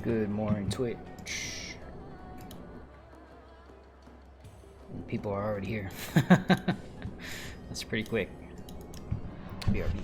Good morning, Twitch. People are already here. That's pretty quick. BRB.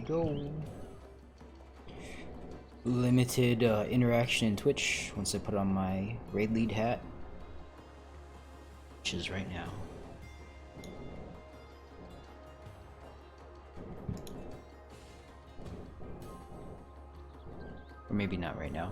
Go. Limited interaction in Twitch once I put on my raid lead hat, which is right now. Or maybe not right now.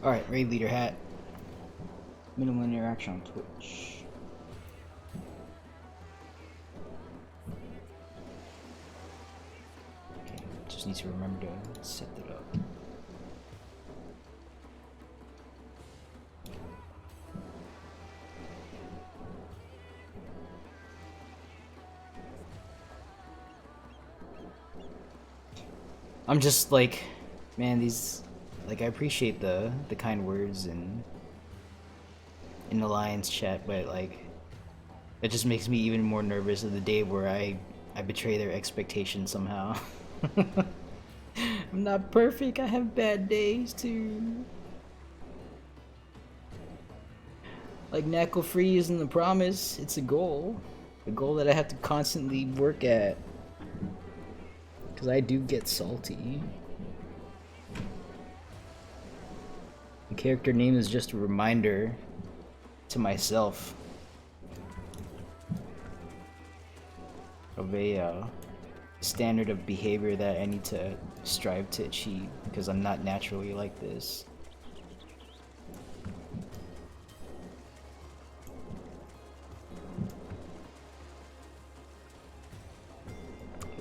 Alright, raid leader hat. Minimal interaction on Twitch. Okay, just need to remember to set that up. I'm just like, man, these, like, I appreciate the kind words and in the Lions chat, but like, it just makes me even more nervous of the day where I betray their expectations somehow. I'm not perfect, I have bad days too. Like, knackle free isn't the promise, it's a goal. A goal that I have to constantly work at. Because I do get salty. The character name is just a reminder to myself of a standard of behavior that I need to strive to achieve, because I'm not naturally like this.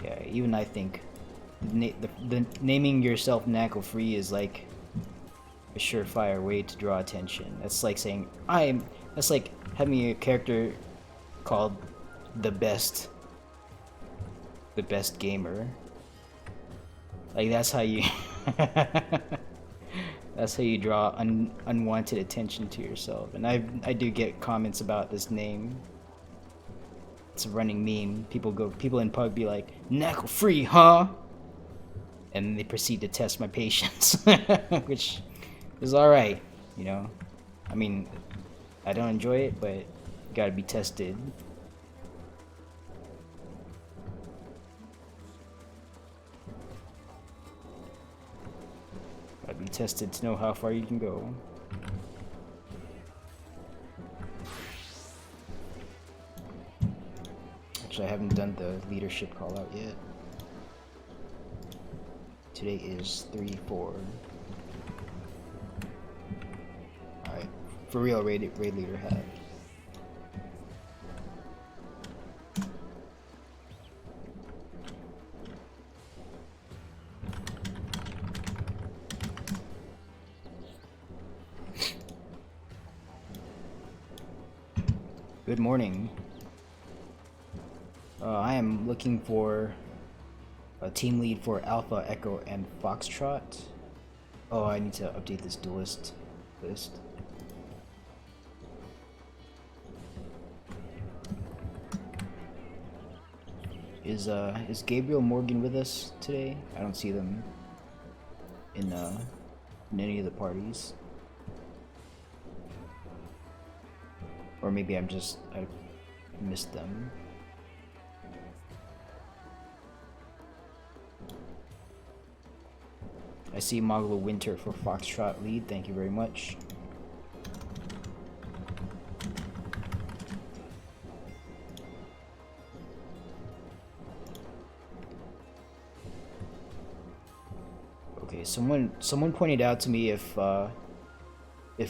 Yeah, even I think the naming yourself knackle free is like a surefire way to draw attention. That's like saying that's like having a character called the best gamer. Like, that's how you that's how you draw unwanted attention to yourself. And I do get comments about this name. It's a running meme. People in pub be like, "Knackle free, huh?" And they proceed to test my patience, which is alright, you know. I mean, I don't enjoy it, but it gotta be tested. Gotta be tested to know how far you can go. Actually, I haven't done the leadership call out yet. Today is 3/4. Alright, for real, raid leader hat. Good morning. I am looking for a team lead for Alpha, Echo, and Foxtrot. Oh, I need to update this duelist list. Is Gabriel Morgan with us today? I don't see them in any of the parties. Or maybe I missed them. I see Mogul Winter for Foxtrot lead, thank you very much. Okay, someone pointed out to me if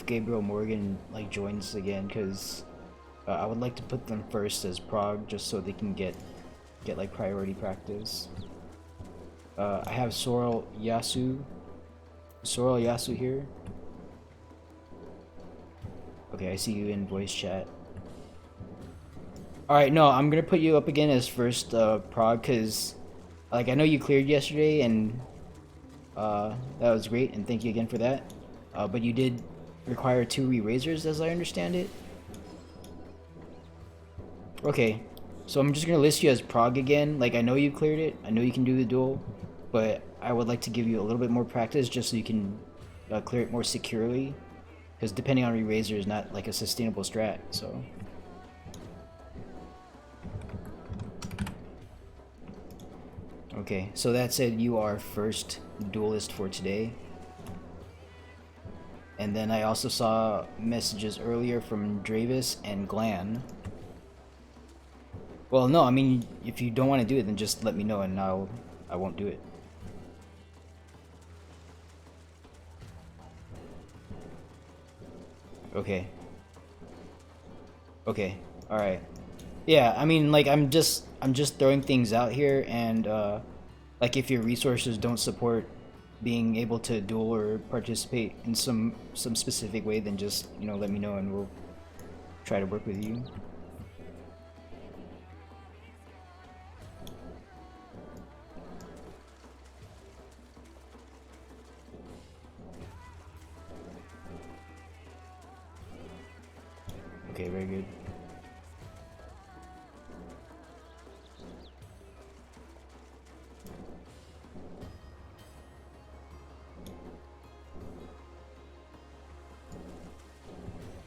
Gabriel Morgan like joins again, because I would like to put them first as prog, just so they can get like priority practice. I have Sorrel Yasu here. Okay, I see you in voice chat. Alright, no, I'm gonna put you up again as first prog, because like, I know you cleared yesterday, and that was great, and thank you again for that. But you did require 2 re-raisers, as I understand it. Okay, so I'm just gonna list you as prog again. Like, I know you cleared it, I know you can do the duel, but I would like to give you a little bit more practice just so you can clear it more securely, because depending on re-raiser is not like a sustainable strat, so. Okay, so that said, you are first duelist for today. And then I also saw messages earlier from Dravis and Glan. Well, no, I mean, if you don't want to do it, then just let me know and I won't do it. Okay. Okay. All right. Yeah, I mean, like, I'm just throwing things out here, and like, if your resources don't support being able to duel or participate in some specific way, then just, you know, let me know and we'll try to work with you. Okay, very good.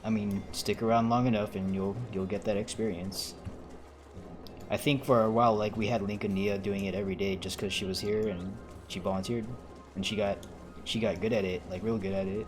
I mean, stick around long enough and you'll get that experience. I think for a while, like, we had Lincolnia doing it every day just because she was here and she volunteered, and she got good at it, like real good at it.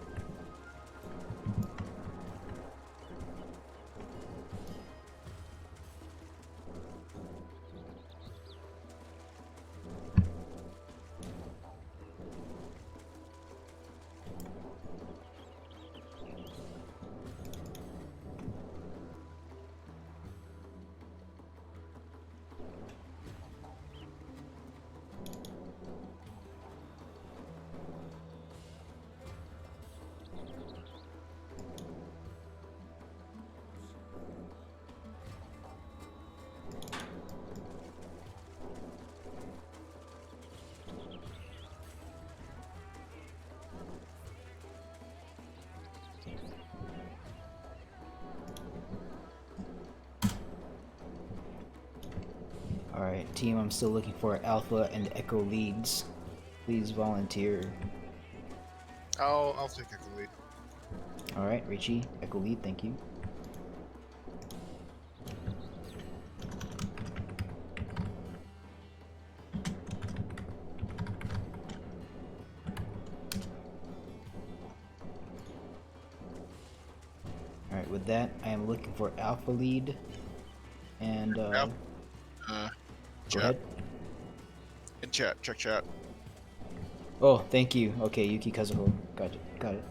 Alright, team, I'm still looking for Alpha and Echo leads. Please volunteer. I'll take Echo lead. Alright, Richie, Echo lead, thank you. Alright, with that, I am looking for Alpha lead. And, Yep. go Chat. ahead. In chat, check chat. Oh, thank you. Okay, Yuki Kazuho. Got it. Got it.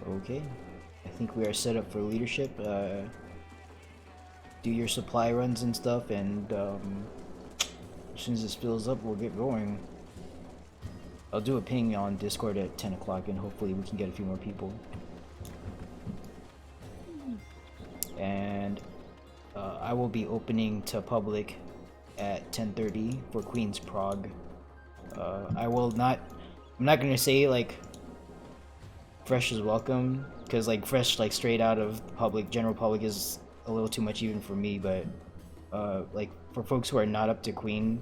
Okay. I think we are set up for leadership. Do your supply runs and stuff, and as soon as this fills up, we'll get going. I'll do a ping on Discord at 10 o'clock, and hopefully we can get a few more people. And I will be opening to public at 10:30 for Queen's Prog. I'm not gonna say like fresh is welcome, because like fresh, like straight out of the public, general public, is a little too much even for me, but like for folks who are not up to Queen,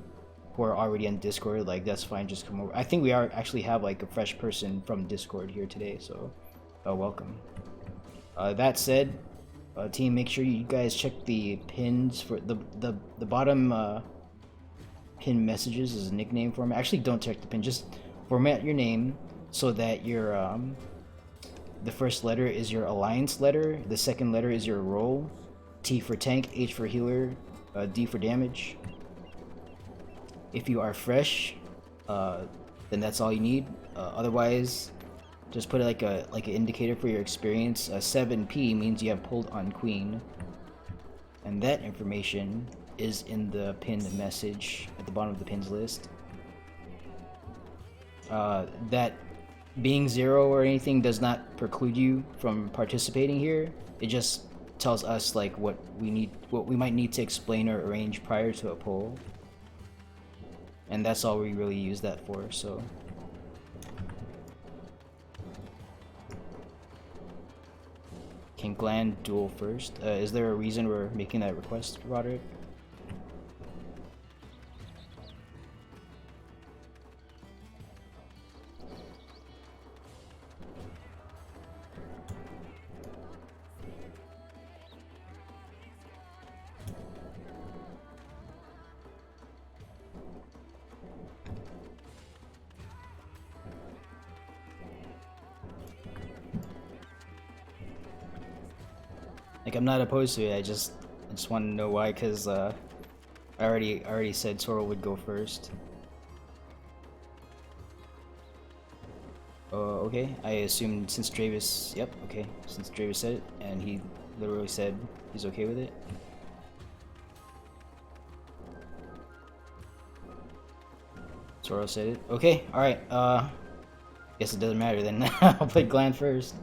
who are already on Discord, like that's fine, just come over. I think we actually have like a fresh person from Discord here today, so welcome. That said, team, make sure you guys check the pins for the bottom pin messages is a nickname format. Actually, don't check the pin, just format your name so that your the first letter is your alliance letter, the second letter is your role, T for tank, H for healer, D for damage. If you are fresh, then that's all you need. Otherwise, just put like an indicator for your experience. 7P means you have pulled on Queen, and that information is in the pinned message at the bottom of the pins list. That being 0 or anything does not preclude you from participating here. It just tells us like what we might need to explain or arrange prior to a poll, and that's all we really use that for. So can Gland duel first? Is there a reason we're making that request, Roderick? Like, I'm not opposed to it. I just just want to know why, because I already said Sorrel would go first. Okay, I assumed since Dravis, yep, okay, since Dravis said it, and he literally said he's okay with it. Sorrel said it. Okay, alright, guess it doesn't matter then. I'll play Glan first.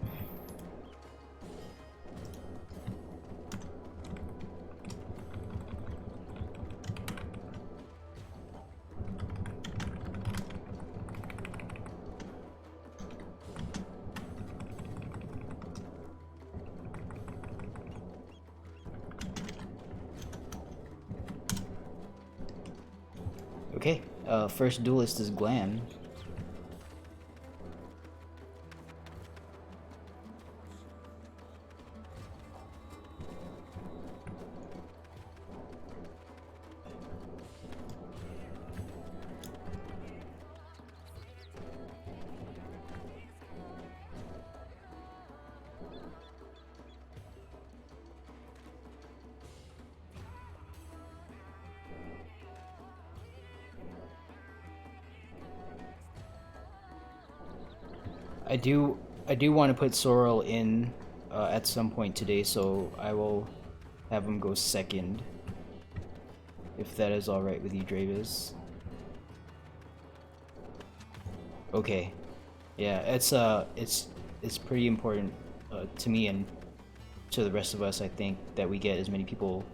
Okay, first duelist is Glan. I do want to put Sorrel in at some point today, so I will have him go second. If that is alright with you, Dravis. Okay. Yeah, it's pretty important to me and to the rest of us, I think, that we get as many people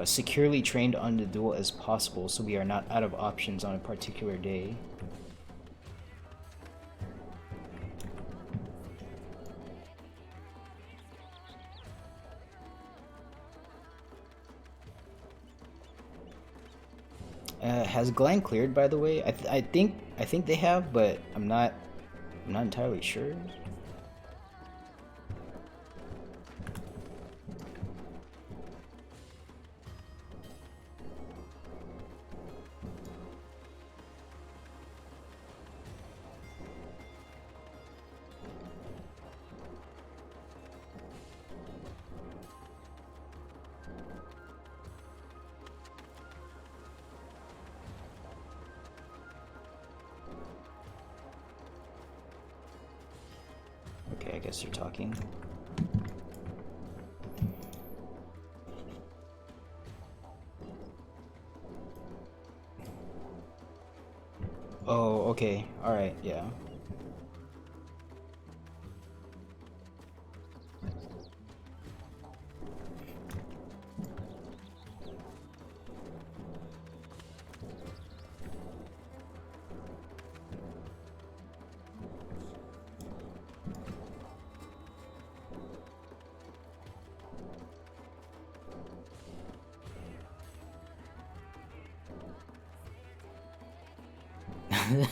securely trained on the duel as possible, so we are not out of options on a particular day. Has Glen cleared, by the way? I think they have, but I'm not entirely sure. Okay, I guess you're talking. Oh, okay. Alright, yeah.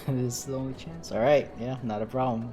This is the only chance. Alright, yeah, not a problem.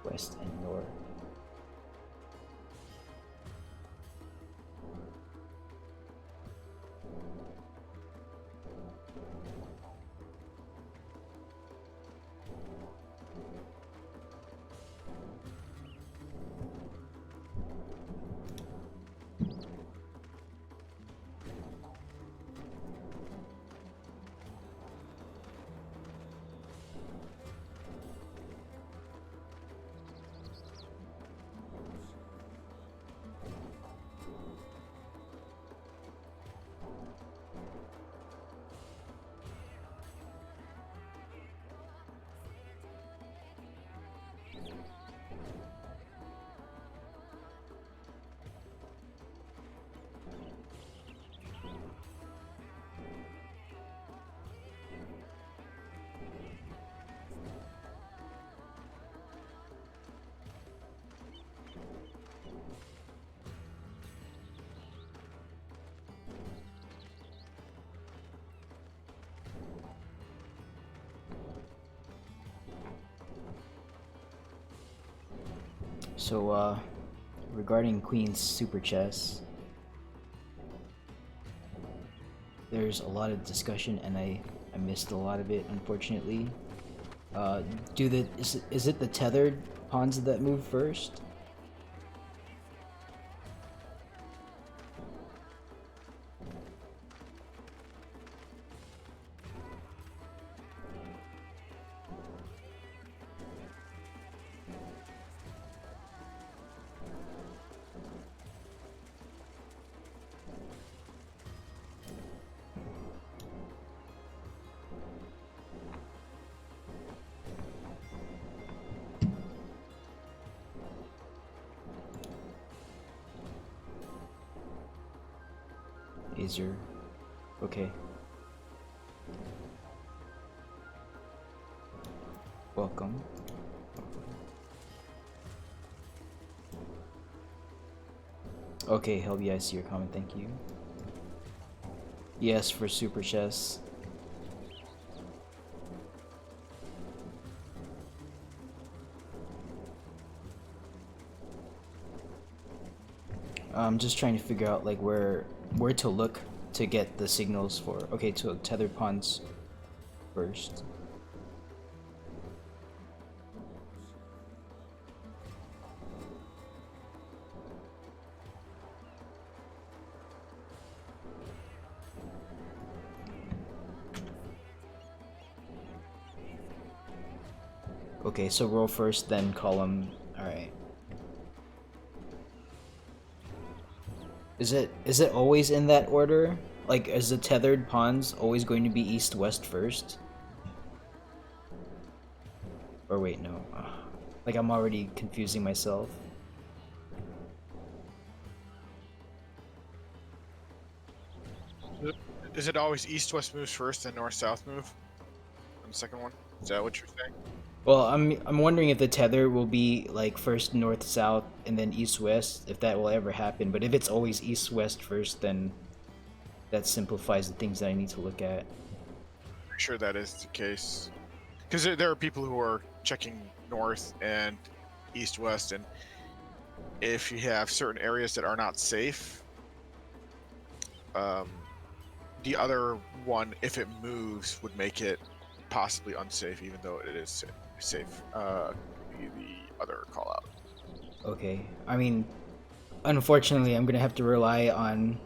West and north. So, regarding Queen's Super Chess, there's a lot of discussion, and I missed a lot of it, unfortunately. Is it the tethered pawns that move first? Azer. Okay. Welcome. Okay, Helby, I see your comment, thank you. Yes, for Super Chess. I'm just trying to figure out like where to look to get the signals for. Okay, to tethered pawns first. Okay, so roll first, then column. All right. Is it always in that order? Like, is the tethered pawns always going to be east-west first? Or wait, no. Like, I'm already confusing myself. Is it always east-west moves first and north-south move on the second one? Is that what you're saying? Well, I'm wondering if the tether will be like first north-south and then east-west, if that will ever happen. But if it's always east-west first, then that simplifies the things that I need to look at. I'm sure that is the case. Because there are people who are checking north and east-west, and if you have certain areas that are not safe, the other one, if it moves, would make it possibly unsafe, even though it is safe. The other call out. Okay. I mean, unfortunately, I'm gonna have to rely on.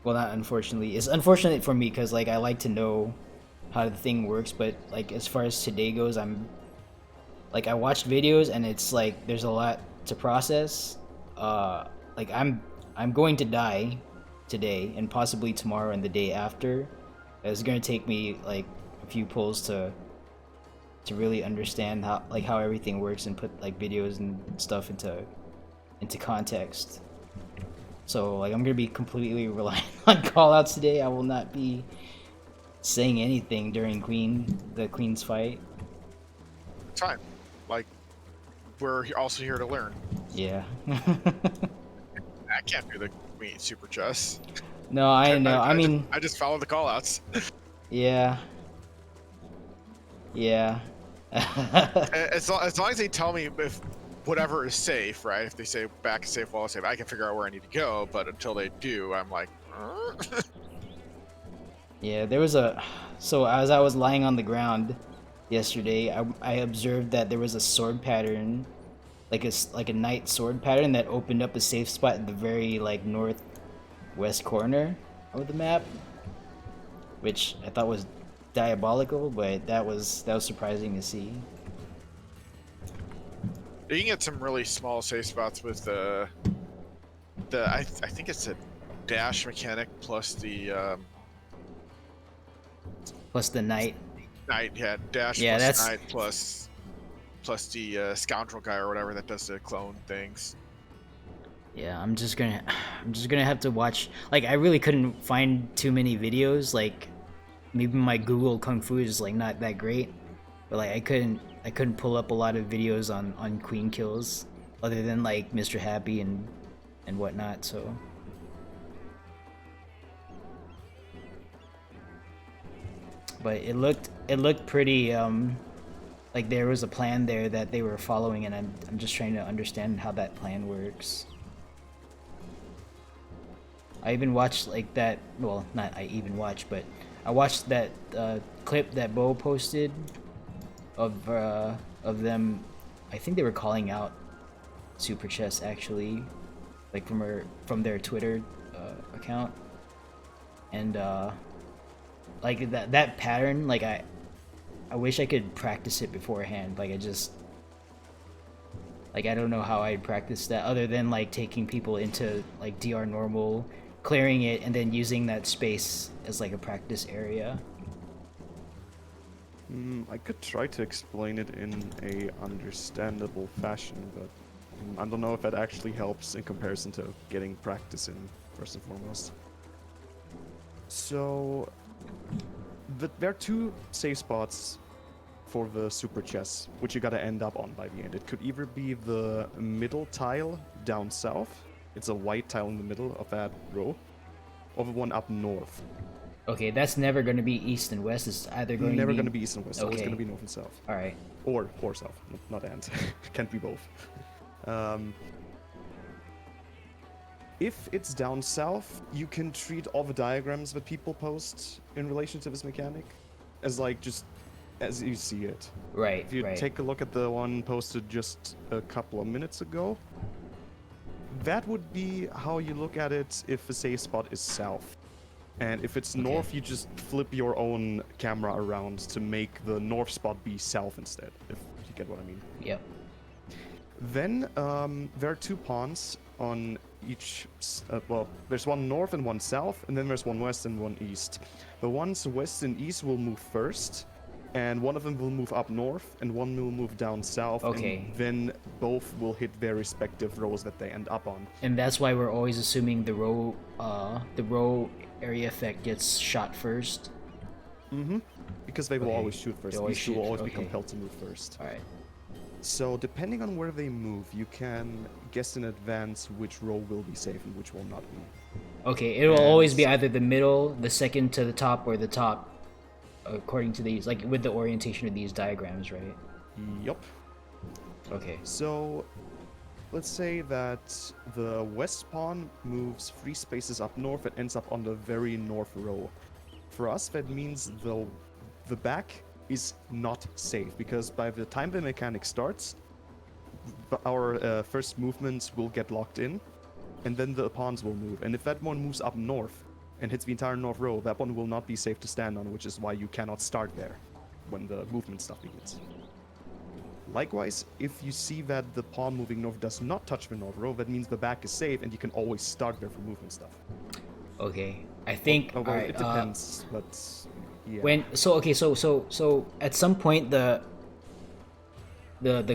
Well, not unfortunately. It's unfortunate for me because like I like to know how the thing works, but like as far as today goes, I watched videos and it's like there's a lot to process. Like I'm going to die today and possibly tomorrow and the day after. It's gonna take me like a few pulls to really understand how everything works and put like videos and stuff into context. So like I'm gonna be completely reliant on callouts today. I will not be saying anything during the Queen's fight. It's fine. Like, we're also here to learn. Yeah. I can't do the Queen Super Chess. No, I know. I mean, I just follow the callouts. yeah. Yeah. as long as they tell me if whatever is safe, right? If they say back is safe, wall is safe, I can figure out where I need to go. But until they do, I'm like, Yeah, there was so as I was lying on the ground yesterday, I observed that there was a sword pattern, like a knight sword pattern that opened up a safe spot in the very like northwest corner of the map, which I thought was diabolical, but that was surprising to see. you can get some really small safe spots with the I think it's a dash mechanic plus the Plus the knight. knight, yeah, dash Yeah, plus that's knight plus the scoundrel guy or whatever that does the clone things. Yeah, I'm just gonna have to watch. Like, I really couldn't find too many videos. Like, maybe my Google Kung Fu is like not that great, but like I couldn't pull up a lot of videos on queen kills, other than like Mr. Happy and whatnot. So, but it looked pretty like there was a plan there that they were following, and I'm just trying to understand how that plan works. I even watched like that. Well, not I even watched, but I watched that clip that Bo posted of them. I think they were calling out Super Chess actually, like from their Twitter account, and like that pattern. Like I wish I could practice it beforehand. Like I don't know how I'd practice that other than like taking people into like DR normal, clearing it, and then using that space as like a practice area. I could try to explain it in a understandable fashion, but I don't know if that actually helps in comparison to getting practice in, first and foremost. So, there are two safe spots for the Super Chess, which you gotta end up on by the end. It could either be the middle tile down south, it's a white tile in the middle of that row, or the one up north. Okay, that's never going to be east and west. It's either going Never to be... gonna be east and west, Okay. always gonna be north and south. Alright. Or south, not and. Can't be both. If it's down south, you can treat all the diagrams that people post in relation to this mechanic as like just as you see it. Right, If you right. take a look at the one posted just a couple of minutes ago, that would be how you look at it if the safe spot is south. And if it's north, you just flip your own camera around to make the north spot be south instead, if you get what I mean. Yep. Then there are two pawns on each, well, there's one north and one south, and then there's one west and one east. The ones west and east will move first, and one of them will move up north, and one will move down south, Okay. and then both will hit their respective rows that they end up on. And that's why we're always assuming the row area effect gets shot first. Because they will Okay. always shoot first. They always These two will shoot, always be okay. compelled to move first. Alright. So depending on where they move, you can guess in advance which row will be safe and which will not be. Okay, it will always be And- either the middle, the second to the top, or the top, according to these, like with the orientation of these diagrams, right? Yup. Okay. So let's say that the west pawn moves 3 spaces up north and ends up on the very north row. For us, that means the back is not safe, because by the time the mechanic starts, our first movements will get locked in, and then the pawns will move. And if that one moves up north and hits the entire north row, that one will not be safe to stand on, which is why you cannot start there when the movement stuff begins. Likewise, if you see that the pawn moving north does not touch the north row, that means the back is safe and you can always start there for movement stuff. Okay. I think. Well, alright. it depends, but yeah. So at some point the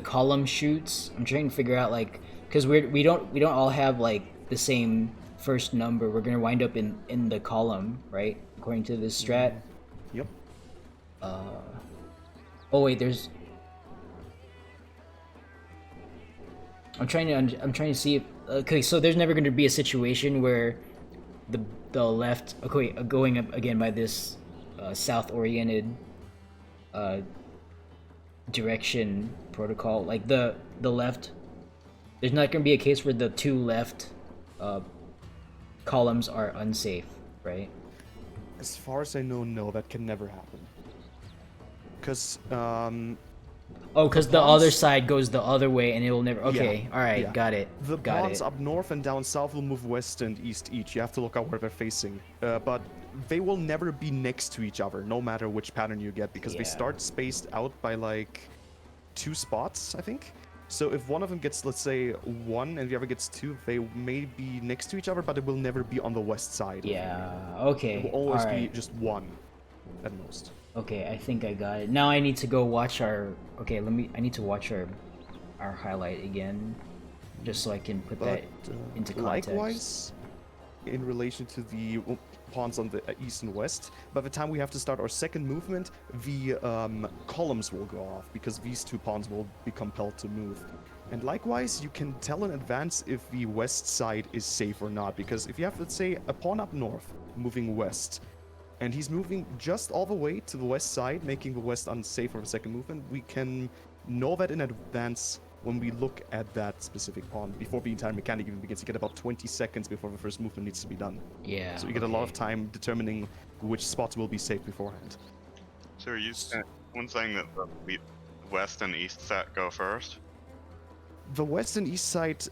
column shoots. I'm trying to figure out like because we don't all have like the same first number. We're gonna wind up in the column, right? According to this strat. Yep. Oh wait, there's. I'm trying to see if okay. So there's never going to be a situation where the left. Okay, going up again by this south-oriented direction protocol. Like the left. There's not going to be a case where the two left columns are unsafe, right? As far as I know, no, that can never happen. Because Oh, because the pawns- other side goes the other way, and it will never. Okay, Yeah, all right, yeah. got it. the got pawns it. up north and down south will move west and east each. You have to look out where they're facing. But they will never be next to each other, no matter which pattern you get, because they Yeah. start spaced out by like 2 spots, I think. So if one of them gets, let's say, 1 and the other gets 2, they may be next to each other, but it will never be on the west side. Yeah. It Okay. will always all be right. just 1 at most. Okay, I think I got it. Now I need to go watch our. Okay, I need to watch our highlight again, just so I can put But that into context. likewise, in relation to the pawns on the east and west, by the time we have to start our second movement, the columns will go off, because these 2 pawns will be compelled to move. And likewise, you can tell in advance if the west side is safe or not, because if you have, let's say, a pawn up north moving west, and he's moving just all the way to the west side, making the west unsafe for the second movement. We can know that in advance when we look at that specific pawn before the entire mechanic even begins. You get about 20 seconds before the first movement needs to be done. Yeah. So you get a lot of time determining which spots will be safe beforehand. So are you one saying that the west and east set go first? The west and east side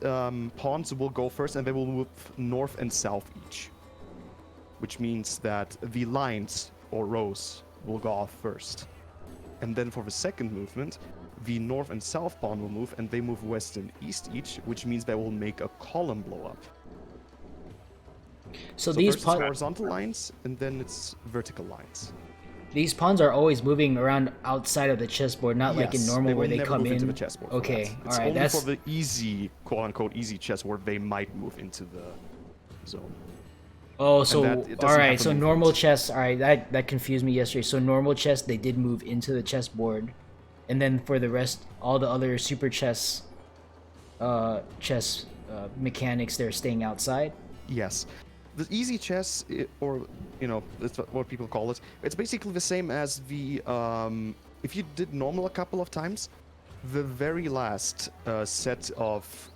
pawns will go first, and they will move north and south each. Which means that the lines, or rows, will go off first. And then for the second movement, the north and south pawn will move, and they move west and east each, which means they will make a column blow up. So First it's horizontal lines, and then it's vertical lines. These pawns are always moving around outside of the chessboard, not like in normal where they come in. Into the chessboard. Okay, all right. Only That's for the easy, quote-unquote, easy chessboard they might move into the zone. oh, so that- it all doesn't right. have to So move normal first. chess. All right, that confused me yesterday. So normal chess, they did move into the chessboard, and then for the rest, all the other super chess, mechanics, they're staying outside. Yes. The easy chess, or, that's what people call it, it's basically the same as the, if you did normal a couple of times, the very last set of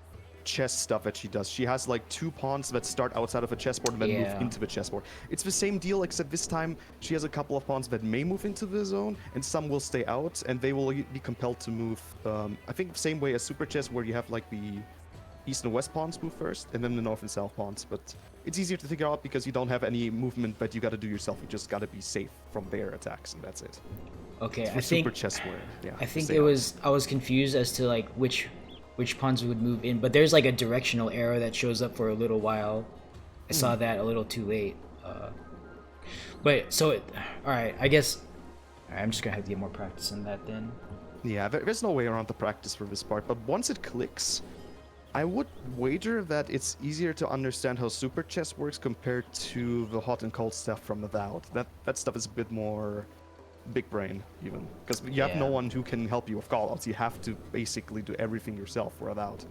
chess stuff that she does, she has like 2 pawns that start outside of a chessboard and then Yeah. move into the chessboard. It's the same deal, except this time she has a couple of pawns that may move into the zone, and some will stay out, and they will be compelled to move, I think the same way as super chess, where you have like the east and west pawns move first, and then the north and south pawns. But it's easier to figure out because you don't have any movement that you got to do yourself. You just got to be safe from their attacks, and that's it. Okay, It's I for think super chess where, yeah. I think stay it out. was I was confused as to like which pawns would move in, but there's like a directional arrow that shows up for a little while. I saw that a little too late. But so all right, I guess I'm just gonna have to get more practice in that then. Yeah, there's no way around the practice for this part, but once it clicks, I would wager that it's easier to understand how super chess works compared to the hot and cold stuff from Avowed. That stuff is a bit more big brain, even. Because you have no Yeah. one who can help you with callouts. You have to basically do everything yourself for Avowed.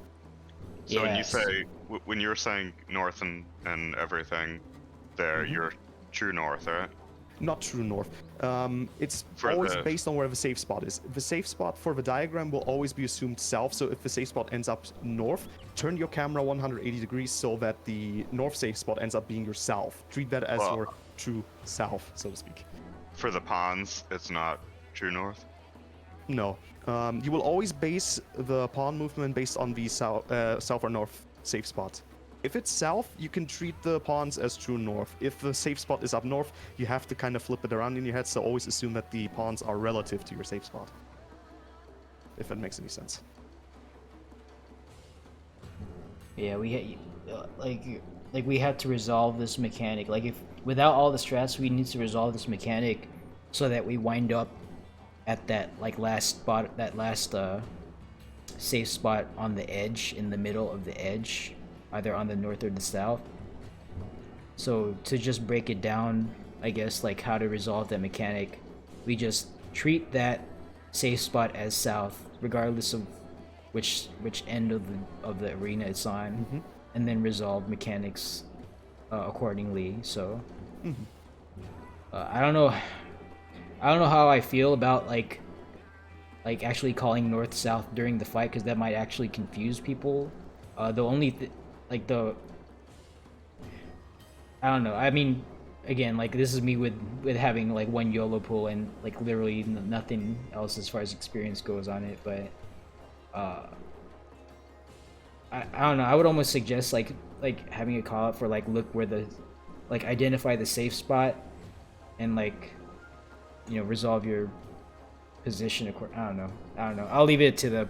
So when you Yes. say, when you're saying north and everything, there, you're true north, right? Not true north. It's For always the- based on where the safe spot is. The safe spot for the diagram will always be assumed south, so if the safe spot ends up north, turn your camera 180 degrees so that the north safe spot ends up being your south. Treat that as Well- your true south, so to speak. For the pawns, it's not true north. No. You will always base the pawn movement based on the south or north safe spot. If it's south, you can treat the pawns as true north. If the safe spot is up north, you have to kind of flip it around in your head, so always assume that the pawns are relative to your safe spot. If that makes any sense. Yeah, like we had to resolve this mechanic. Like if without all the stress, we need to resolve this mechanic so that we wind up at that like last spot, that last safe spot on the edge, in the middle of the edge, either on the north or the south. So to just break it down, I guess like how to resolve that mechanic, we just treat that safe spot as south, regardless of which end of the arena it's on, and then resolve mechanics accordingly. So I don't know how I feel about like actually calling north south during the fight, because that might actually confuse people. The only I don't know. I mean, again, like this is me with having like one YOLO pool and like literally nothing else as far as experience goes on it. But I don't know. I would almost suggest like having a call out for like look where the like identify the safe spot and like resolve your position. I don't know. I'll leave it to the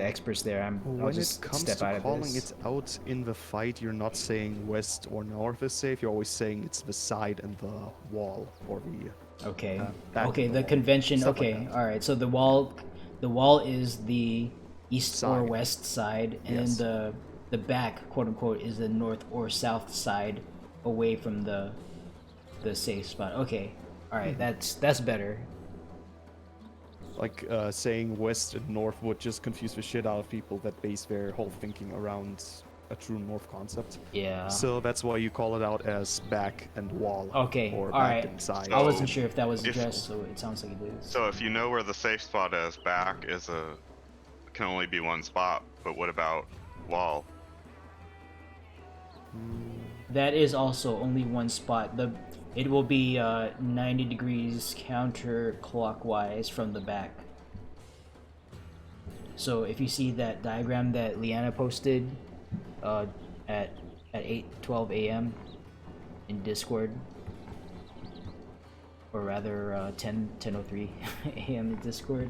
experts there. I'll When just it comes step to out of calling this. it out in the fight, you're not saying west or north is safe. You're always saying it's the side and the wall, or the Okay. back Okay. of The wall, convention. stuff like Okay. that. All right. So the wall is the east or Side. west side, and Yes. then the back, quote unquote, is the north or south side, away from the safe spot. Okay. All right. That's better. Like saying west and north would just confuse the shit out of people that base their whole thinking around a true north concept. Yeah. So that's why you call it out as back and wall. Okay, Or back alright. and side. I wasn't So, sure if that was if- addressed, so it sounds like it is. So if you know where the safe spot is, back can only be one spot. But what about wall? That is also only one spot. It will be 90 degrees counterclockwise from the back. So if you see that diagram that Liana posted at 8:12 a.m. in Discord, or rather 10:03 a.m. in Discord,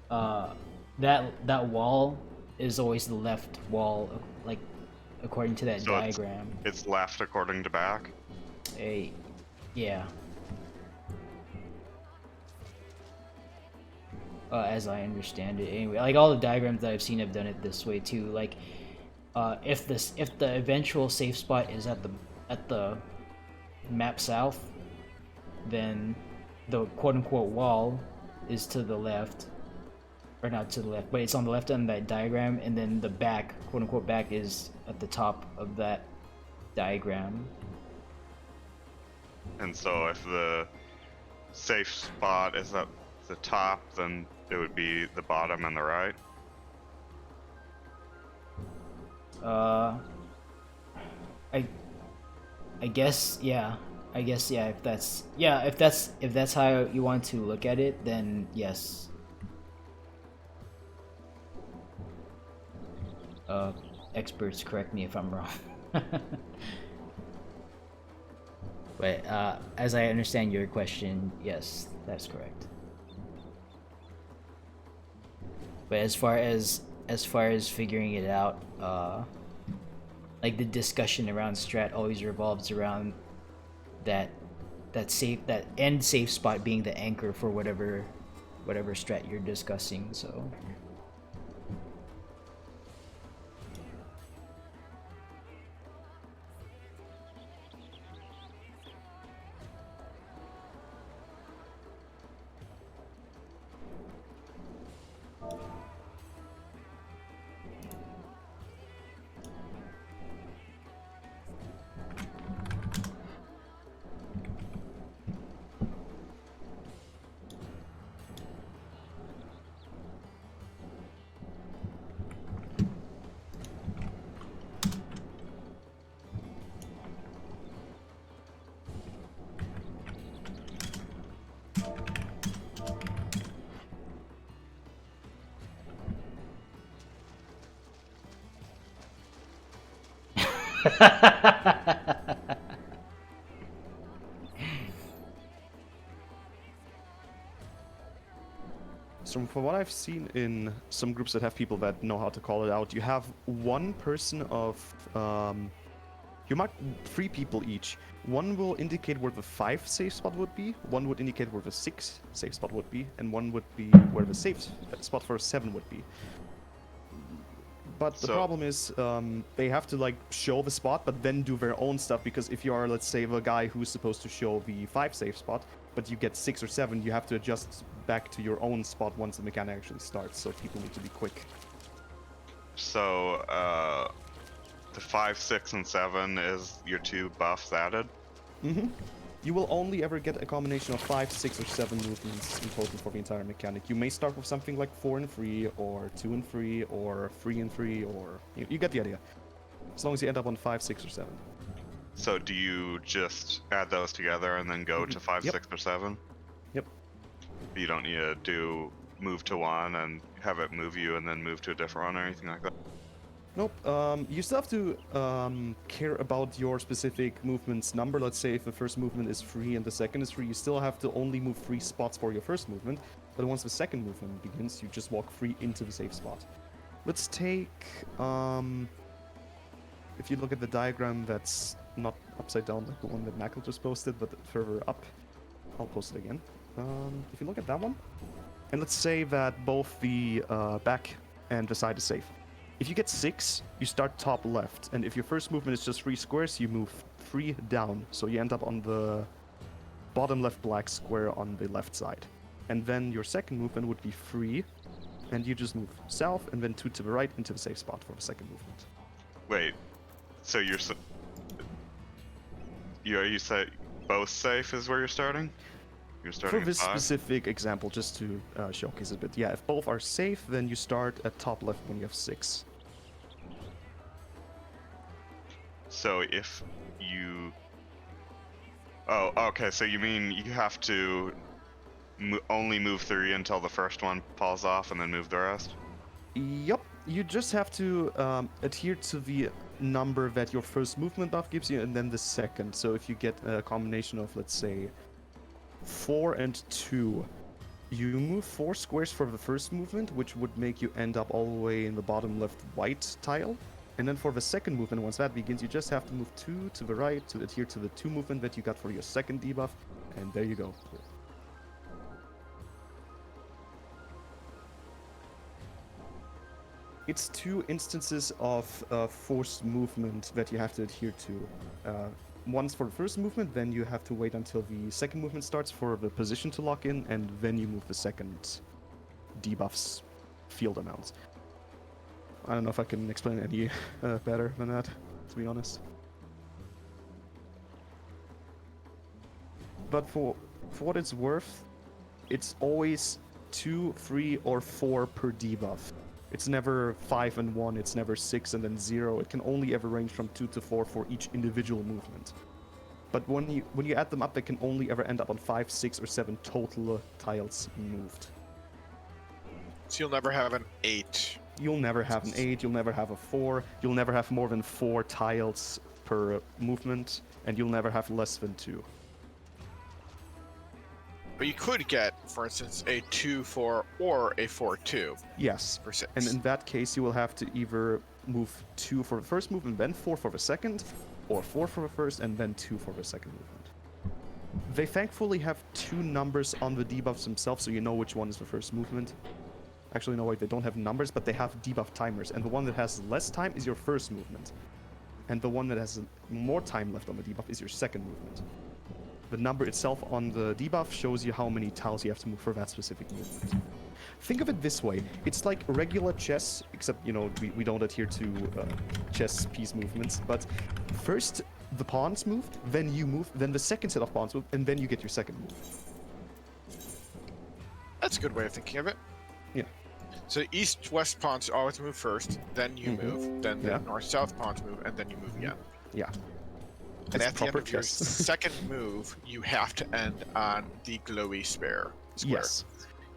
that wall is always the left wall, like according to that So diagram. It's left according to back. Yeah. As I understand it, anyway, like all the diagrams that I've seen have done it this way too. Like, if the eventual safe spot is at the map south, then the quote unquote wall is to the left, or not to the left, but it's on the left end of that diagram, and then the back, quote unquote back, is at the top of that diagram. And so if the safe spot is at the top, then it would be the bottom and the right. I guess yeah. If that's how you want to look at it, then yes. Experts correct me if I'm wrong. But as I understand your question, yes, that's correct. But as far as figuring it out, like the discussion around strat always revolves around that end safe spot being the anchor for whatever strat you're discussing. So. So from what I've seen in some groups that have people that know how to call it out, you have one person of you mark 3 people each. One will indicate where the 5 safe spot would be, one would indicate where the 6 safe spot would be, and one would be where the safe spot for 7 would be. But the problem is, they have to like show the spot, but then do their own stuff. Because if you are, let's say, the guy who's supposed to show the 5 safe spot, but you get 6 or 7, you have to adjust back to your own spot once the mechanic actually starts. So people need to be quick. So the 5, 6, and 7 is your 2 buffs added. Mm-hmm. You will only ever get a combination of 5, 6, or 7 movements in total for the entire mechanic. You may start with something like 4 and 3, or 2 and 3, or 3 and 3, or you get the idea. As long as you end up on 5, 6, or 7. So do you just add those together and then go to 5, Yep. 6, or 7? Yep. You don't need to move to one and have it move you and then move to a different one or anything like that? Nope. You still have to care about your specific movement's number. Let's say if the first movement is 3 and the second is 3, you still have to only move 3 spots for your first movement. But once the second movement begins, you just walk 3 into the safe spot. Let's take... if you look at the diagram that's not upside down like the one that Knuckle just posted, but further up. I'll post it again. If you look at that one, and let's say that both the back and the side is safe. If you get 6, you start top left, and if your first movement is just 3 squares, you move 3 down, so you end up on the bottom left black square on the left side. And then your second movement would be 3, and you just move south, and then 2 to the right into the safe spot for the second movement. Wait, So you said both safe is where you're starting? You're starting For at this 5? specific example, just to showcase a bit, yeah, if both are safe, then you start at top left when you have 6. So if you... Oh, okay, so you mean you have to only move 3 until the first one falls off and then move the rest? Yup, you just have to adhere to the number that your first movement buff gives you and then the second. So if you get a combination of, let's say, 4 and 2, you move 4 squares for the first movement, which would make you end up all the way in the bottom left white tile. And then for the second movement, once that begins, you just have to move 2 to the right to adhere to the 2 movement that you got for your second debuff. And there you go. It's 2 instances of forced movement that you have to adhere to. Once for the first movement, then you have to wait until the second movement starts for the position to lock in, and then you move the second debuff's field amounts. I don't know if I can explain it any better than that, to be honest. But for what it's worth, it's always 2, 3, or 4 per debuff. It's never 5 and 1, it's never 6 and then 0. It can only ever range from 2 to 4 for each individual movement. But when you add them up, they can only ever end up on 5, 6, or 7 total tiles moved. So you'll never have an 8. You'll never have an 8, you'll never have a 4, you'll never have more than 4 tiles per movement, and you'll never have less than 2. But you could get, for instance, a 2-4 or a 4-2 Yes. for 6. And in that case, you will have to either move 2 for the first movement, then 4 for the second, or 4 for the first, and then 2 for the second movement. They thankfully have 2 numbers on the debuffs themselves, so you know which one is the first movement. Actually, no, wait, they don't have numbers, but they have debuff timers, and the one that has less time is your first movement. And the one that has more time left on the debuff is your second movement. The number itself on the debuff shows you how many tiles you have to move for that specific movement. Think of it this way. It's like regular chess, except, you know, we don't adhere to chess piece movements, but first the pawns move, then you move, then the second set of pawns move, and then you get your second move. That's a good way of thinking of it. Yeah. So east-west pawns always move first, then you move, then the north-south pawns move, and then you move again. Yeah. And It's at the end proper of your chess. second move, you have to end on the glowy square. Yes.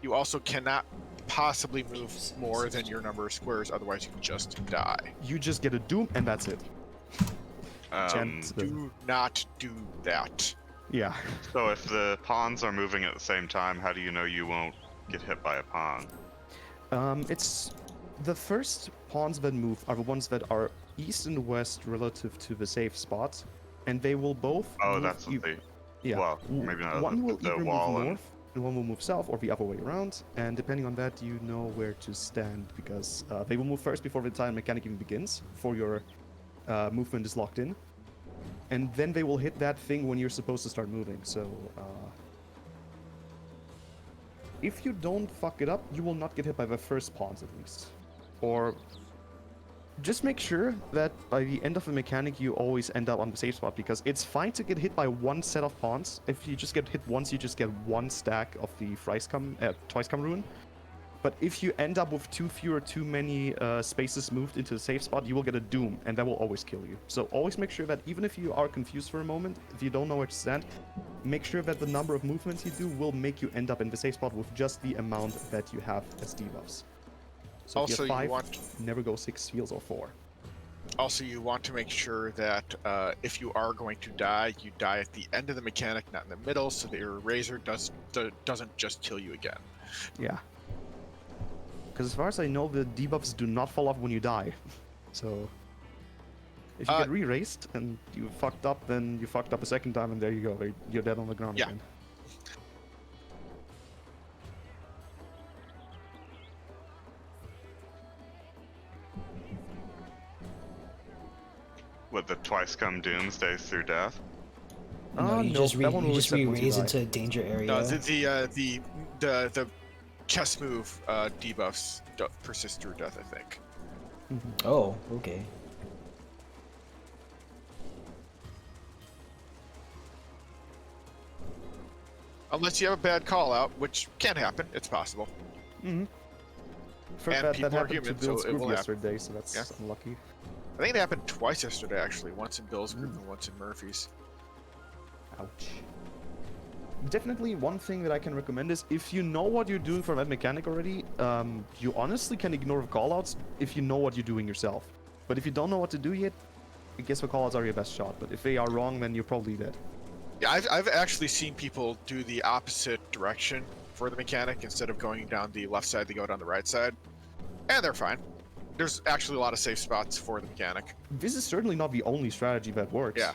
You also cannot possibly move more than your number of squares, otherwise you can just die. You just get a doom, and that's it. Do not do that. Yeah. So if the pawns are moving at the same time, how do you know you won't get hit by a pawn? It's the first pawns that move are the ones that are east and west relative to the safe spot, and they will both. Oh, move that's what they. Yeah. Well, maybe not One will the either wall move and. north, and one will move south, or the other way around. And depending on that, you know where to stand because they will move first before the tile mechanic even begins, before your movement is locked in, and then they will hit that thing when you're supposed to start moving. So. If you don't fuck it up, you will not get hit by the first pawns at least. Or just make sure that by the end of the mechanic you always end up on the safe spot, because it's fine to get hit by one set of pawns. If you just get hit once, you just get one stack of the Twice Come Ruin. But if you end up with too many spaces moved into the safe spot, you will get a Doom, and that will always kill you. So always make sure that even if you are confused for a moment, if you don't know where to stand, make sure that the number of movements you do will make you end up in the safe spot with just the amount that you have as debuffs. So Also, if you have you 5, never go 6 fields or 4. Also, you want to make sure that if you are going to die, you die at the end of the mechanic, not in the middle, so that your razor doesn't just kill you again. Yeah. Because as far as I know, the debuffs do not fall off when you die. So if you get re-raised and you fucked up, then you fucked up a second time, and there you go. You're dead on the ground again. What, the twice come doom stays through death? No, you just that one will reset once you re-raise die. into danger area. No, the chess move debuffs persist through death, I think. Oh, okay. Unless you have a bad call out, which can happen. It's possible. Mm-hmm. And That people are happened human, to Bill's so it group will happen. yesterday, so that's Yeah. unlucky. I think it happened twice yesterday, actually. Once in Bill's group and once in Murphy's. Ouch. Definitely one thing that I can recommend is if you know what you're doing for that mechanic already, you honestly can ignore the callouts if you know what you're doing yourself. But if you don't know what to do yet, I guess the callouts are your best shot. But if they are wrong, then you're probably dead. Yeah, I've actually seen people do the opposite direction for the mechanic. Instead of going down the left side, they go down the right side. And they're fine. There's actually a lot of safe spots for the mechanic. This is certainly not the only strategy that works. Yeah.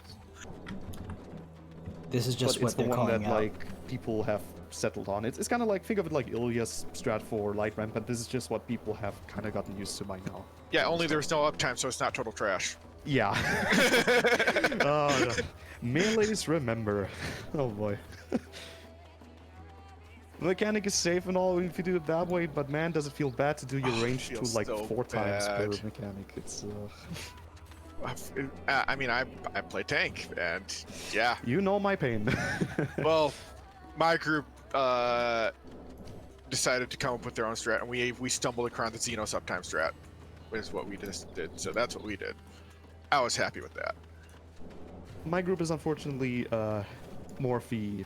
This is just But what it's the they're one calling that out. like people have settled on. It's kind of like, think of it like Ilya's strat for light ramp, but this is just what people have kind of gotten used to by now. Yeah, only there's no uptime, so it's not total trash. Yeah. Oh, melees remember. Oh boy. The mechanic is safe and all if you do it that way, but man, does it feel bad to do your Oh, it range to feels like so 4 times per bad. mechanic. It's I mean, I play tank, and yeah. you know my pain. Well, my group decided to come up with their own strat, and we stumbled across the Xenos uptime strat, is what we just did. So that's what we did. I was happy with that. My group is unfortunately more of the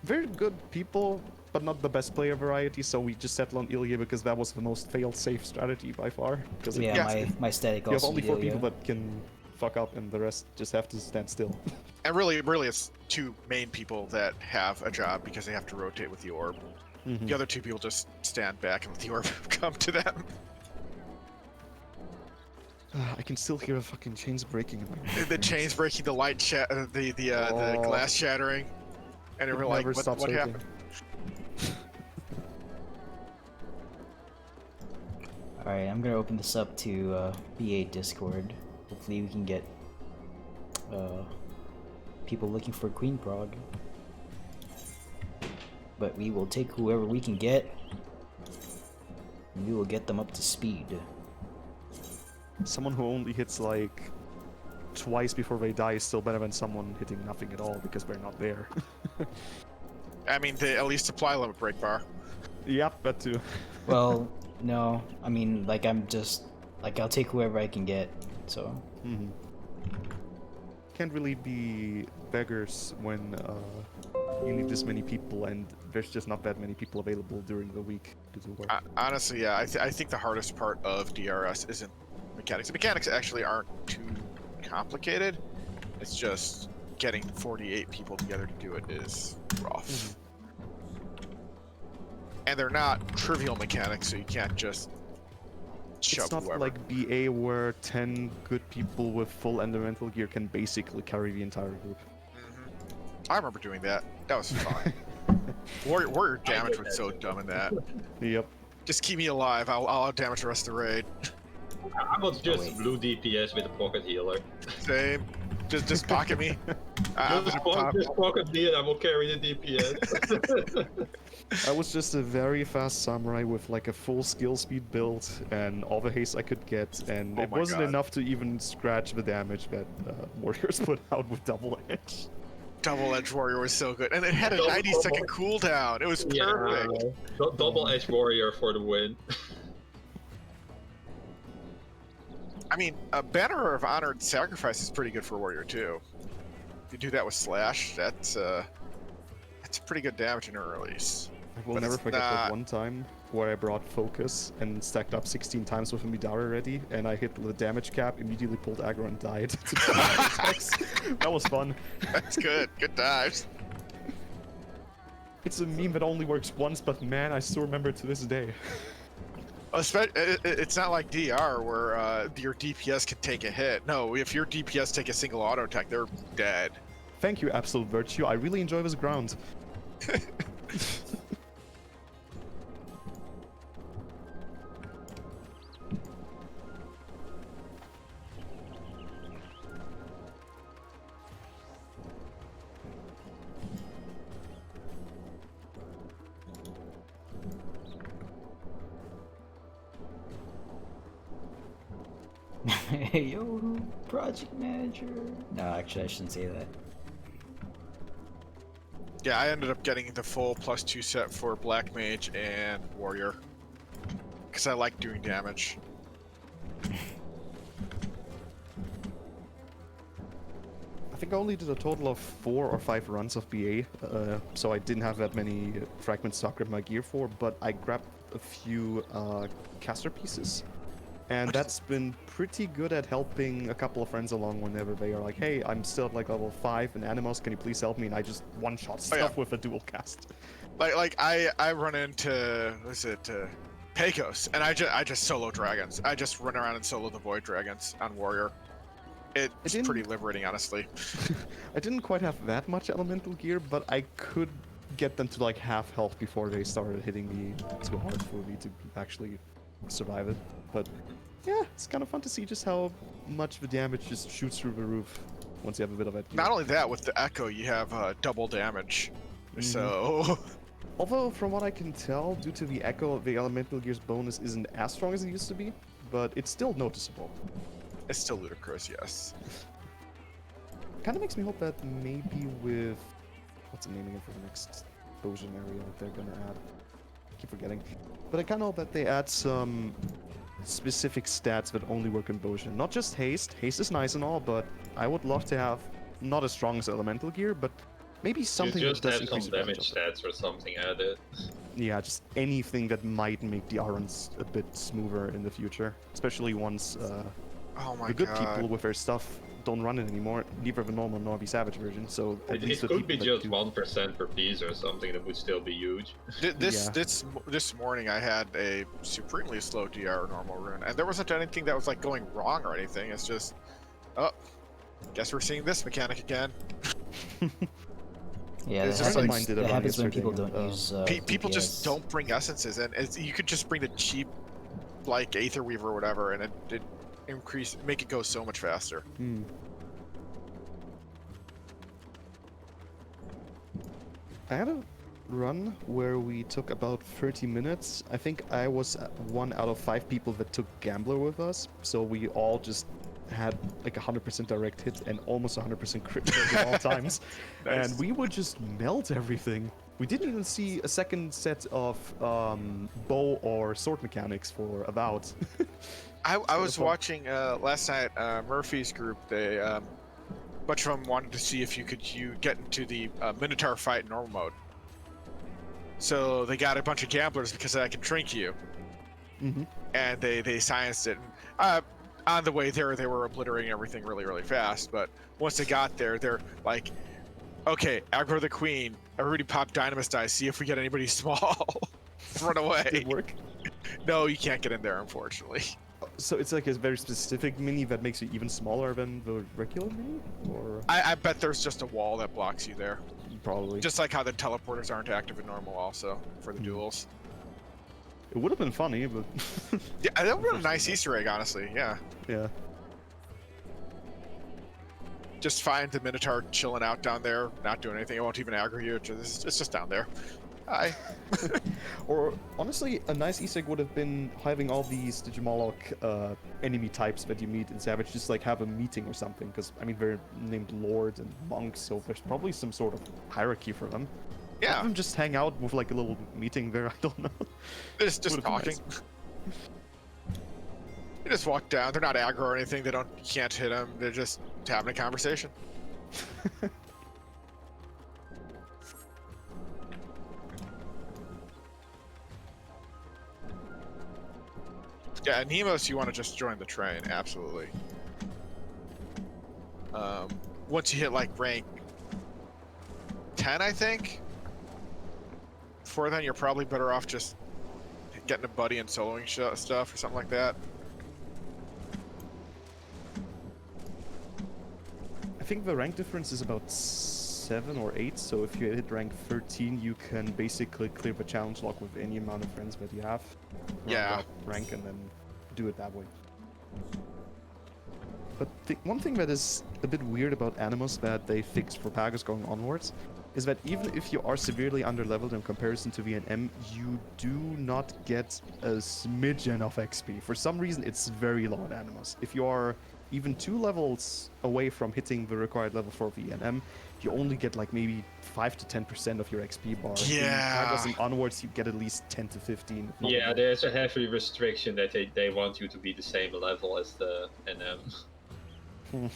very good people, but not the best player variety, so we just settled on Ilya because that was the most fail-safe strategy by far. Because Yeah, Yeah. my static you have also only 4 Ilya. people that can fuck up, and the rest just have to stand still. And really, it's 2 main people that have a job because they have to rotate with the orb. Mhm. The other 2 people just stand back and let the orb come to them. I can still hear the fucking chains breaking in my The chains breaking, the light, the Oh. glass shattering, and It we're like, never stops what hurting. happened? Alright, I'm gonna open this up to B8 Discord. Hopefully we can get people looking for Queen Prog. But we will take whoever we can get, and we will get them up to speed. Someone who only hits like twice before they die is still better than someone hitting nothing at all because they're not there. I mean, they at least supply limit break bar. Yep, that too. Well, no, I mean, like, I'm just, like, I'll take whoever I can get, so. Mhm. Can't really be beggars when you need this many people and there's just not that many people available during the week to do work. Honestly, yeah, I think the hardest part of DRS isn't mechanics. The mechanics actually aren't too complicated. It's just getting 48 people together to do it is rough. And they're not trivial mechanics, so you can't just shove It's not whoever. like BA where 10 good people with full elemental gear can basically carry the entire group. I remember doing that. That was fun. Warrior damage was so dumb in that. Yep. Just keep me alive. I'll out damage the rest of the raid. I was just wait. blue DPS with a pocket healer. Same. Just pocket me. I'm Just, gonna pop. just pocket me and I will carry the DPS. I was just a very fast samurai with like a full skill speed build and all the haste I could get, and Oh it my wasn't God. enough to even scratch the damage that warriors put out with double edge. Double Edge Warrior was so good, and it had a Double- 90-second cooldown. It was perfect. Double edge warrior for the win. I mean, a Banner of Honored Sacrifice is pretty good for Warrior too. If you do that with Slash, that's pretty good damage in her release. I will But never it's forget that not- one time where I brought Focus and stacked up 16 times with a Midara ready, and I hit the damage cap, immediately pulled aggro and died. That was fun. That's good. Good times. It's a meme that only works once, but man, I still remember it to this day. It's not like DR where your DPS can take a hit. No, if your DPS take a single auto attack, they're dead. Thank you, Absolute Virtue. I really enjoy this ground. Hey, yo, project manager. No, actually, I shouldn't say that. Yeah, I ended up getting the full +2 set for Black Mage and Warrior. Because I like doing damage. I think I only did a total of 4 or 5 runs of BA, so I didn't have that many fragments to upgrade my gear for, but I grabbed a few caster pieces. And that's been pretty good at helping a couple of friends along whenever they are like, hey, I'm still at like level 5 in Animus, can you please help me? And I just one-shot stuff with a dual cast. Like I run into, what is it, Pecos, and I just solo dragons. I just run around and solo the Void Dragons on Warrior. It's pretty liberating, honestly. I didn't quite have that much elemental gear, but I could get them to like half health before they started hitting me too hard for me to actually survive it. But yeah, it's kind of fun to see just how much the damage just shoots through the roof once you have a bit of it. Not only that, with the Echo, you have double damage. So... Although, from what I can tell, due to the Echo, the Elemental Gear's bonus isn't as strong as it used to be, but it's still noticeable. It's still ludicrous, yes. Kind of makes me hope that maybe with... What's the name again for the next explosion area that they're gonna add? I keep forgetting. But I kind of hope that they add some specific stats that only work in Boshin. Not just haste. Haste is nice and all, but I would love to have not as strong as Elemental Gear, but maybe something You that just does have increase some the damage damage of it. stats or something added. Yeah, just anything that might make the runs a bit smoother in the future. Especially once Oh my the good god. people with their stuff don't run it anymore, neither the normal nor the Savage version, so at It least the could be people that just do- 1% per piece or something that would still be huge. This morning I had a supremely slow DR normal rune, and there wasn't anything that was like going wrong or anything. It's just, oh, guess we're seeing this mechanic again. Yeah, It's that just like- happens, Mine did it that wrong happens when yesterday, people don't use People just DPS. don't bring essences, and you could just bring the cheap, like Aether Weaver or whatever, and it make it go so much faster. I had a run where we took about 30 minutes. I think I was 1 out of 5 people that took Gambler with us, so we all just had like 100% direct hit and almost 100% crit rate at all times. Nice. And we would just melt everything. We didn't even see a second set of bow or sword mechanics for Avowed. I was fun. watching last night Murphy's group. They bunch of them wanted to see if you could get into the Minotaur fight in normal mode. So they got a bunch of gamblers because I can drink you, and they scienced it. On the way there, they were obliterating everything really fast. But once they got there, they're like, "Okay, aggro the queen. Everybody pop dynamis dice. See if we get anybody small. Run away." Did it work? No, you can't get in there, unfortunately. So it's like a very specific mini that makes you even smaller than the regular mini? Or I bet there's just a wall that blocks you there. probably. Just like how the teleporters aren't active in normal also for the duels. It would have been funny, but Yeah, that would have been a nice Easter egg, honestly. Yeah. yeah. Just find the Minotaur chilling out down there, not doing anything. It won't even aggro you. It's just down there. Hi. Or honestly, a nice Easter egg would have been having all these Digimoloch enemy types that you meet in Savage just like have a meeting or something. Because I mean, they're named lords and monks, so there's probably some sort of hierarchy for them. Have Yeah, them just hang out with like a little meeting there. I don't know. just Would've been talking. nice. You just walk down. They're not aggro or anything. You can't hit them. They're just having a conversation. Yeah, Nemos, you want to just join the train, absolutely. Once you hit like rank 10, I think. Before then, you're probably better off just getting a buddy and soloing stuff or something like that. I think the rank difference is about 7 or 8. So if you hit rank 13, you can basically clear the challenge log with any amount of friends that you have. around Yeah. that rank and then do it that way. But one thing that is a bit weird about Animus that they fixed for Pagus going onwards is that even if you are severely underleveled in comparison to VNM, you do not get a smidgen of XP. For some reason, it's very low in Animus. If you are even 2 levels away from hitting the required level for VNM, you only get like maybe 5 to 10% of your XP bar. Yeah. In Progress and onwards, you get at least 10 to 15. if not Yeah, more. there's a heavy restriction that they want you to be the same level as the NM. Hmm.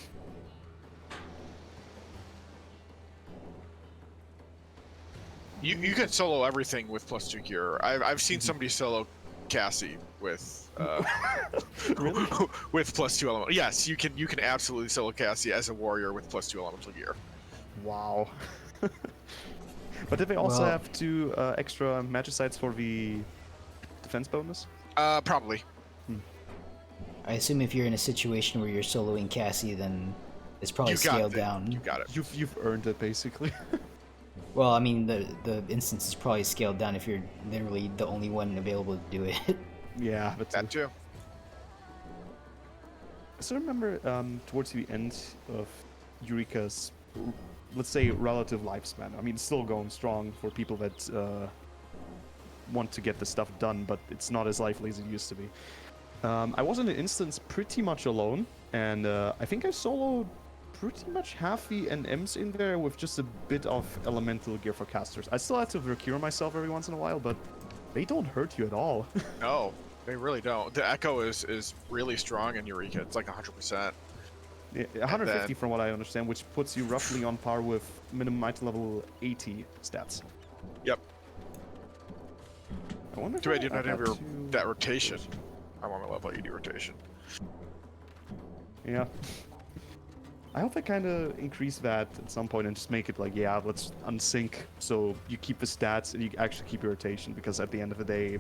You can solo everything with +2 gear. I've seen somebody solo Cassie with Really? with +2 elemental. Yes, you can absolutely solo Cassie as a warrior with +2 elemental gear. Wow. But did they also Well- have 2 extra magicites for the defense bonus? Probably. I assume if you're in a situation where you're soloing Cassie, then it's probably You got scaled it. down. You got it. You've earned it basically. Well, I mean, the instance is probably scaled down if you're literally the only one available to do it. Yeah, but That too. I still remember towards the end of Eureka's, let's say, relative lifespan. I mean, it's still going strong for people that want to get the stuff done, but it's not as lively as it used to be. I was in an instance pretty much alone, and I think I soloed pretty much half the NMs in there with just a bit of elemental gear for casters. I still had to recure myself every once in a while, but they don't hurt you at all. No, they really don't. The echo is really strong in Eureka. It's like 100%. Yeah, 150 then- from what I understand, which puts you roughly on par with minimum item level 80 stats. Yep. I wonder Too bad you if I don't have had your, to- that rotation. I'm on a level 80 rotation. Yeah. I hope they kind of increase that at some point and just make it like, yeah, let's unsync so you keep the stats and you actually keep your rotation, because at the end of the day,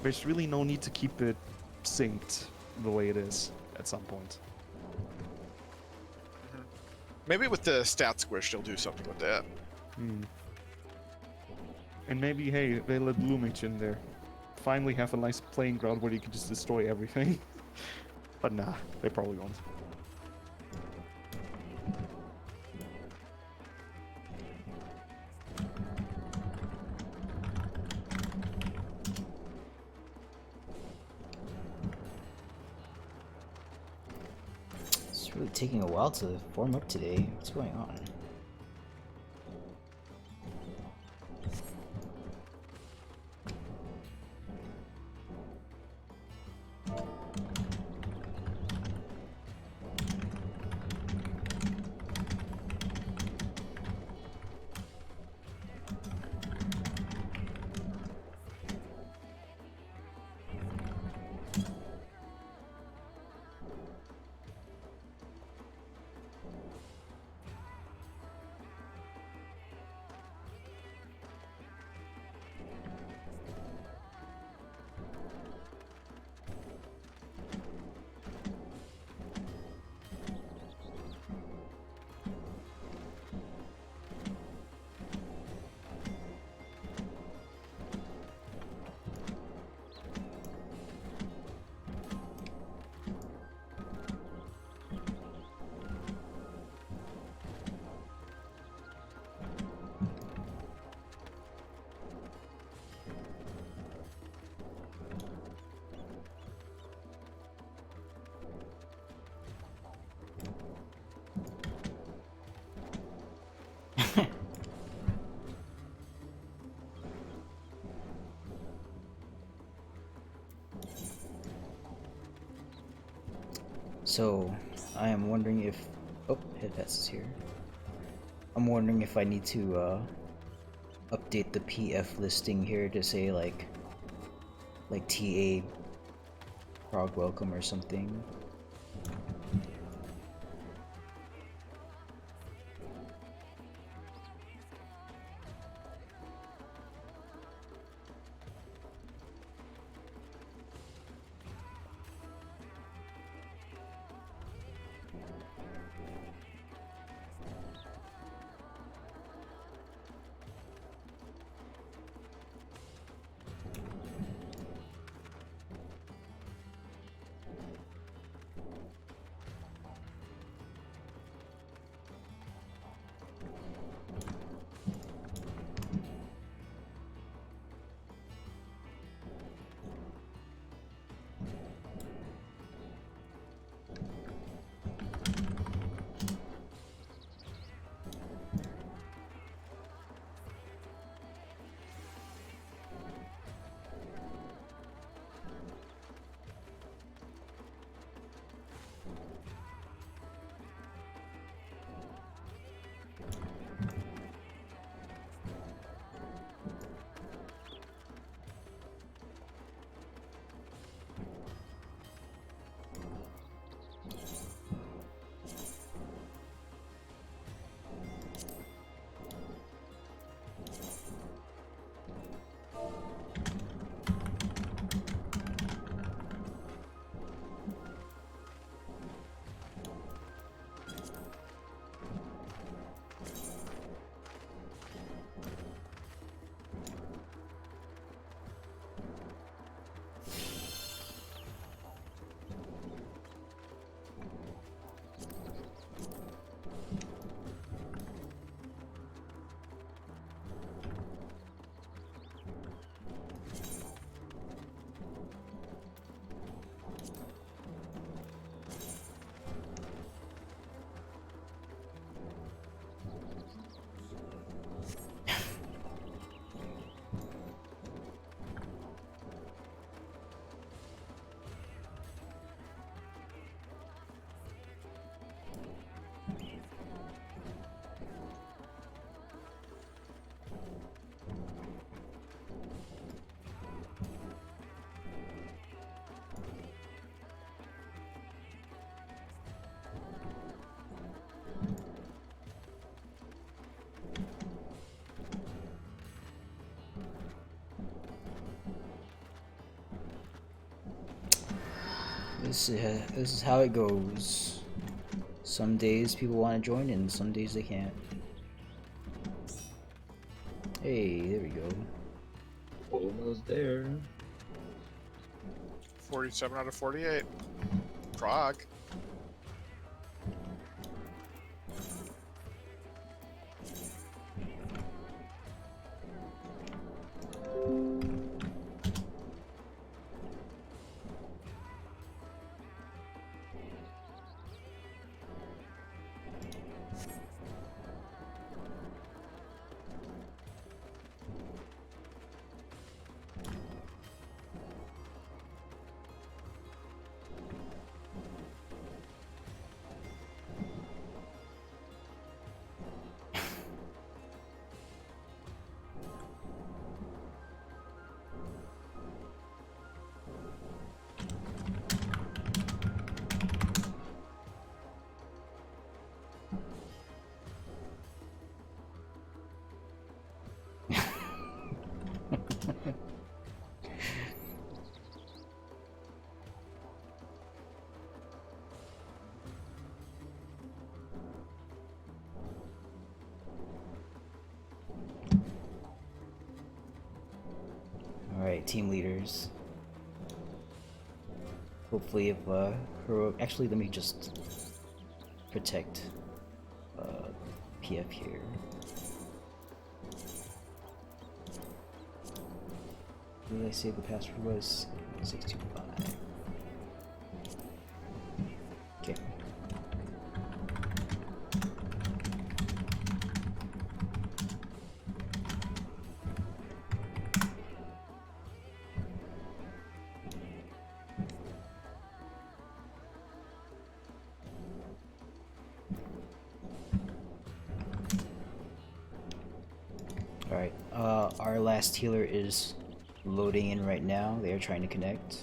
there's really no need to keep it synced the way it is at some point. Maybe with the stat squish, they'll do something with that. Hmm. And maybe, hey, they let Bloomage in there. Finally have a nice playing ground where you can just destroy everything. But nah, they probably won't. It's really taking a while to form up today. What's going on? So, I am wondering if... Oh, Headpass is here. I'm wondering if I need to, update the PF listing here to say, like TA prog welcome or something. This is how it goes. Some days people want to join and some days they can't. Hey, there we go. Almost there. 47 out of 48. Prog. Alright, team leaders. Hopefully if heroic, actually let me just protect PF here. What did I say the password was? 625. Okay. Alright, our last healer is loading in right now. They are trying to connect.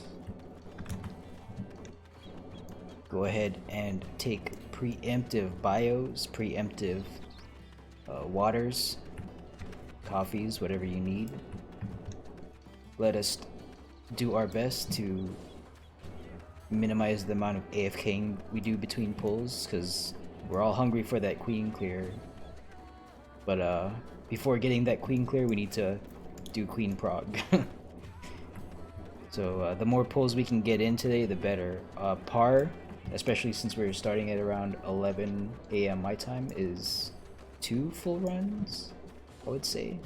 Go ahead and take preemptive bios, preemptive waters, coffees, whatever you need. Let us do our best to minimize the amount of AFKing we do between pulls, because we're all hungry for that queen clear. But before getting that queen clear, we need to do queen prog. So the more pulls we can get in today, the better. Par, especially since we're starting at around 11 a.m. my time, is 2 full runs, I would say.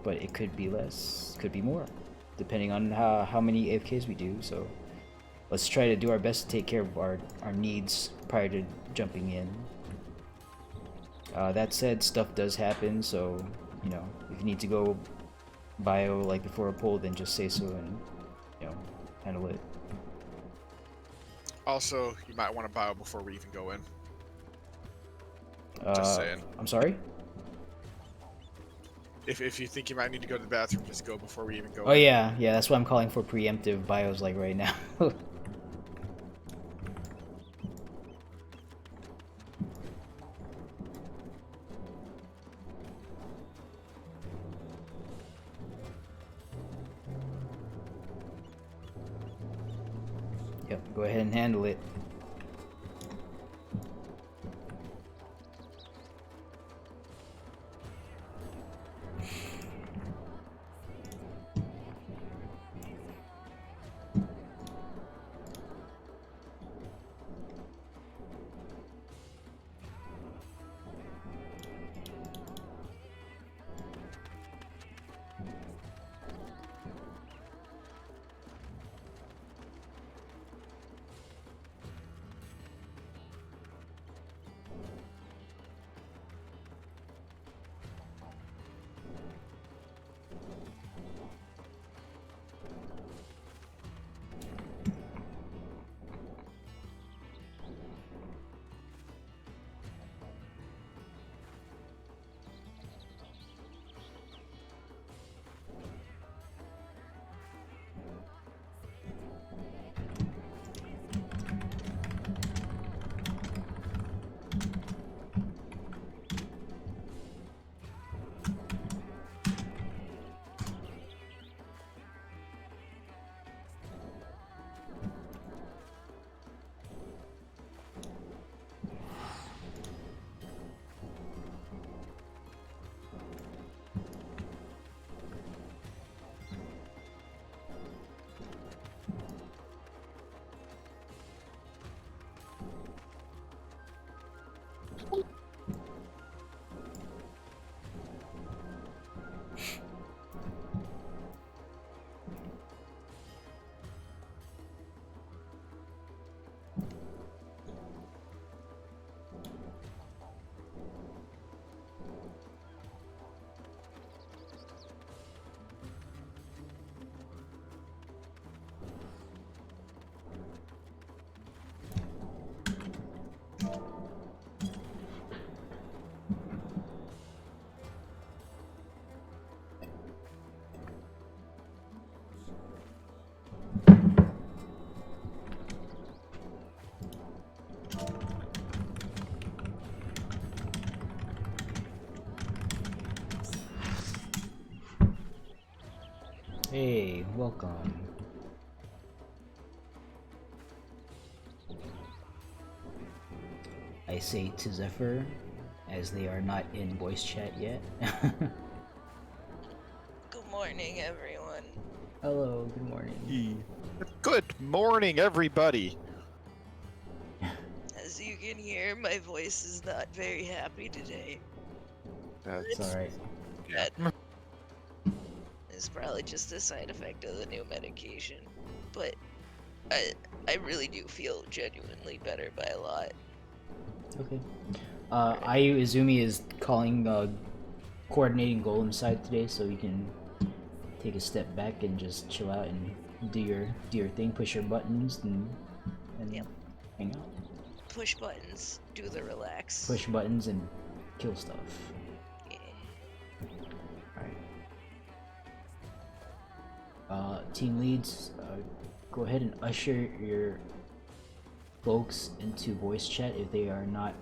But it could be less, could be more, depending on how many AFKs we do. So let's try to do our best to take care of our needs prior to jumping in. That said, stuff does happen, so, you know, if you need to go bio like before a pull, then just say so and, you know, handle it. Also, you might want to bio before we even go in. Just saying. I'm sorry? If you think you might need to go to the bathroom, just go before we even go Oh in. yeah, that's why I'm calling for preemptive bios like right now. Yep, go ahead and handle it. Hey, welcome. I say to Zephyr, as they are not in voice chat yet. Good morning, everyone. Hello, good morning. Good morning, everybody. As you can hear, my voice is not very happy today. It's alright. Yeah. It's probably just a side effect of the new medication. But I really do feel genuinely better by a lot. Okay. Ayu Izumi is calling, coordinating Golem side today, so you can take a step back and just chill out and do your thing, push your buttons, and Yep. hang out. Push buttons, do the relax. Push buttons and kill stuff. Yeah. Alright. Team leads, go ahead and usher your folks into voice chat if they are not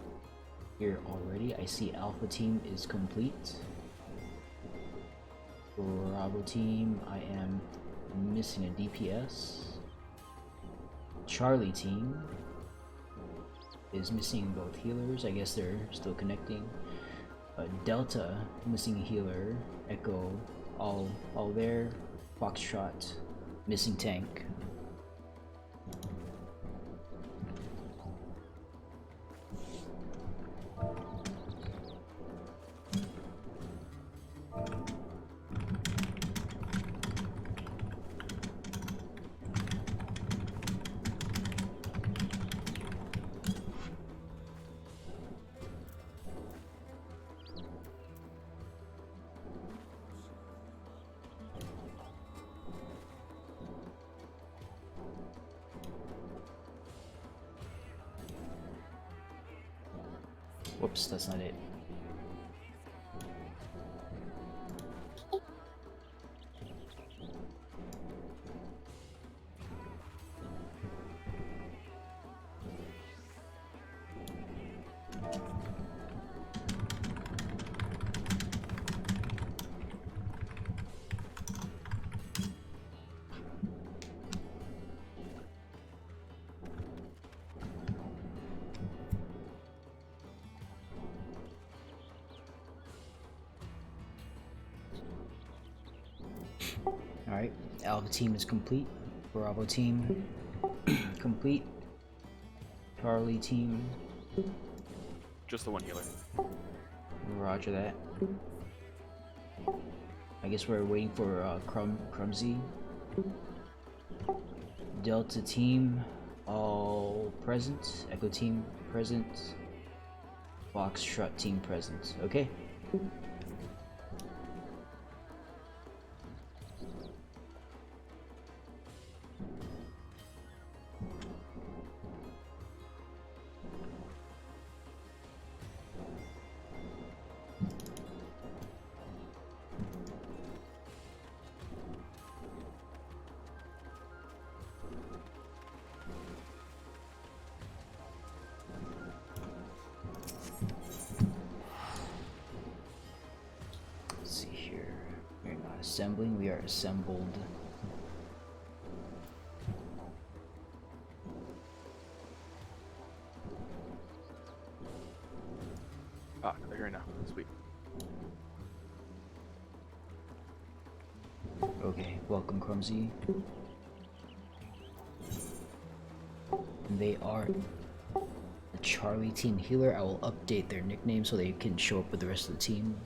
here already. I see Alpha team is complete. Bravo team, I am missing a DPS. Charlie team is missing both healers. I guess they're still connecting. Delta missing a healer. Echo all there. Foxtrot missing tank. Whoops, that's not it. Alright, Alpha team is complete. Bravo team complete. Charlie team, Just the one healer. roger that. I guess we're waiting for Crumsy. Delta team, all present. Echo team present. Foxtrot team present. Okay. Let's see here. We're not assembling, we are assembled. Ah, they're here now. Sweet. Okay, welcome Crumsy. And they are the Charlie team healer. I will update their nickname so they can show up with the rest of the team.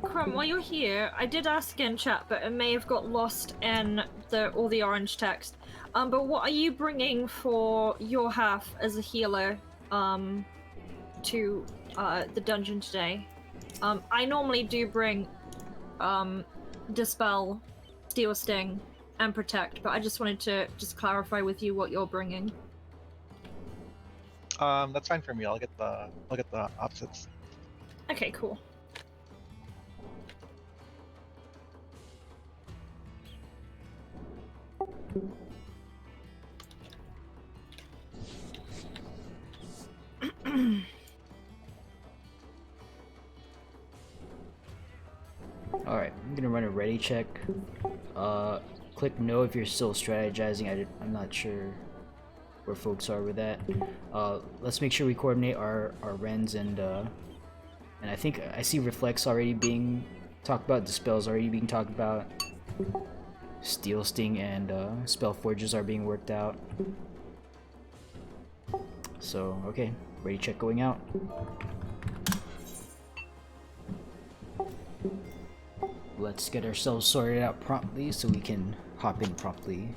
Crumb, while you're here, I did ask in chat, but it may have got lost in all the orange text. But what are you bringing for your half as a healer, to the dungeon today? I normally do bring, Dispel, Steel Sting, and Protect, but I just wanted to clarify with you what you're bringing. That's fine for me. I'll get the opposites. Okay, cool. Alright, I'm gonna run a ready check. Click no if you're still strategizing. I'm not sure where folks are with that. Let's make sure we coordinate our Rens and I think I see Reflex already being talked about, Dispel's already being talked about. Steel Sting and Spell Forges are being worked out. So, okay, ready check going out. Let's get ourselves sorted out promptly so we can hop in promptly.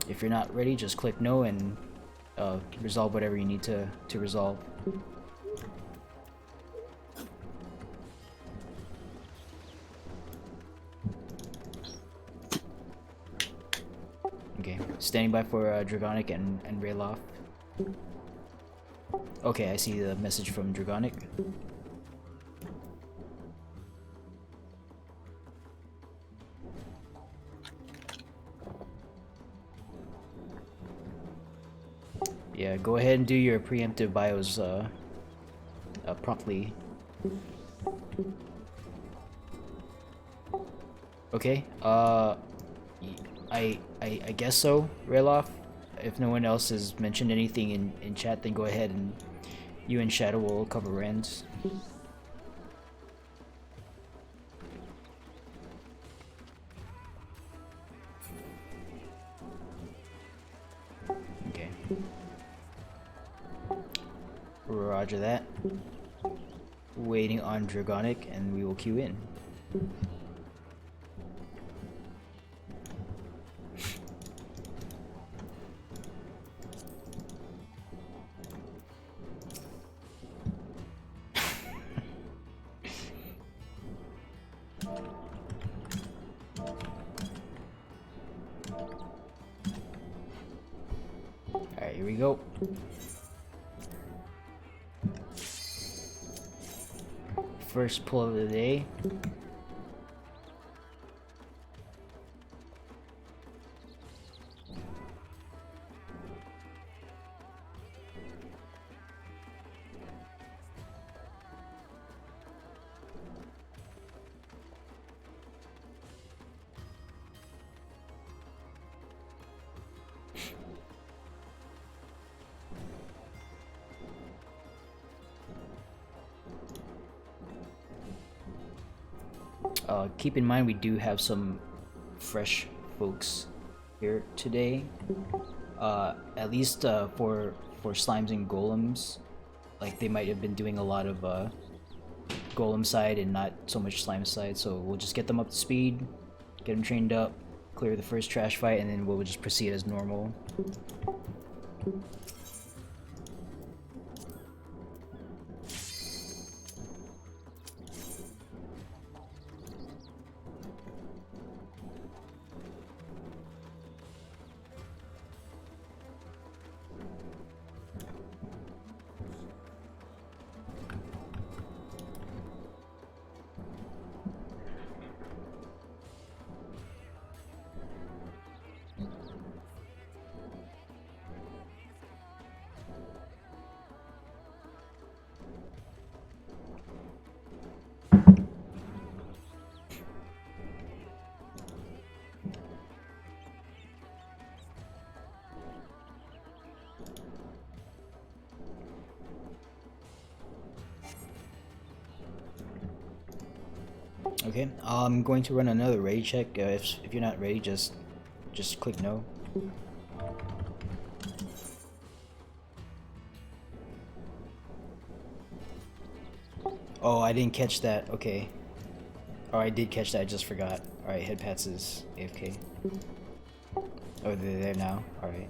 If you're not ready, just click no and resolve whatever you need to resolve. Okay, standing by for Dragonic and Rayloff. Okay, I see the message from Dragonic. Yeah, go ahead and do your preemptive bios promptly. Okay, I guess so, Rayloff. If no one else has mentioned anything in chat, then go ahead and you and Shadow will cover Rens. Okay. Roger that. Waiting on Dragonic, and we will queue in. Alright, here we go. First pull of the day. Keep in mind we do have some fresh folks here today. At least for slimes and golems, like they might have been doing a lot of golem side and not so much slime side. So we'll just get them up to speed, get them trained up, clear the first trash fight, and then we'll just proceed as normal. Okay, I'm going to run another ready check. If you're not ready, just click no. Oh, I didn't catch that. Okay. Oh, I did catch that. I just forgot. All right, Headpats is AFK. Oh, they're there now. All right.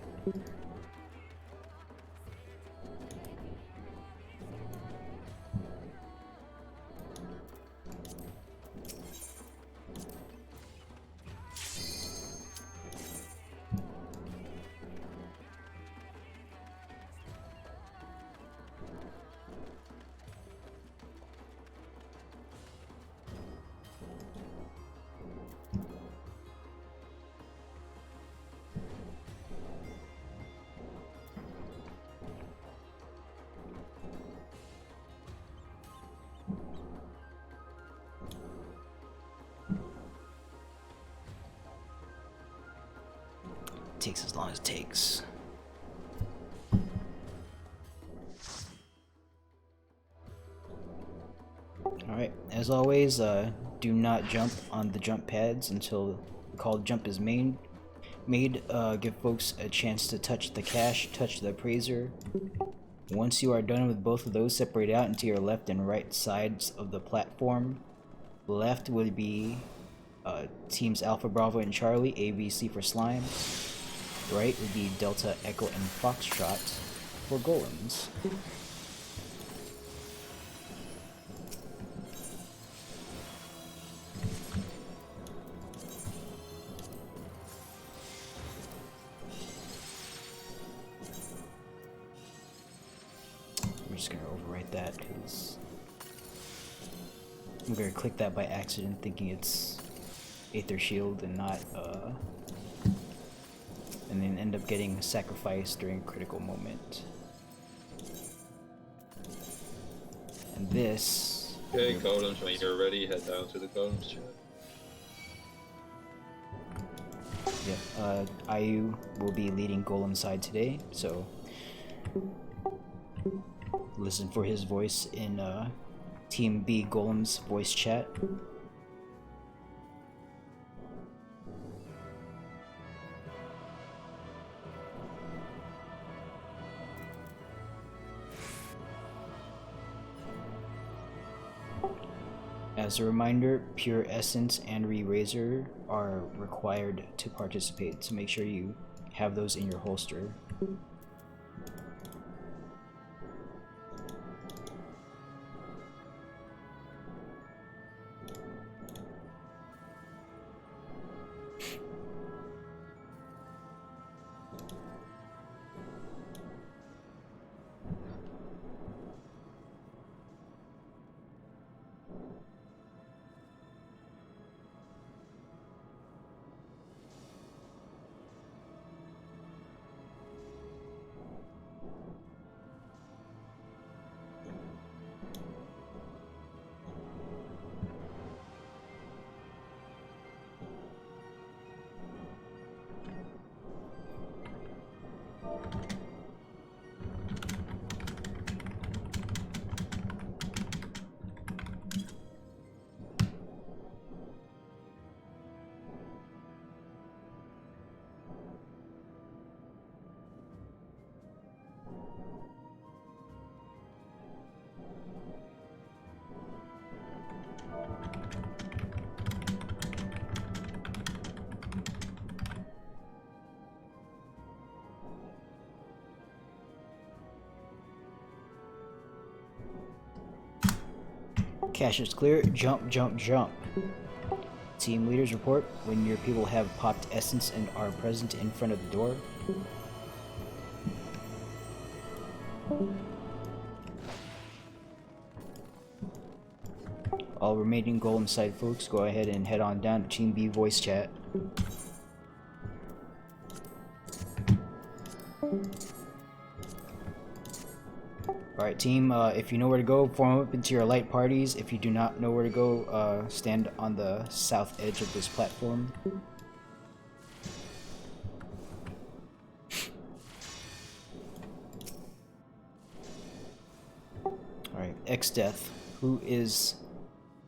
takes as long as it takes. Alright, as always, do not jump on the jump pads until the called jump is made. Give folks a chance to touch the cache, touch the appraiser. Once you are done with both of those, separate out into your left and right sides of the platform. Left would be teams Alpha, Bravo, and Charlie, A, B, C for slime. Right would be Delta, Echo, and Foxtrot for golems. I'm just gonna overwrite that because I'm gonna click that by accident thinking it's Aether Shield and not and then end up getting sacrificed during a critical moment. And this... Okay, golems, when you're ready, head down to the golems chat. Yeah, IU will be leading golem side today, so listen for his voice in Team B Golem's voice chat. As a reminder, Pure Essence and Re-Razor are required to participate, so make sure you have those in your holster. Cache is clear. Jump, jump, jump. Team leaders report when your people have popped essence and are present in front of the door. All remaining golem side folks, go ahead and head on down to Team B voice chat. Alright team, if you know where to go, form up into your light parties. If you do not know where to go, stand on the south edge of this platform. Alright, X-Death. Who is...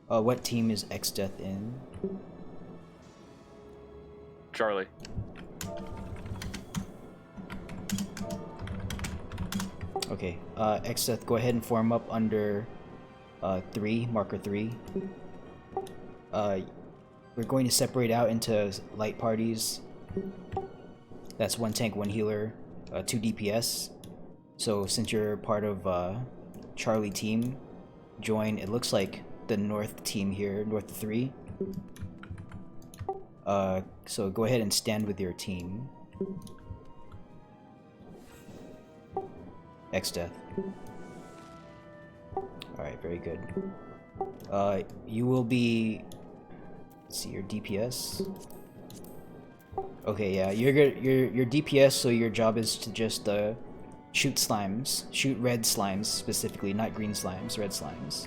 what team is X-Death in? Charlie. Okay, X-Death, go ahead and form up under 3, marker 3. We're going to separate out into light parties. That's 1 tank, 1 healer, 2 DPS. So since you're part of Charlie team, join, it looks like, the north team here, north of 3. So go ahead and stand with your team. X-Death. Alright, very good. You will be... Let's see, your DPS. Okay, yeah, you're DPS, so your job is to just shoot slimes. Shoot red slimes, specifically, not green slimes, red slimes.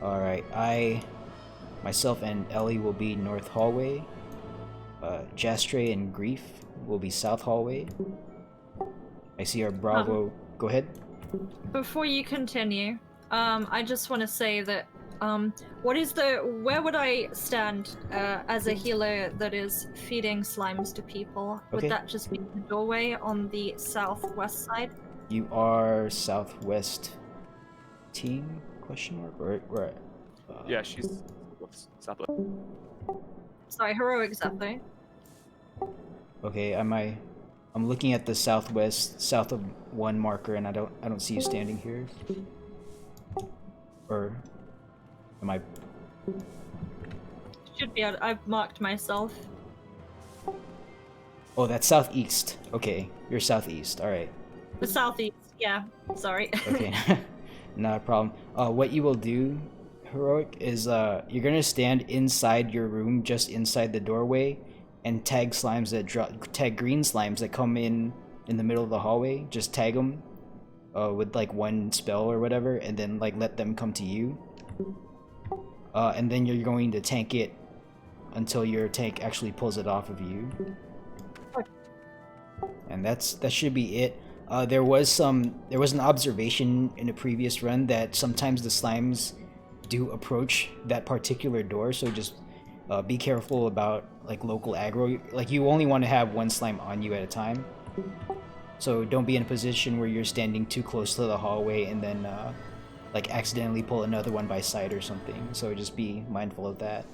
Alright, myself and Ellie will be north hallway. Jastre and Grief will be south hallway. I see our Bravo. Go ahead. Before you continue, I just want to say that where would I stand as a healer that is feeding slimes to people? Would Okay. that just be the doorway on the southwest side? You are southwest team? Question mark? Or Yeah, she's southwest. Sorry, heroic exactly. okay, I'm looking at the southwest, south of 1 marker, and I don't see you standing here. Or am I? Should be. I've marked myself. Oh, that's southeast. Okay, you're southeast. All right. The southeast. Yeah. Sorry. Okay, not a problem. What you will do, Heroic, is you're gonna stand inside your room, just inside the doorway, and tag slimes that tag green slimes that come in the middle of the hallway. Just tag them with like 1 spell or whatever, and then like let them come to you. And then you're going to tank it until your tank actually pulls it off of you. And that should be it. There was an observation in a previous run that sometimes the slimes do approach that particular door, so just be careful about like local aggro. Like you only want to have 1 slime on you at a time, so don't be in a position where you're standing too close to the hallway and then like accidentally pull another one by sight or something. So just be mindful of that.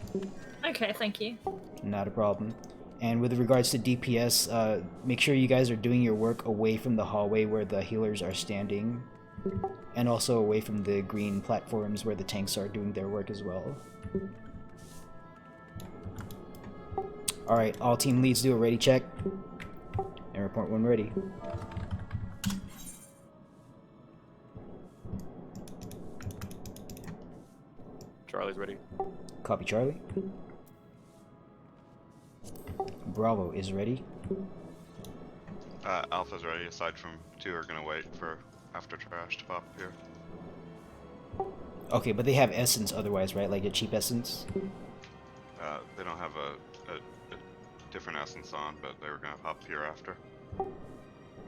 Okay, thank you. Not a problem. And with regards to DPS, make sure you guys are doing your work away from the hallway where the healers are standing, and also away from the green platforms where the tanks are doing their work as well. Alright, all team leads do a ready check, and report when ready. Charlie's ready. Copy, Charlie. Bravo is ready. Alpha's ready, aside from 2 are gonna wait for after trash to pop here. Okay, but they have essence otherwise, right? Like a cheap essence? They don't have a different essence on, but they were gonna pop here after.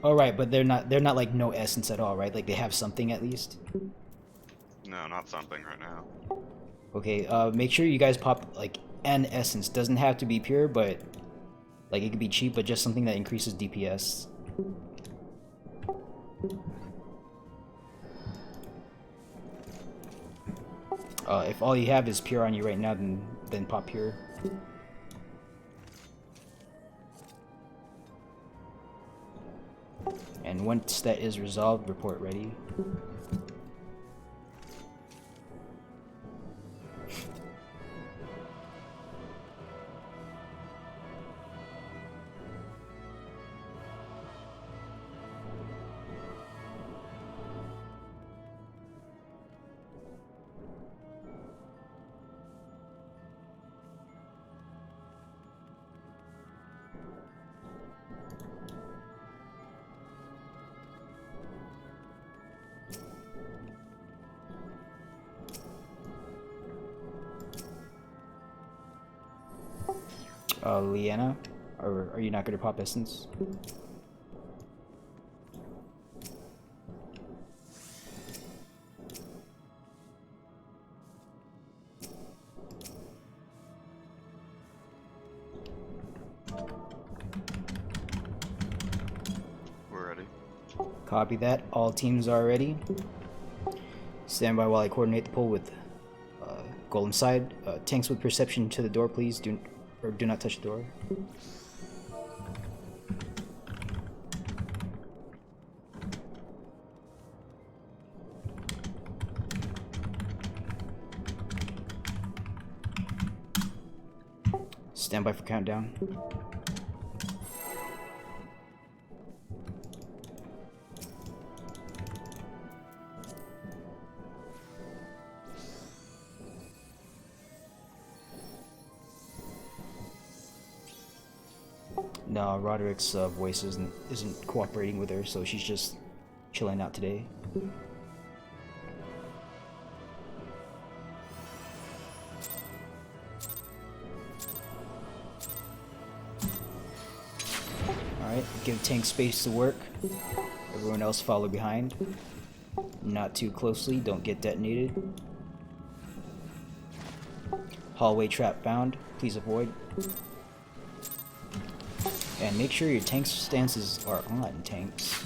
Oh right, but they're not like no essence at all, right? Like they have something at least? No, not something right now. Okay, make sure you guys pop like an essence. Doesn't have to be pure, but like it could be cheap, but just something that increases DPS. If all you have is pure on you right now, then pop pure. And once that is resolved, report ready. Leanna, or are you not going to pop essence? We're ready. Copy that. All teams are ready. Stand by while I coordinate the pull with Golem side. Tanks with perception to the door, please. Do not touch the door. Stand by for countdown. No, Roderick's voice isn't cooperating with her, so she's just chilling out today. Alright, give tank space to work. Everyone else follow behind. Not too closely, don't get detonated. Hallway trap found, please avoid. And make sure your tank stances are on, tanks.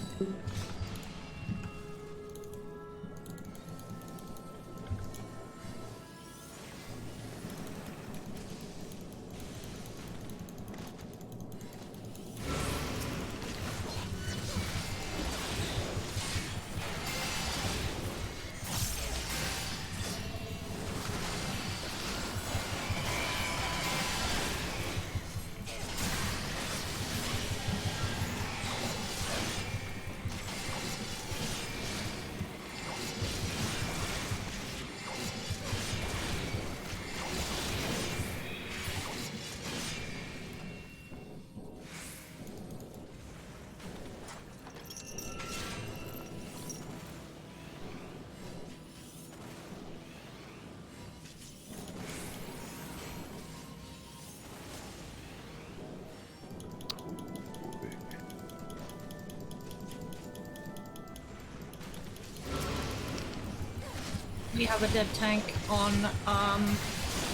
We have a dead tank on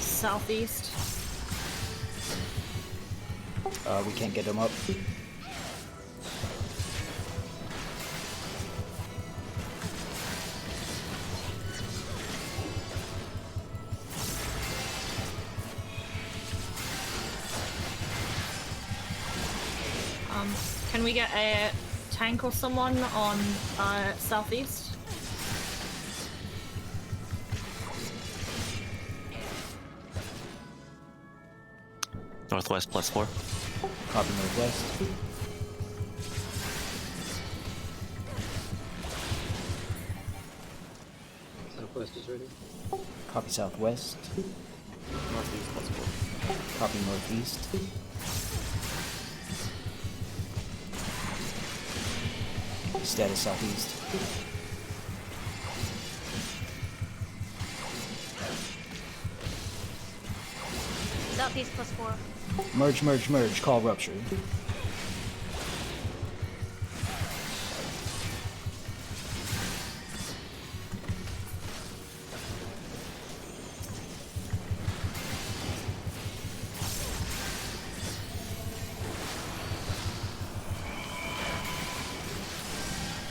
southeast. We can't get him up. Can we get a tank or someone on southeast? Northwest +4. Copy northwest. Southwest is ready. Copy southwest. Northeast +4. Copy northeast. Status southeast. Southeast +4. Merge, merge, merge. Call rupture.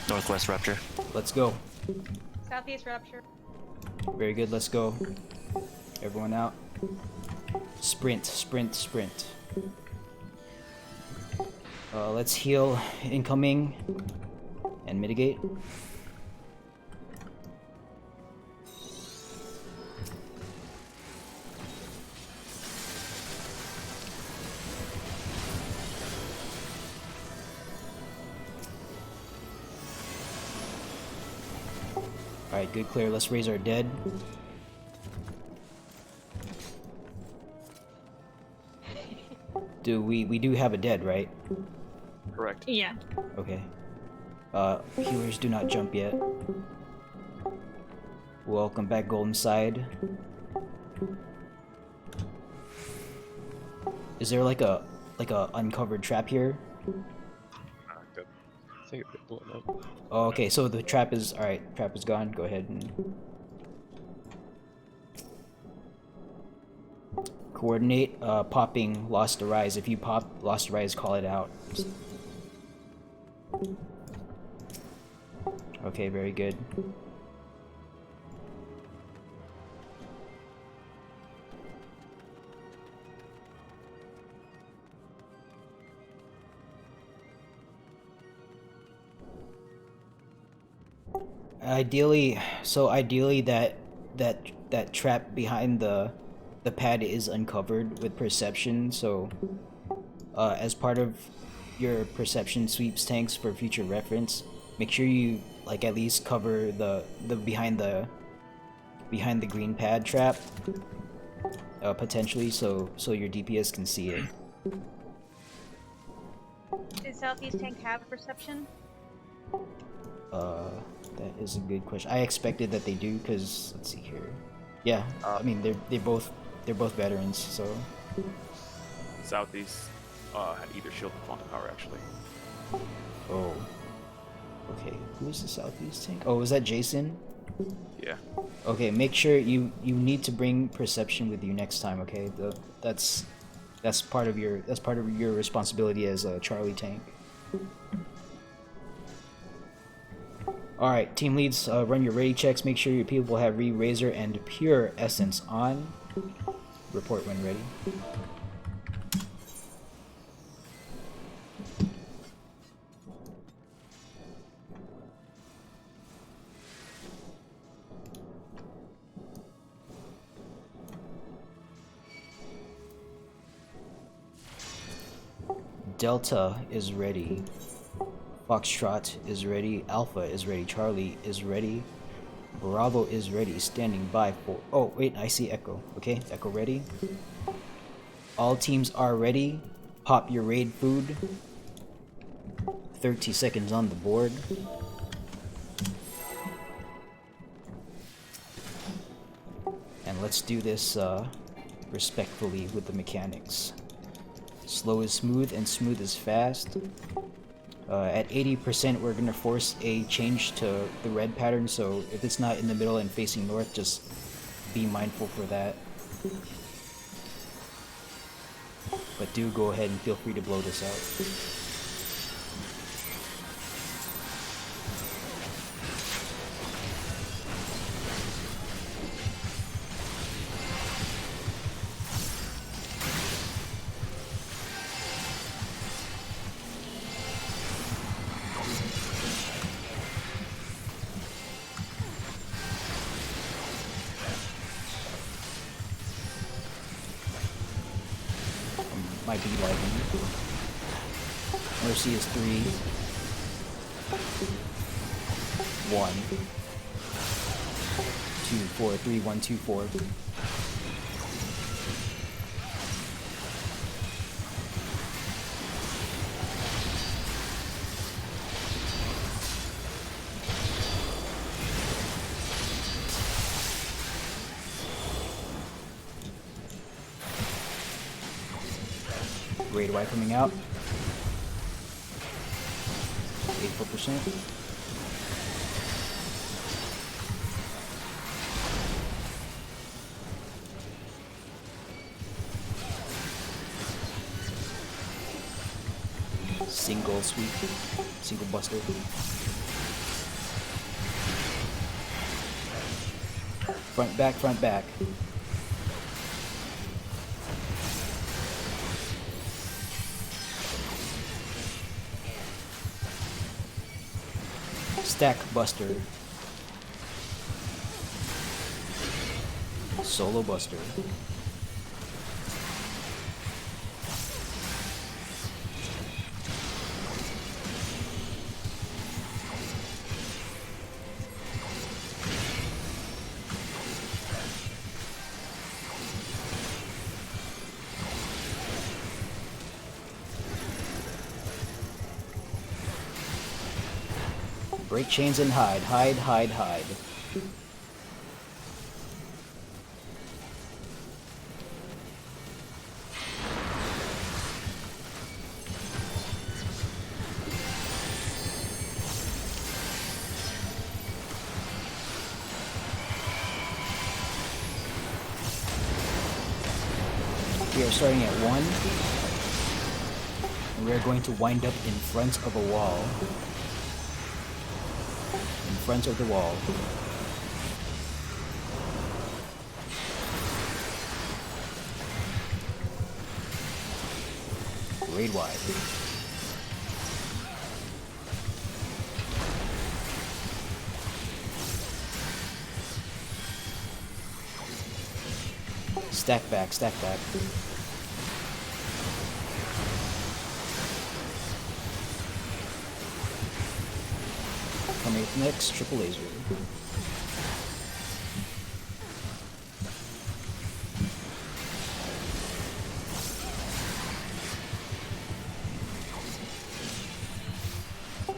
Northwest rupture. Let's go. Southeast rupture. Very good, let's go. Everyone out. Sprint, sprint, sprint. Let's heal incoming and mitigate. Alright, good clear. Let's raise our dead. We do have a dead, right? Correct. Yeah. Okay. Healers do not jump yet. Welcome back, Golden Side. Is there like a uncovered trap here? Good. I think it got blown up. Oh, okay, so the trap is alright, trap is gone. Go ahead and coordinate popping Lost to Rise. If you pop Lost to Rise, call it out. Okay, very good. Ideally that trap behind the pad is uncovered with perception, so as part of your perception sweeps tanks for future reference, make sure you like at least cover the behind the green pad trap potentially, so your DPS can see it. Did Southeast tank have perception? That is a good question. I expected that they do, because let's see here. Yeah, I mean they're both veterans, so. Southeast either shield or quantum power actually. Oh. Okay, who's the southeast tank? Oh, is that Jason? Yeah. Okay, make sure you need to bring perception with you next time. Okay, that's part of your responsibility as a Charlie tank. All right, team leads, run your ready checks. Make sure your people have Razor and Pure Essence on. Report when ready. Delta is ready. Foxtrot is ready. Alpha is ready. Charlie is ready. Bravo is ready. Standing by for... Oh, wait, I see Echo. Okay, Echo ready. All teams are ready. Pop your raid food. 30 seconds on the board. And let's do this respectfully with the mechanics. Slow is smooth and smooth is fast. At 80%, we're going to force a change to the red pattern, so if it's not in the middle and facing north, just be mindful for that. But do go ahead and feel free to blow this out. Might be lagging. Mercy is 3, 1, 2, 4, 3, 1, 2, 4. Raid Y coming out. 84%. Single sweep. Single buster. Front back, front back. Stack Buster. Solo Buster. Break chains and hide, hide, hide, hide. We are starting at 1. And we are going to wind up in front of a wall. In front of the wall. Raid wide. Stack back, stack back. Coming up next, triple laser.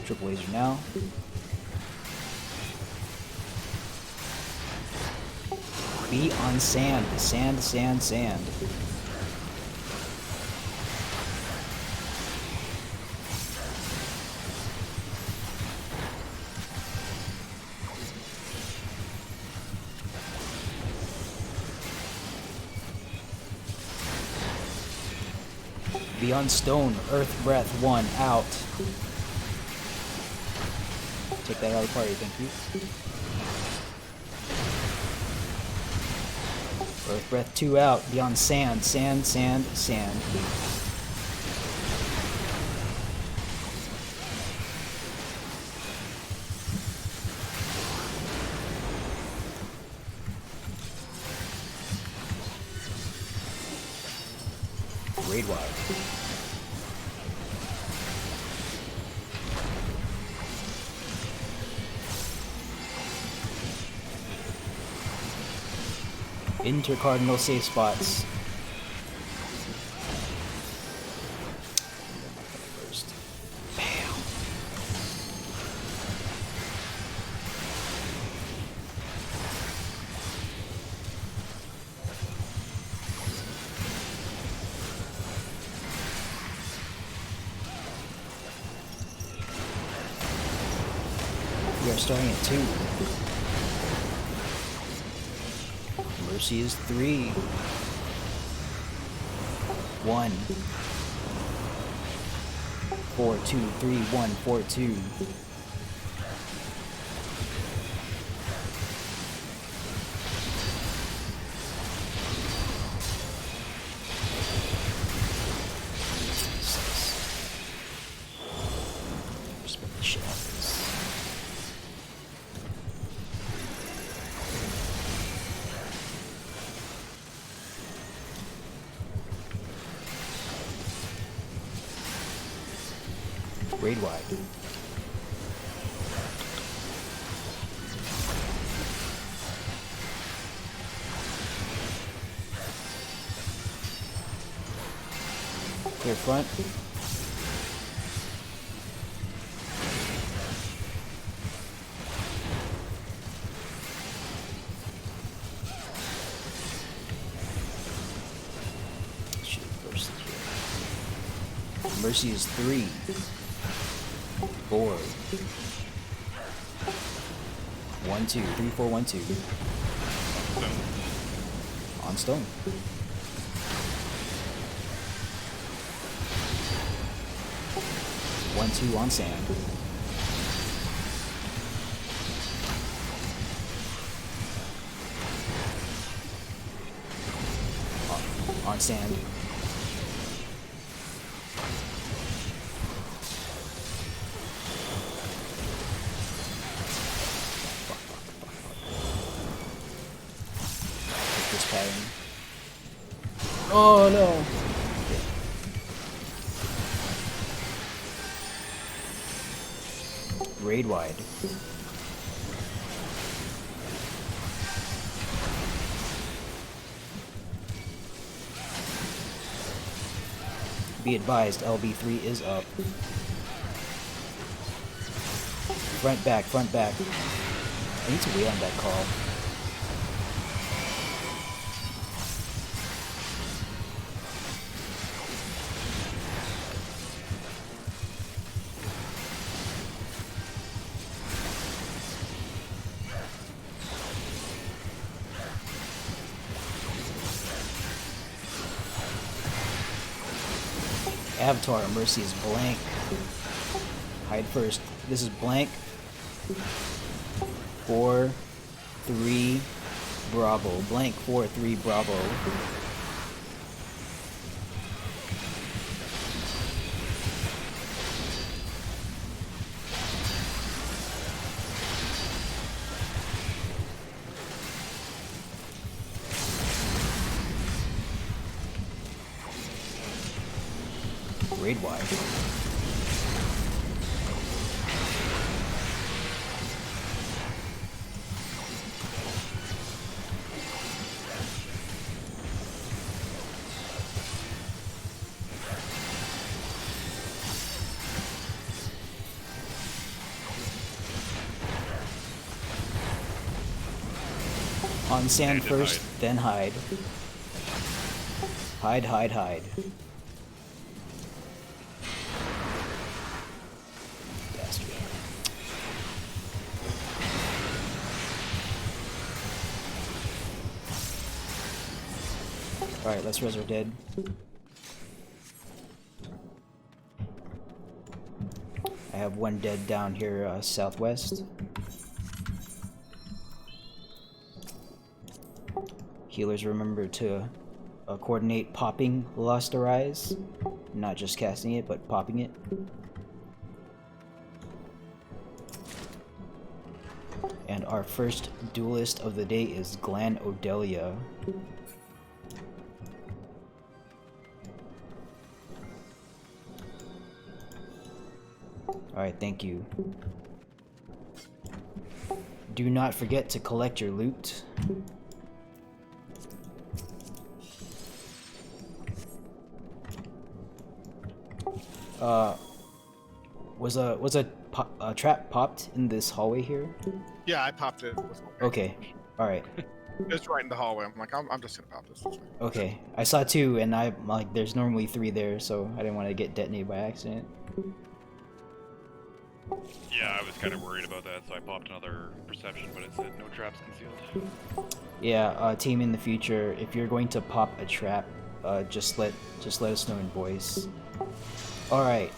Triple laser now. Be on sand, sand, sand, sand. Beyond stone, earth breath 1 out. Take that out of the party, thank you. Earth breath 2 out. Beyond sand, sand, sand, sand. Raid wide. Intercardinal safe spots. First. Bam. We are starting at 2. Mercy is 3. 1. 4, 2, 3, 1, 4, 2. Respect the shit out of this. Raid wide. Clear front. Should have burst here. Mercy is 3. 4. 1, 2, 3, 4, 1, 2. On stone. One, 2 on sand. On sand. This pattern. Oh no! Raid wide. Be advised, LB3 is up. Front back, front back. I need to wait on that call. Avatar, Mercy is blank. Hide first. This is blank. 4, 3, Bravo. Blank 4, 3, Bravo. Raid wide. On sand first, then hide. Hide, hide, hide. Bastard. Alright, let's res our dead. have one dead down here southwest. Healers, remember to coordinate popping Lost Arise. Not just casting it, but popping it. And our first duelist of the day is Glan Odelia. Alright, thank you. Do not forget to collect your loot. Was a trap popped in this hallway here? Yeah, I popped it. Okay, alright. It's right in the hallway. I'm like, I'm just gonna pop this. Okay, I saw 2 and I like there's normally 3 there, so I didn't want to get detonated by accident. Yeah, I was kind of worried about that, so I popped another perception, but it said no traps concealed. Yeah, team, in the future, if you're going to pop a trap, just let us know in voice. Alright,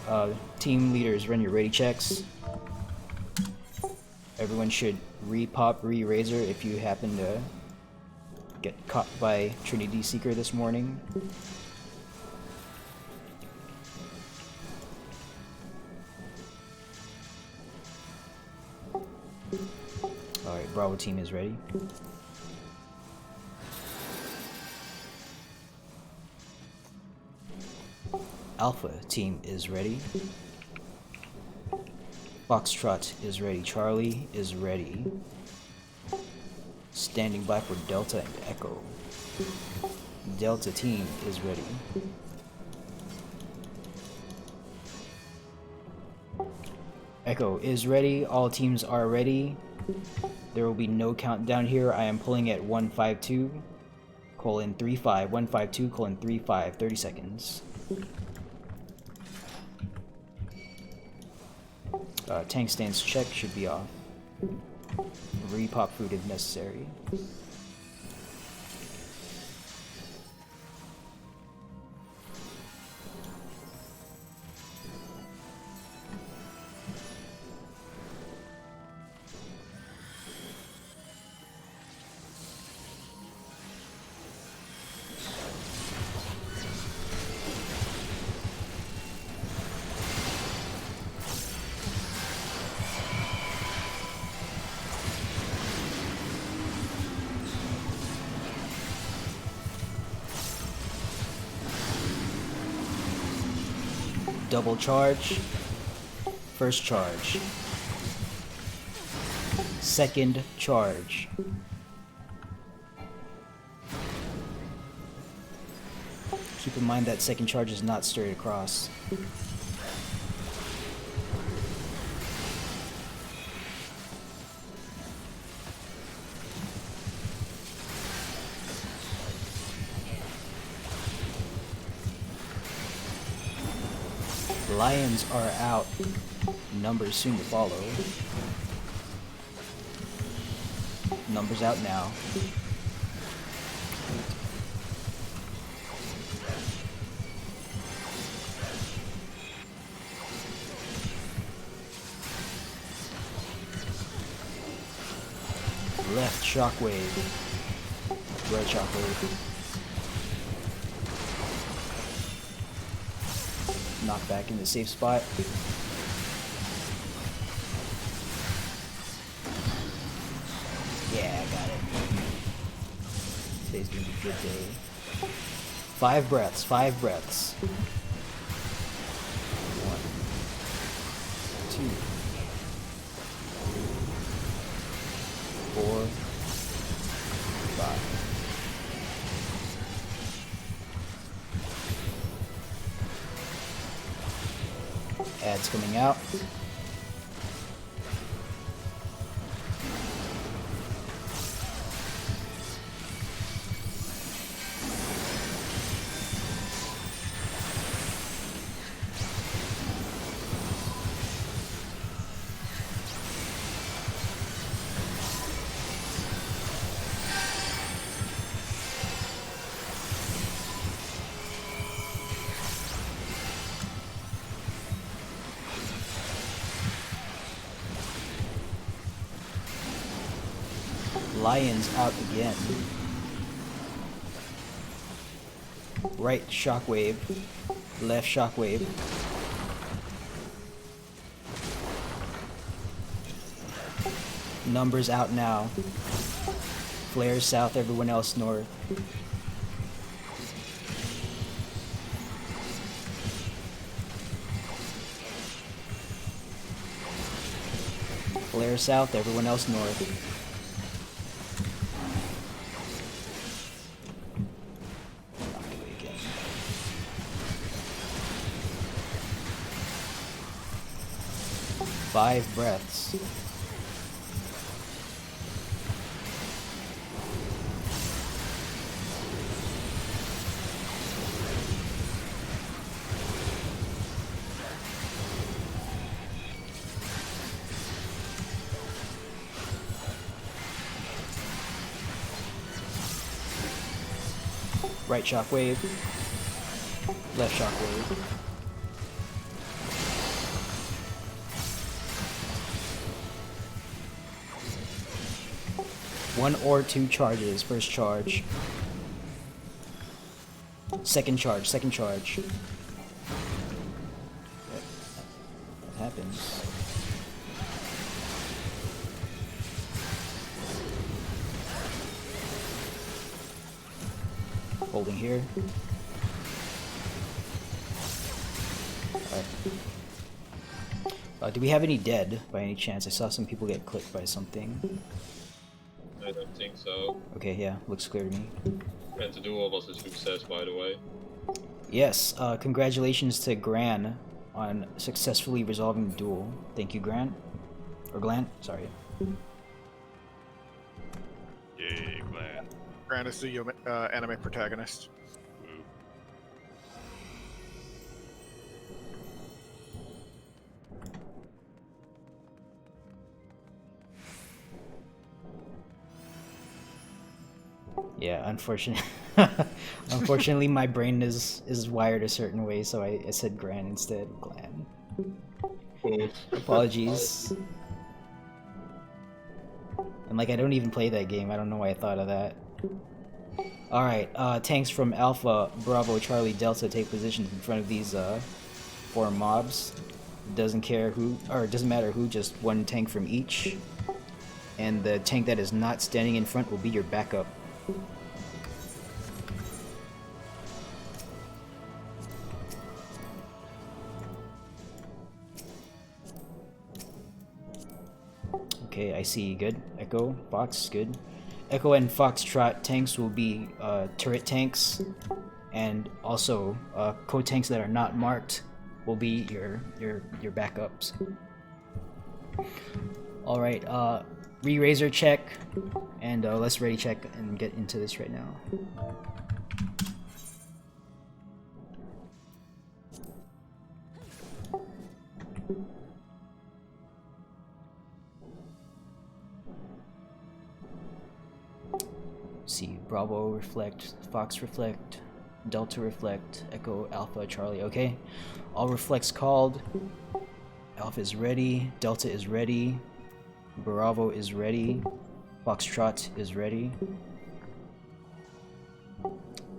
team leaders, run your ready checks. Everyone should re-pop, re-razor if you happen to get caught by Trinity Seeker this morning. Alright, Bravo team is ready. Alpha team is ready. Foxtrot is ready. Charlie is ready. Standing by for Delta and Echo. Delta team is ready. Echo is ready. All teams are ready. There will be no countdown here. I am pulling at 152:35. 152:35. 30 seconds. Tank stance check should be off. Repop food if necessary. Double charge. First charge. Second charge. Keep in mind that second charge is not straight across. Lions are out. Numbers soon to follow. Numbers out now. Left shockwave. Right shockwave. Knock back in the safe spot. Yeah, I got it. Today's gonna be a good day. 5 breaths, 5 breaths. 1, 2, 4, 5. Ads coming out. Lions out again. Right shockwave. Left shockwave. Numbers out now. Flares south, everyone else north. Flare south, everyone else north. Knocked away again. Five breaths. Right shockwave. Left shockwave. One or two charges. First charge. Second charge. Second charge. That happens. Holding here. Alright. Do we have any dead by any chance? I saw some people get clipped by something. I don't think so. Okay, yeah, looks clear to me. And the duel was a success, by the way. Yes, congratulations to Gran on successfully resolving the duel. Thank you, Gran. Or Glan, sorry. Yay, glad. Grant is the anime protagonist. Yeah, unfortunately my brain is wired a certain way, so I said Gran instead of Glan. Apologies. And like, I don't even play that game, I don't know why I thought of that. Alright, tanks from Alpha, Bravo, Charlie, Delta take positions in front of these 4 mobs. Doesn't care who, or it doesn't matter who, just one tank from each. And the tank that is not standing in front will be your backup. Okay, I see. Good. Echo, Fox, good. Echo and Foxtrot tanks will be turret tanks, and also code tanks that are not marked will be your backups. All right, re-razor check, and let's ready check and get into this right now. See, Bravo reflect, Fox reflect, Delta reflect, Echo, Alpha, Charlie. Okay, all reflects called. Alpha is ready, Delta is ready, Bravo is ready, Foxtrot is ready.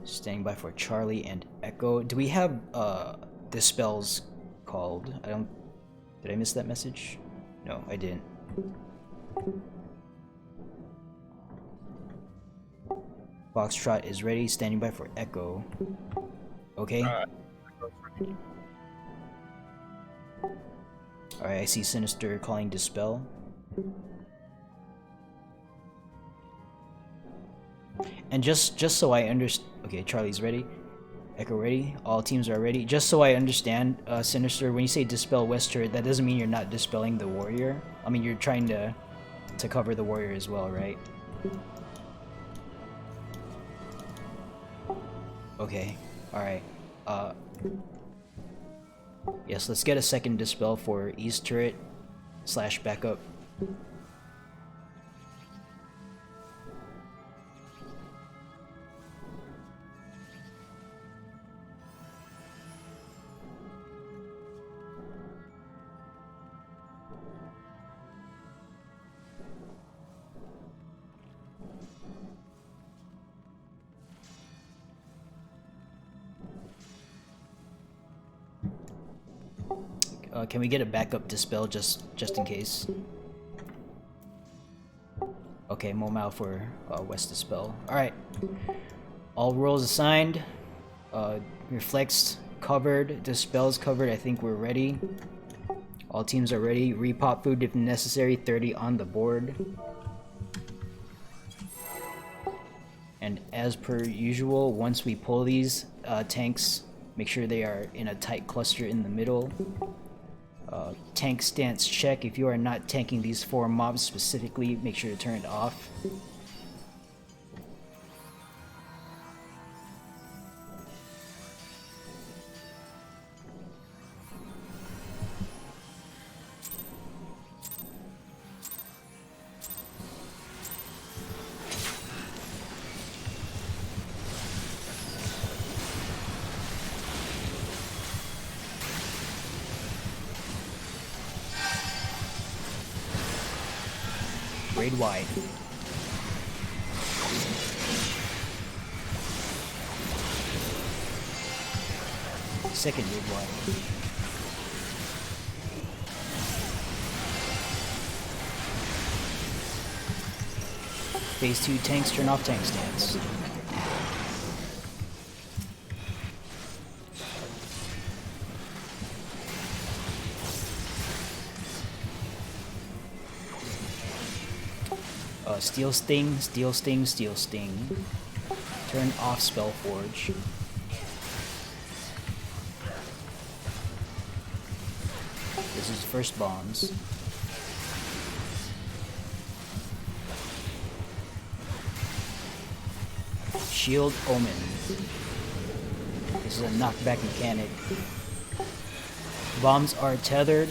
Standing by for Charlie and Echo. Do we have dispels called? Did I miss that message? No, I didn't. Foxtrot is ready, standing by for Echo. Okay. Alright, I see Sinister calling Dispel. And just so I understand... Okay, Charlie's ready. Echo ready. All teams are ready. Just so I understand, Sinister, when you say Dispel West turret, that doesn't mean you're not dispelling the warrior. I mean, you're trying to cover the warrior as well, right? Okay, alright. Yes, let's get a second Dispel for East turret / backup. Can we get a backup dispel just in case? Okay, Momau for West dispel. All right. All rolls assigned. Reflects covered. Dispels covered. I think we're ready. All teams are ready. Repop food if necessary. 30 on the board. And as per usual, once we pull these tanks, make sure they are in a tight cluster in the middle. Tank stance check. If you are not tanking these 4 mobs specifically, make sure to turn it off. Grade wide. Second grade wide. Phase 2 tanks, turn off tank stance. Steel Sting, Steel Sting, Steel Sting. Turn off Spell Forge. This is first bombs. Shield Omen. This is a knockback mechanic. Bombs are tethered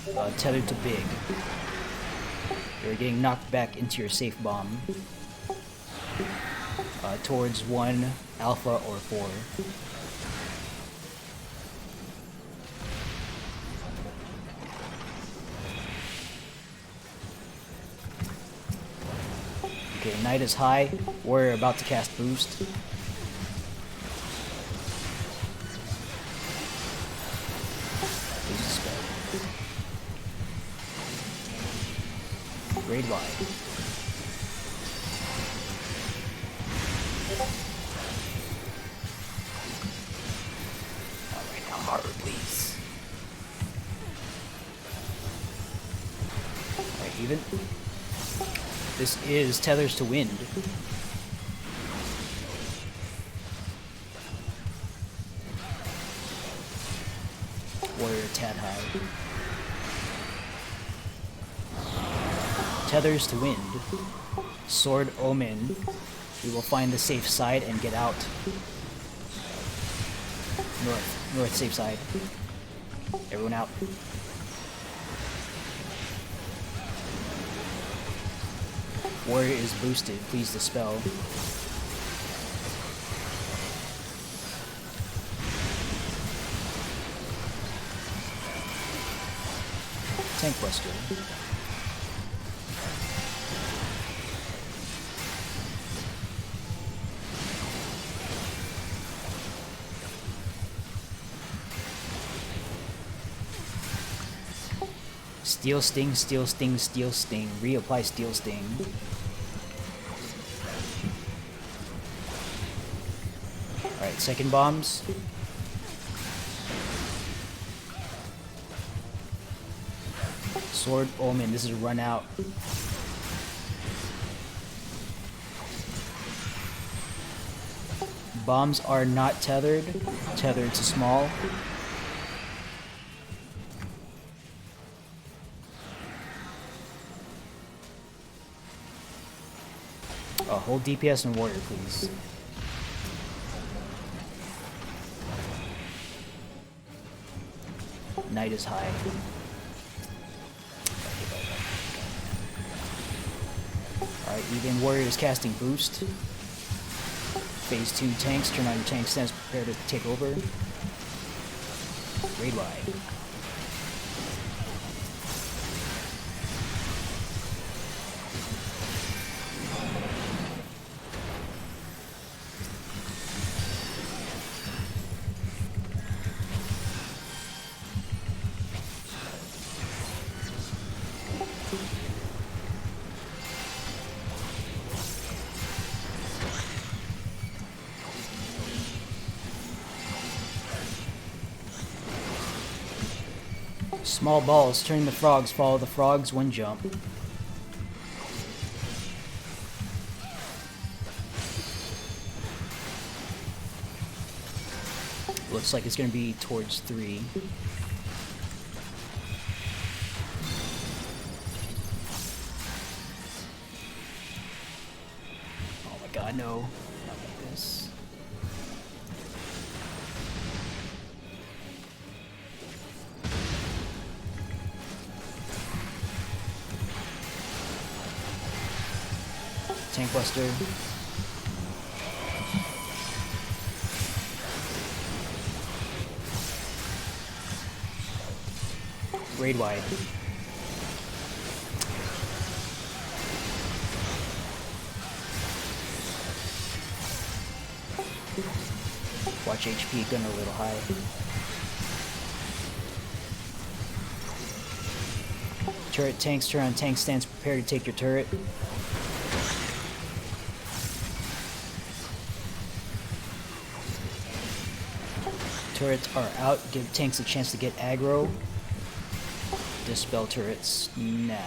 to big. You're getting knocked back into your safe bomb towards 1, alpha, or 4. Okay, Knight is high. Warrior about to cast boost. Grade wide. Alright, now harder, please. Alright, even. This is Tethers to Wind. Warrior tad high. Tethers to Wind. Sword Omen. We will find the safe side and get out. North safe side. Everyone out. Warrior is boosted. Please dispel. Tank Buster. Steel Sting, Steel Sting, Steel Sting. Reapply Steel Sting. Alright, second bombs. Sword Omen, this is run out. Bombs are not tethered. Tethered to small. Hold DPS and warrior, please. Knight is high. Alright, even warrior is casting boost. Phase 2 tanks, turn on your tank stance, prepare to take over. Grade wide. Small balls, turn the frogs, follow the frogs, one jump. Looks like it's gonna be towards 3. Oh my god, no. Not like this. Tank Buster. Raid wide. Watch HP gun a little high. Turret tanks, turn on tank stance, prepare to take your turret. Turrets are out, give tanks a chance to get aggro. Dispel turrets now.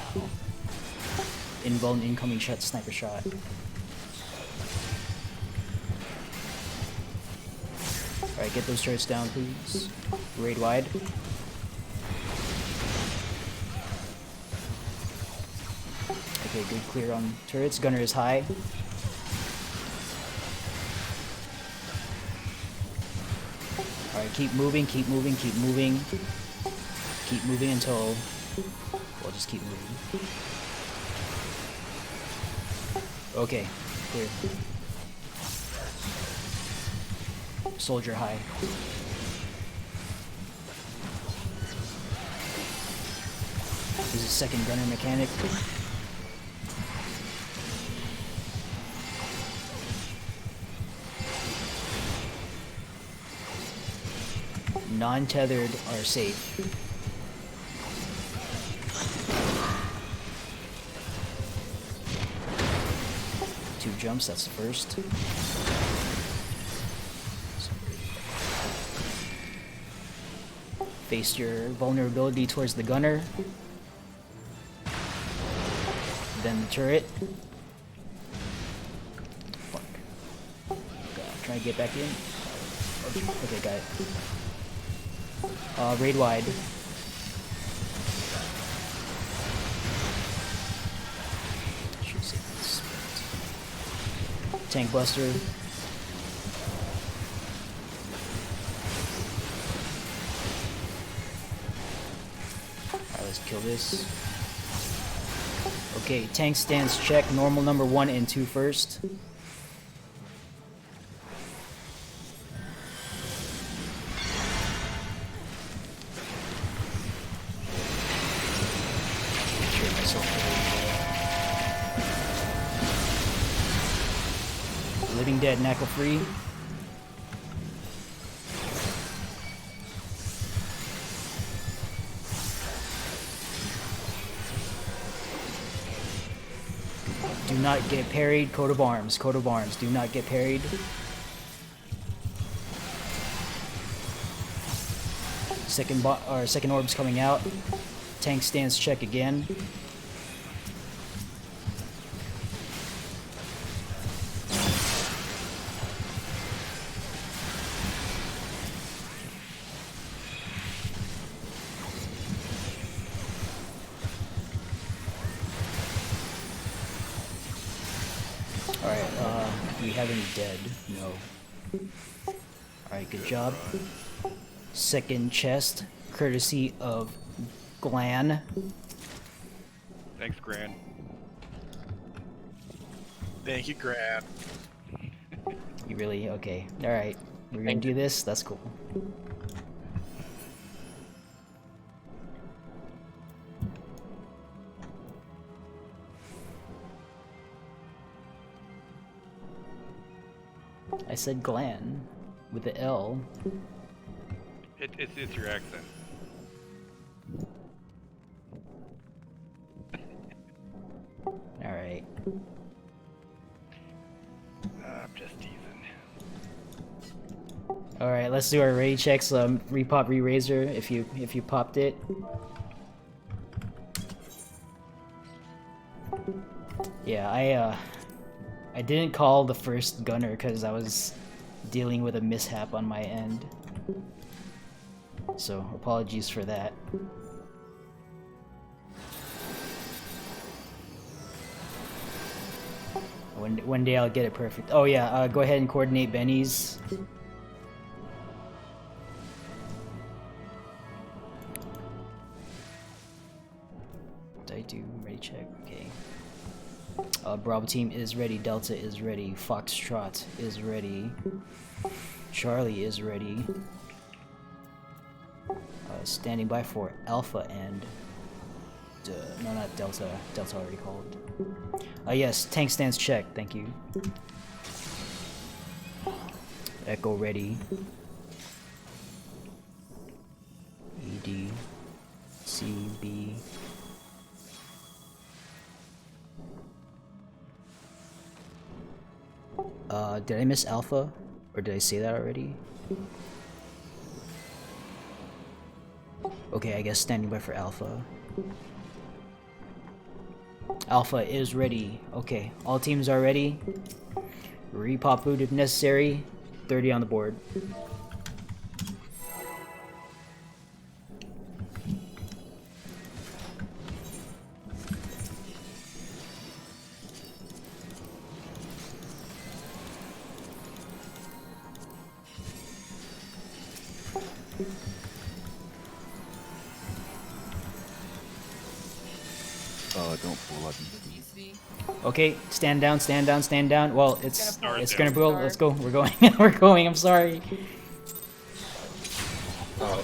Invuln incoming shot, sniper shot. Alright, get those turrets down, please. Raid wide. Okay, good clear on turrets. Gunner is high. Alright, keep moving, keep moving, keep moving. Keep moving until... We'll just keep moving. Okay, clear. Soldier high. There's a second gunner mechanic. Non-tethered are safe. Two jumps, that's the first. Face your vulnerability towards the gunner. Then the turret. Fuck. God, try to get back in. Okay, got it. Raid wide. Tank Buster. Alright, let's kill this. Okay, tank stance check. Normal number 1 and 2 first. Living Dead, knuckle free. Do not get parried. Coat of arms. Coat of arms. Do not get parried. Second orb's coming out. Tank stance check again. We have any dead? No. Alright, good job. Second chest, courtesy of Glan. Thanks, Gran. Thank you, Gran. You really? Okay. Alright. We're gonna do this? That's cool. I said Glan with the L. It's your accent. Alright. I'm just teasing. Alright. right, let's do our ready checks. Repop re-razor if you popped it. Yeah, I didn't call the first gunner because I was dealing with a mishap on my end. So apologies for that. One day I'll get it perfect. Oh yeah, go ahead and coordinate Benny's. Did I do ready check? Okay. Bravo team is ready. Delta is ready. Foxtrot is ready. Charlie is ready. Standing by for Alpha and... no, not Delta. Delta already called. Yes, tank stance check. Thank you. Echo ready. ED. CB. Did I miss Alpha? Or did I say that already? Okay, I guess standing by for Alpha. Alpha is ready. Okay, all teams are ready. Repop boot if necessary. 30 on the board. Don't pull up. Okay, stand down, stand down, stand down. Well, it's gonna down. go. Let's go. We're going. We're going. I'm sorry. Oh.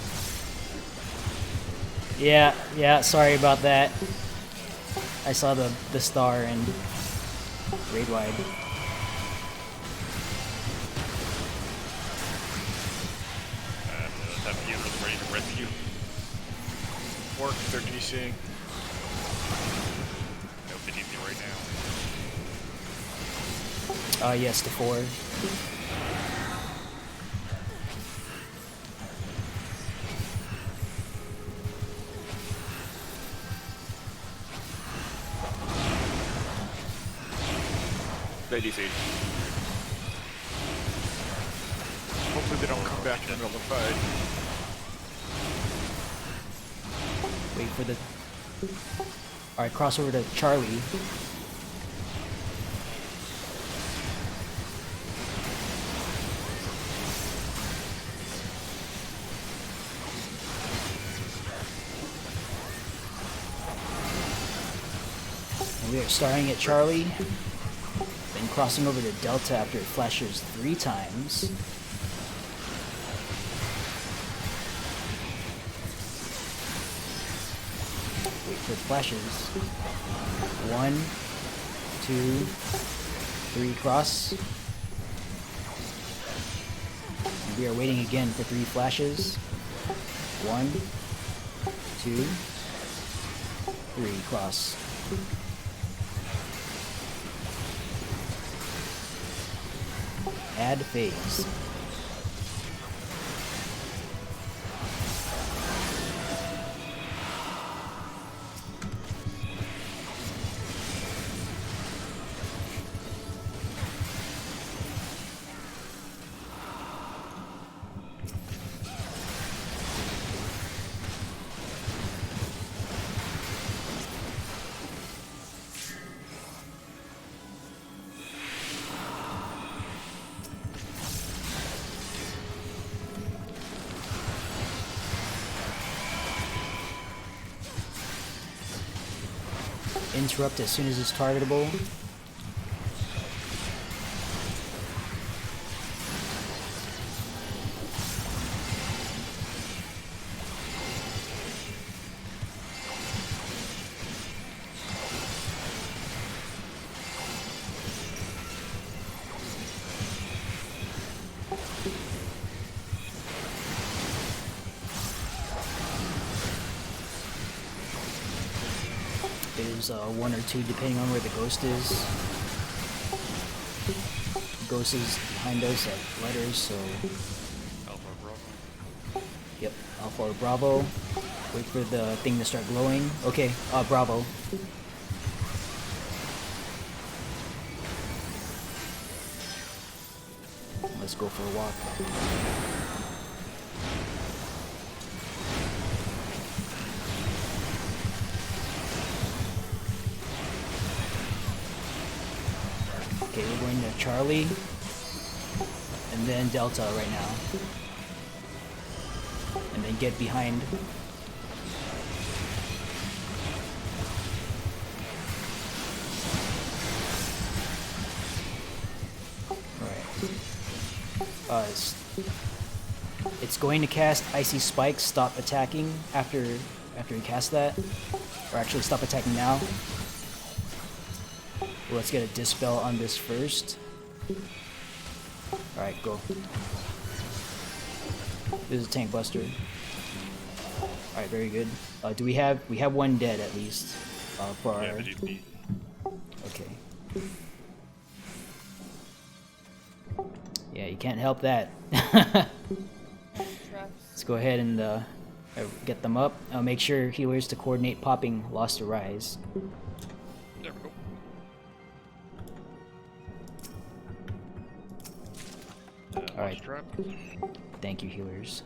Yeah. Sorry about that. I saw the star and raid wide. Let's have healers ready to rescue. Work, they're DCing. Nope, they need me right now. Yes, to 4. They DC'd. Hopefully they don't come back in the middle of the fight. Wait for the... Alright, cross over to Charlie. And we are starting at Charlie. Then crossing over to Delta after it flashes 3 times. Wait for the flashes. 1, 2, 3 cross. And we are waiting again for 3 flashes. 1, 2, 3 cross. Add phase. Interrupt as soon as it's targetable. There's 1 or 2 depending on where the ghost is. Ghost is behind us at letters, so... Alpha or Bravo. Wait for the thing to start glowing. Okay, Bravo. Let's go for a walk. Okay, we're going to Charlie. And then Delta right now. And then get behind. It's going to cast Icy Spike. Stop attacking after you cast that, or actually stop attacking now. Let's get a Dispel on this first. All right, go. This is a Tank Buster. All right, very good. Do we have one dead at least for our? Okay. Yeah, you can't help that. Let's go ahead and get them up. Make sure healers to coordinate popping Lost to Rise. There we go. Alright. Thank you, healers.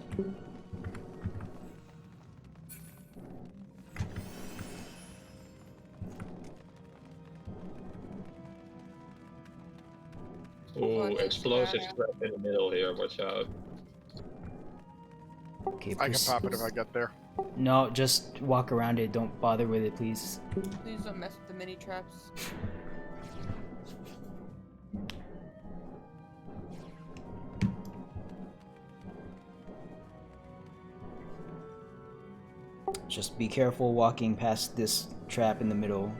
Ooh, explosive trap in the middle here, watch out. Okay, I can pop it if I get there. No, just walk around it. Don't bother with it, please. Please don't mess with the mini traps. Just be careful walking past this trap in the middle.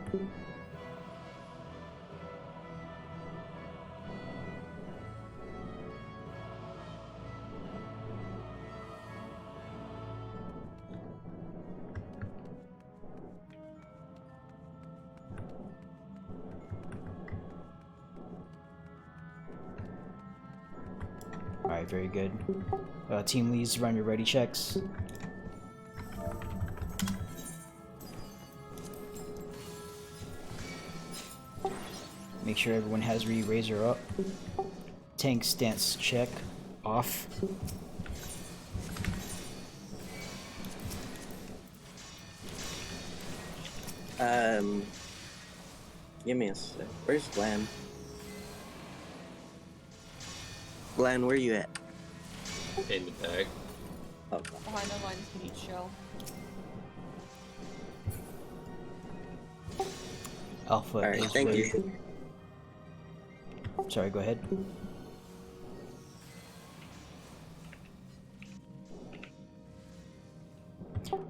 Alright, very good. Team leads, run your ready checks. Make sure everyone has Razor up. Tank stance check off. Give me a sec. Where's Glenn? Glenn, where you at? In the bag. Oh. Behind the lines, can eat shell. Alpha Alright, is thank ready. you. Sorry, go ahead.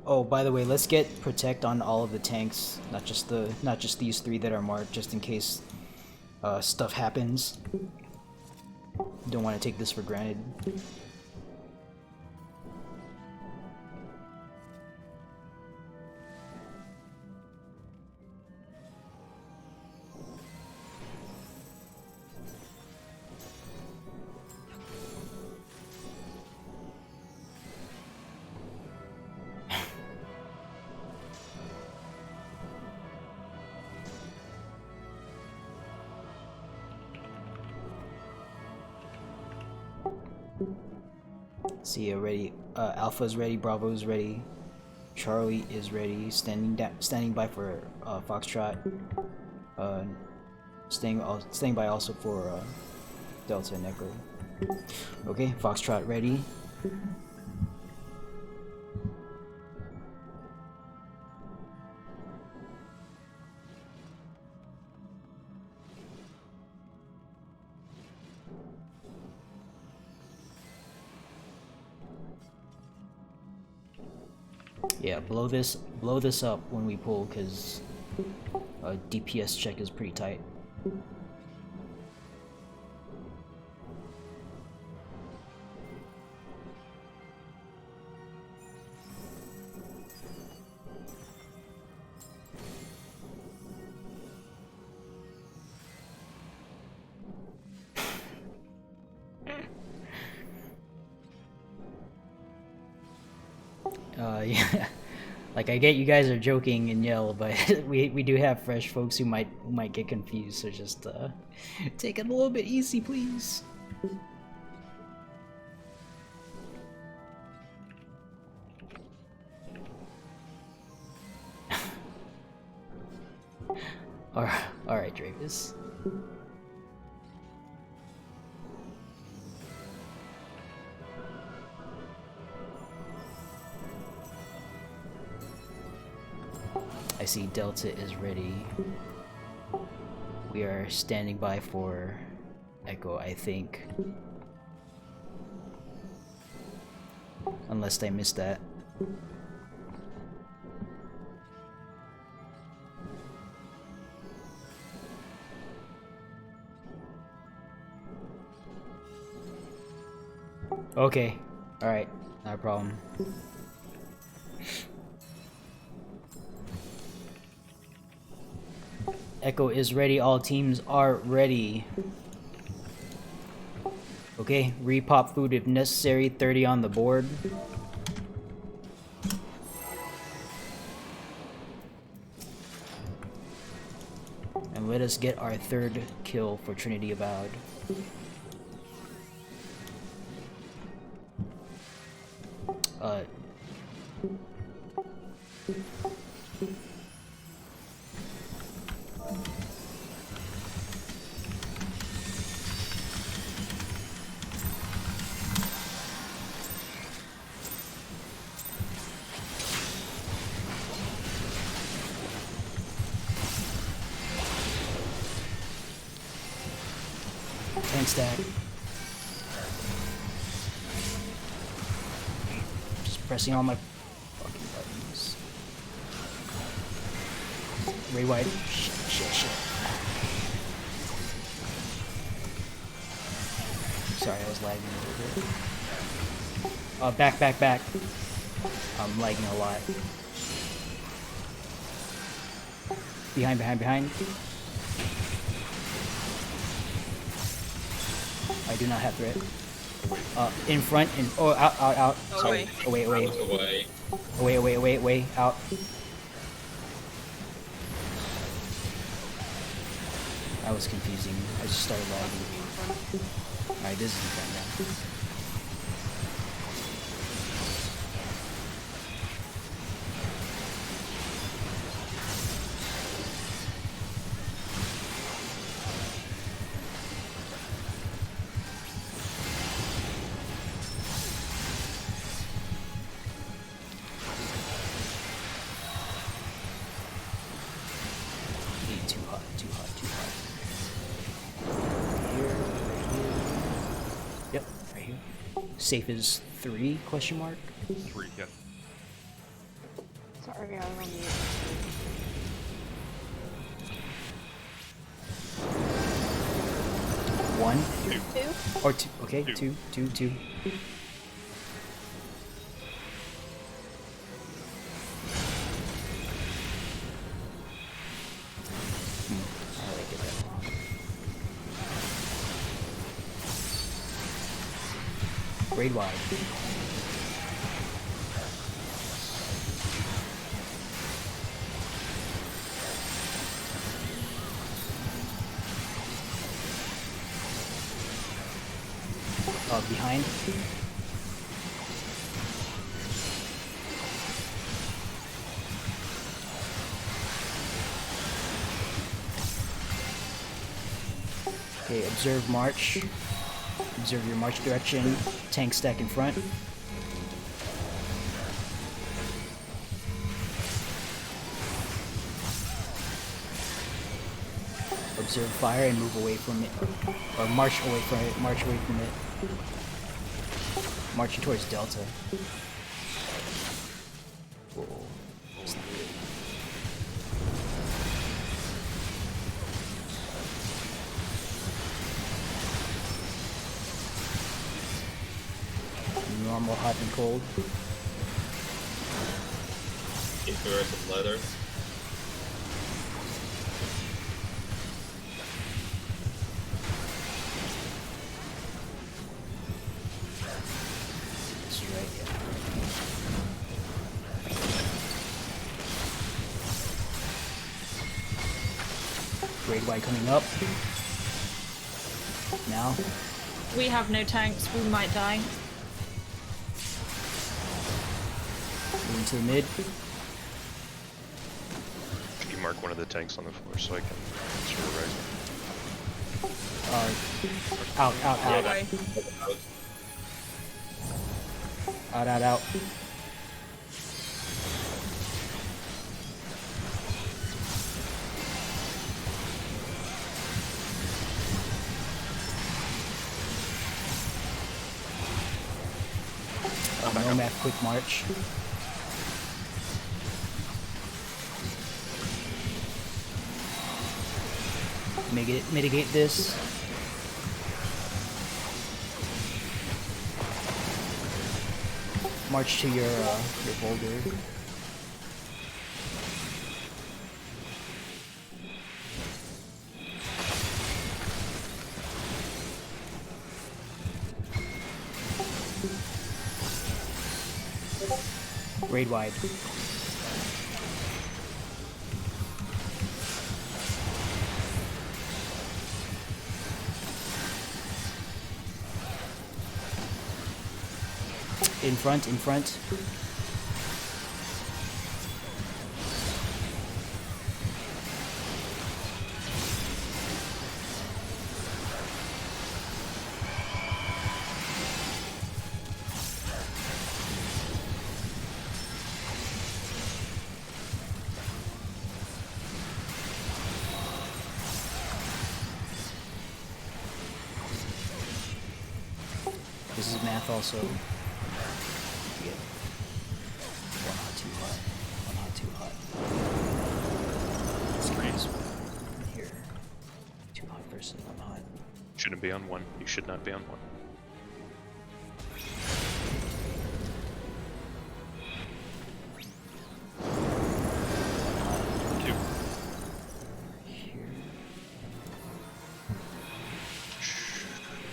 Oh, by the way, let's get protect on all of the tanks, not just these three that are marked, just in case stuff happens. Don't want to take this for granted. See, ready. Alpha's ready. Bravo's ready. Charlie is ready. Standing by for Foxtrot. Staying by also for Delta and Echo. Okay, Foxtrot ready. Yeah, blow this up when we pull, because DPS check is pretty tight. Yeah. Like, I get you guys are joking and yell, but we do have fresh folks who might get confused, so just take it a little bit easy, please. Alright, Dravis. I see Delta is ready. We are standing by for Echo, I think. Unless I missed that. Okay. Alright. Not a problem. Echo is ready. All teams are ready. Okay. Repop food if necessary. 30 on the board. And let us get our third kill for Trinity Avowed. Tank stack. Just pressing all my fucking buttons. Ray White. Shit. Sorry, I was lagging a little bit. Back. I'm lagging a lot. Behind. I do not have threat. In front, out. Sorry. Away. Out. That was confusing. I just started lagging. Alright, this is in front now. Too hot. Here. Yep, right here. Safe is 3, question mark? 3, yes. Sorry, I was on mute. One? 2? Or 2, okay, 2. How did I get that wrong? Raid wide. Behind. Okay, observe march. Observe your march direction. Tank stack in front. Observe fire and move away from it. Or march away from it. March away from it. Marching towards Delta. Whoa. It's not good. Normal, hot and cold. Inverted ladder. This is right, yeah. Braid wide coming up. Now. We have no tanks. We might die. Moving to the mid. Can you mark one of the tanks on the floor so I can sort of rise? Out. Yeah, Out. Nomad quick march. Mitigate this. March to your boulder. Raid wide. In front. This is math also. Yeah. One hot, too hot. Let's here. Too hot versus one hot. Shouldn't be on one. You should not be on one. Two. Here.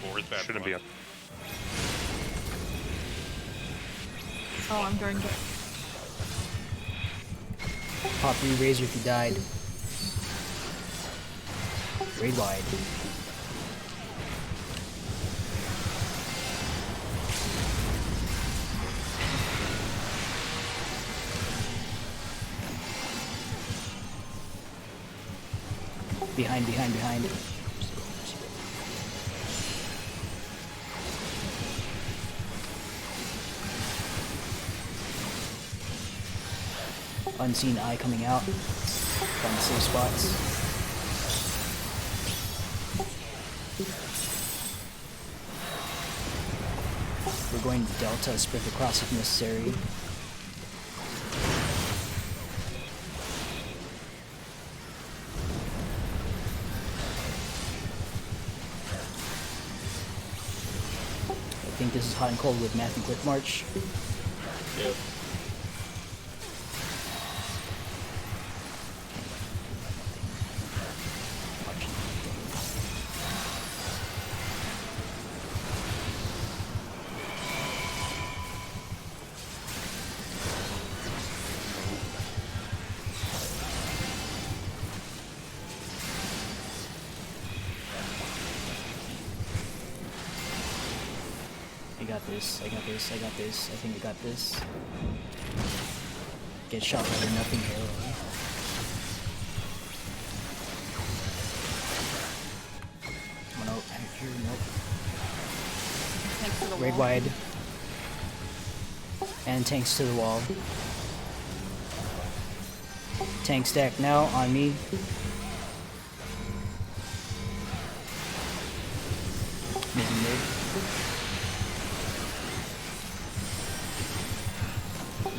Four is bad. Shouldn't be on. Oh, I'm going to. Pop re-razor if you died. Raid wide. Behind. Unseen eye coming out. Find the safe spots. We're going to Delta, sprint across if necessary. I think this is hot and cold with math and quick march. Yep. I got this. I think I got this. Get shot by the nothing arrow. Come on out here, nope. Raid wide. And tanks to the wall. Tank stack now on me. Making mid.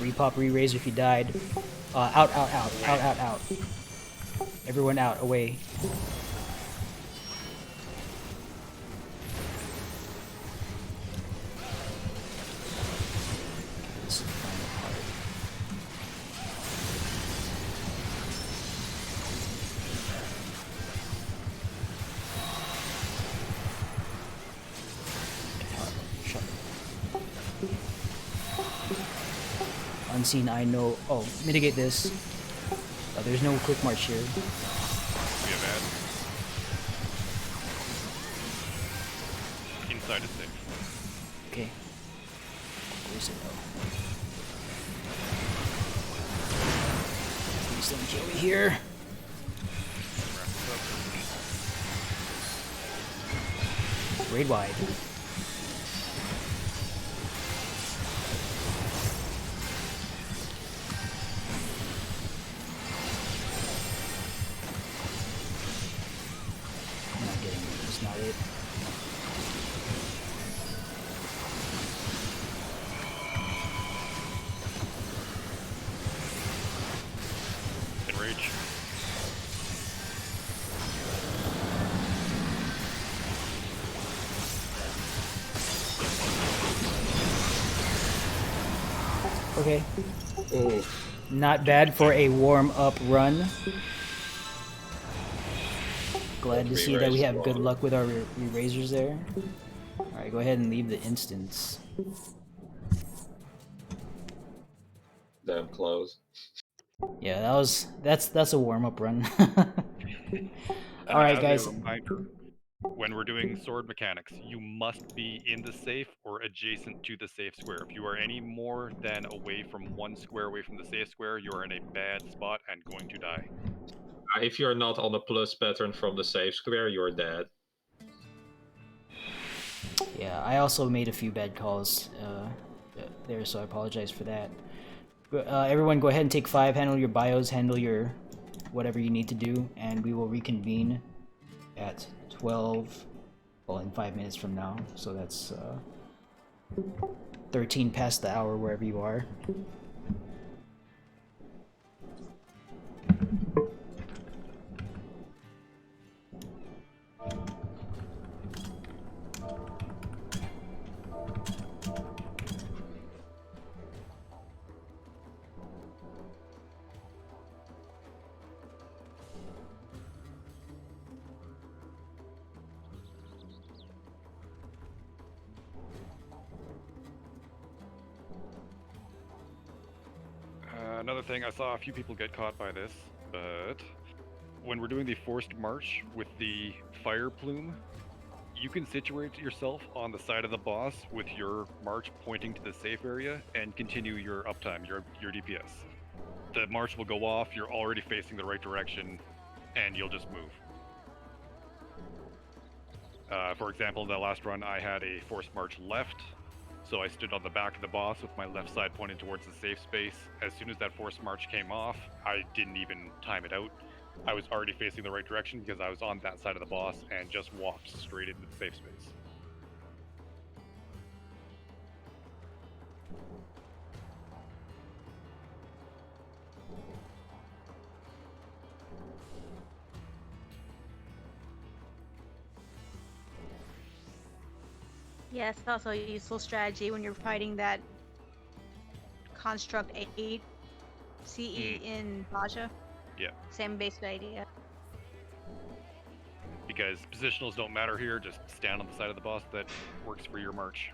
Repop, re-raise if you died. Out. Everyone out, away. Unseen, I know. Oh, mitigate this. There's no quick march here. We have side is safe. Okay. Where's it? Oh. Please don't kill me here. Raid wide. I'm not getting it. That's not it. Enrage. Okay. Not bad for a warm-up run. Glad to see that we have good luck with our erasers there. Alright, go ahead and leave the instance. Damn close. Yeah, that's a warm-up run. Alright, As guys. a reminder, when we're doing sword mechanics, you must be in the safe or adjacent to the safe square. If you are any more than away from one square away from the safe square, you are in a bad spot and going to die. If you're not on the plus pattern from the safe square, you're dead. Yeah, I also made a few bad calls there, so I apologize for that. Everyone go ahead and take 5, handle your bios, handle your whatever you need to do, and we will reconvene at 12, well, in 5 minutes from now, so that's 13 past the hour wherever you are. Another thing, I saw a few people get caught by this, but when we're doing the forced march with the fire plume, you can situate yourself on the side of the boss with your march pointing to the safe area and continue your uptime, your DPS. The march will go off, you're already facing the right direction, and you'll just move. For example, in the last run, I had a forced march left, so I stood on the back of the boss with my left side pointed towards the safe space. As soon as that forced march came off, I didn't even time it out. I was already facing the right direction because I was on that side of the boss and just walked straight into the safe space. Yes, it's also a useful strategy when you're fighting that construct 8 CE in Baja. Yeah. Same basic idea. Because positionals don't matter here, just stand on the side of the boss that works for your march.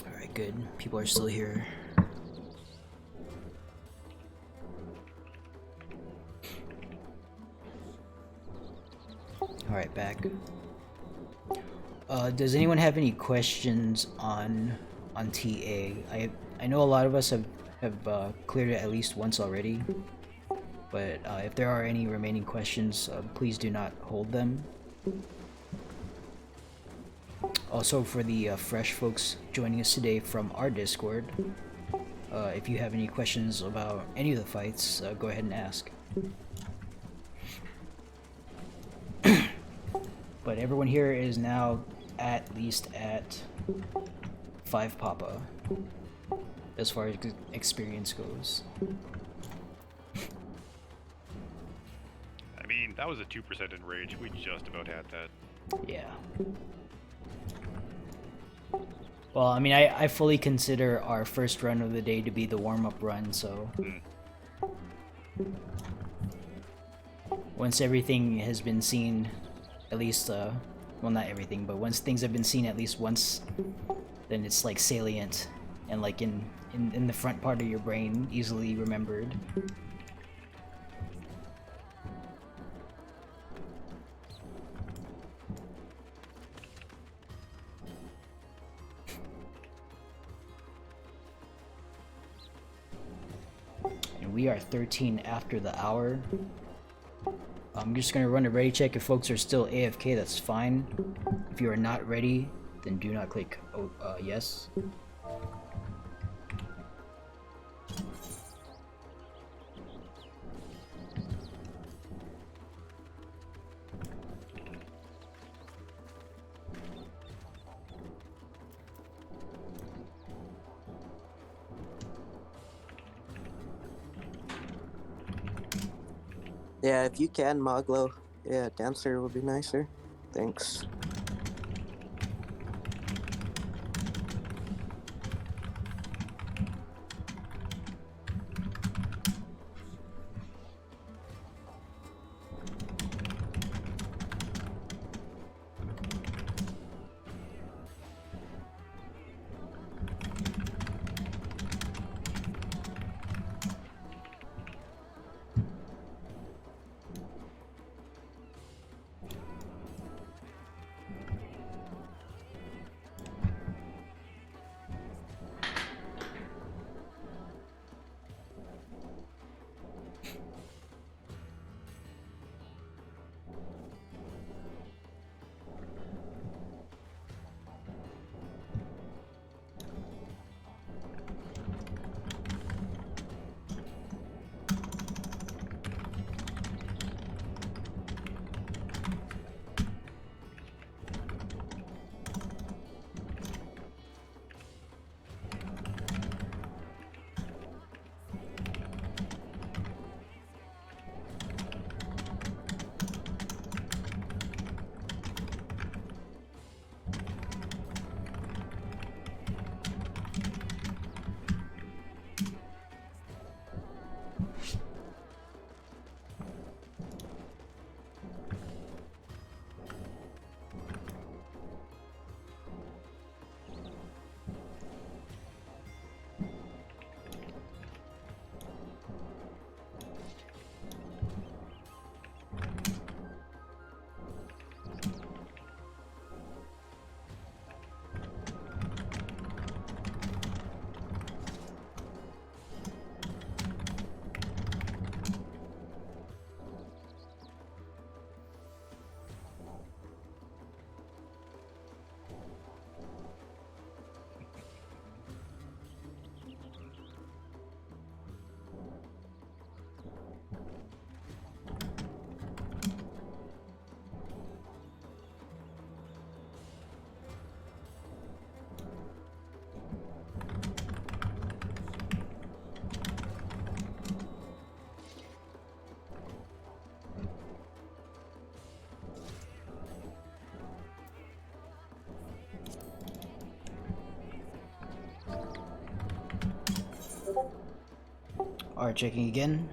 Alright, good. People are still here. Alright, back. Does anyone have any questions on TA? I know a lot of us have cleared it at least once already, but if there are any remaining questions, please do not hold them. Also, for the fresh folks joining us today from our Discord, if you have any questions about any of the fights, go ahead and ask. But everyone here is now at least at 5 Papa, as far as experience goes. I mean, that was a 2% in rage. We just about had that. Yeah. Well, I mean, I fully consider our first run of the day to be the warm-up run, so... Once everything has been seen, at least, well, not everything, but once things have been seen at least once, then it's, like, salient, and, like, in the front part of your brain, easily remembered. We are 13 after the hour. I'm just gonna run a ready check. If folks are still AFK, that's fine. If you are not ready, then do not click yes. Yeah, if you can, Moglo. Yeah, dancer would be nicer. Thanks. Alright, checking again.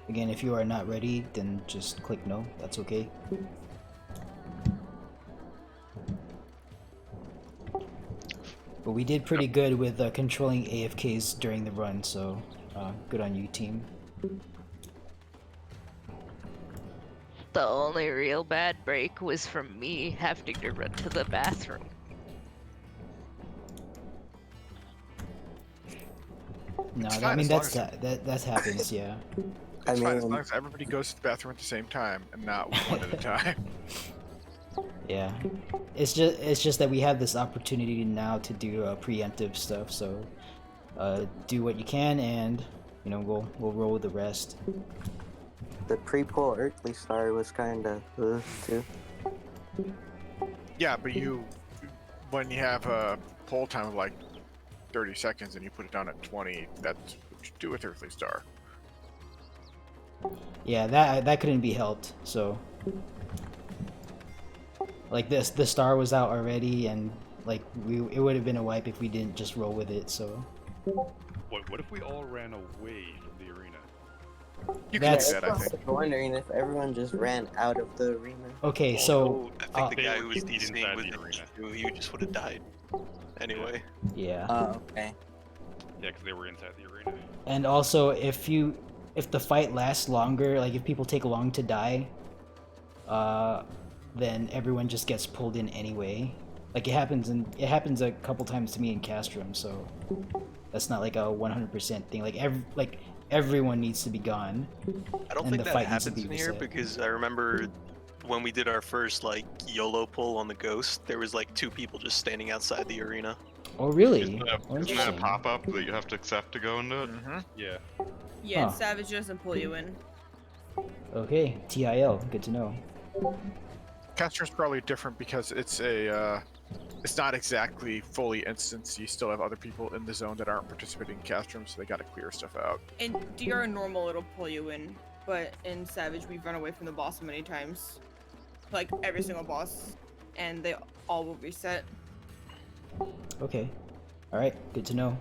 Again, if you are not ready, then just click no. That's okay. But we did pretty good with controlling AFKs during the run, so good on you, team. The only real bad break was from me having to run to the bathroom. No, It's I fine, mean as long that's as- that happens, yeah. It's fine as mean- long as everybody goes to the bathroom at the same time and not one at a time. Yeah, it's just that we have this opportunity now to do preemptive stuff. So do what you can, and you know we'll roll with the rest. The pre-pull Earthly Star was kind of too. Yeah, but when you have a pull time of like 30 seconds and you put it down at 20, that's what you do with Earthly Star. Yeah, that couldn't be helped. So like the star was out already, and like it would have been a wipe if we didn't just roll with it. So What if we all ran away from the arena? You can do that, I think. I'm wondering if everyone just ran out of the arena. okay, so I think the guy who was insane with it, he just would have died. Anyway. yeah. Okay. Yeah, because they were inside the arena. And also, if the fight lasts longer, like if people take long to die, then everyone just gets pulled in anyway. Like it happens a couple times to me in Castrum, so that's not like a 100% thing. Like everyone needs to be gone. I don't and think the that fight needs to happens be in here reset. because I remember when we did our first like YOLO pull on the Ghost, there was like 2 people just standing outside the arena. Oh really? Isn't that a Interesting. pop-up that you have to accept to go into it? Yeah. Yeah, Huh. Savage doesn't pull you in. Okay, TIL, good to know. Castrum's probably different because it's not exactly fully instance. You still have other people in the zone that aren't participating in Castrum, so they gotta clear stuff out. In DR normal, it'll pull you in, but in Savage, we've run away from the boss many times. Like every single boss, and they all will reset. Okay. Alright, good to know.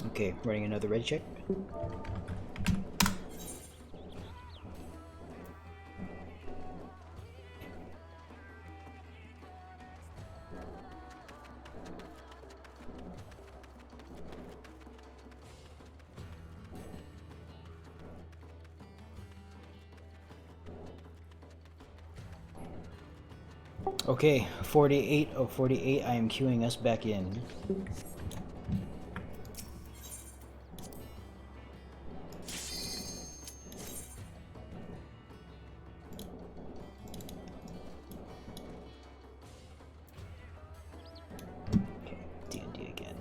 Okay, running another red check. Okay, 48 of 48, I am queuing us back in. Okay, D&D again.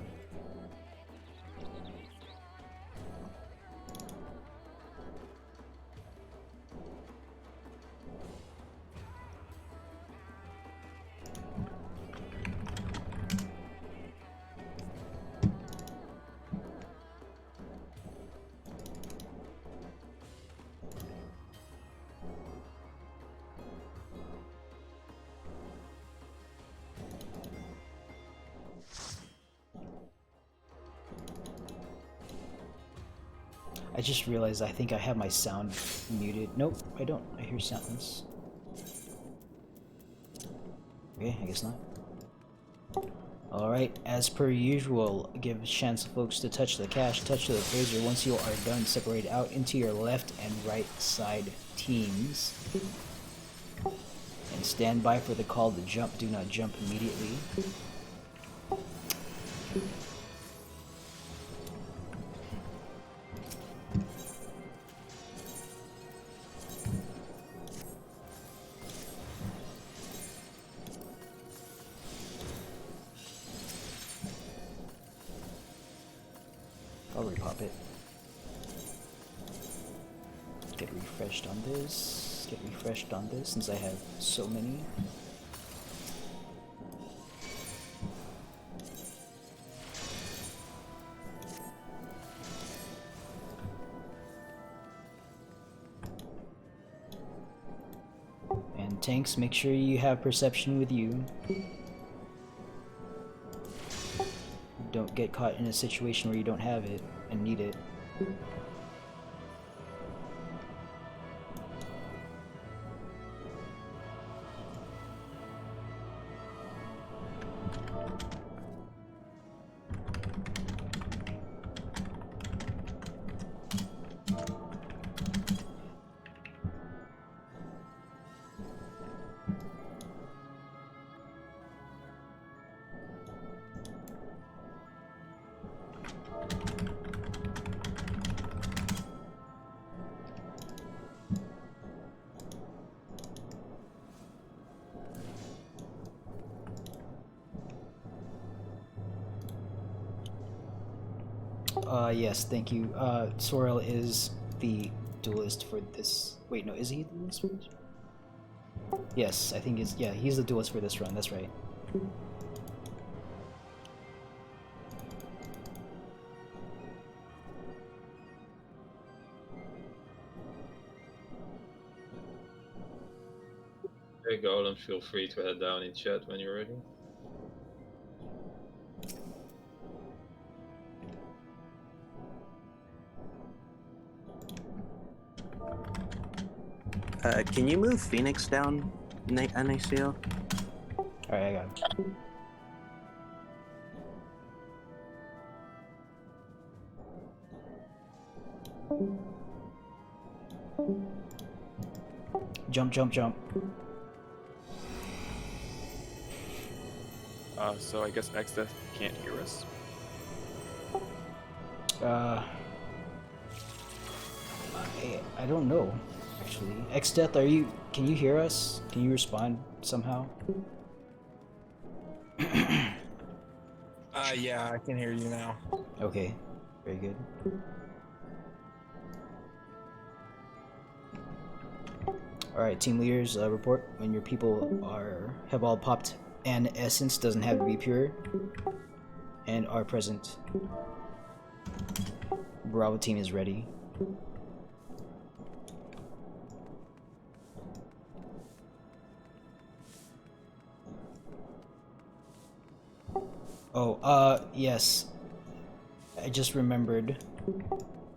I just realized I think I have my sound muted. Nope, I don't. I hear sounds. Okay, I guess not. Alright, as per usual, give a chance to folks to touch the cache, touch the appraiser. Once you are done, separate out into your left and right side teams. And stand by for the call to jump. Do not jump immediately. I'll repop it. Get refreshed on this. Get refreshed on this since I have so many. And tanks, make sure you have perception with you. Don't get caught in a situation where you don't have it and need it. Yes, thank you. Sorrel is the duelist for this. Wait, no, is he the duelist for this? Yes, I think yeah, he's the duelist for this run, that's right. Hey Golem, feel free to head down in chat when you're ready. Can you move Phoenix down, NACL? Alright, I got him. Jump, jump, jump. So I guess Xdeath can't hear us. I don't know, actually. Xdeath, can you hear us? Can you respond somehow? Yeah, I can hear you now. Okay, very good. Alright, team leaders, report when your people have all popped and essence, doesn't have to be pure, and are present. Bravo team is ready. Oh, yes. I just remembered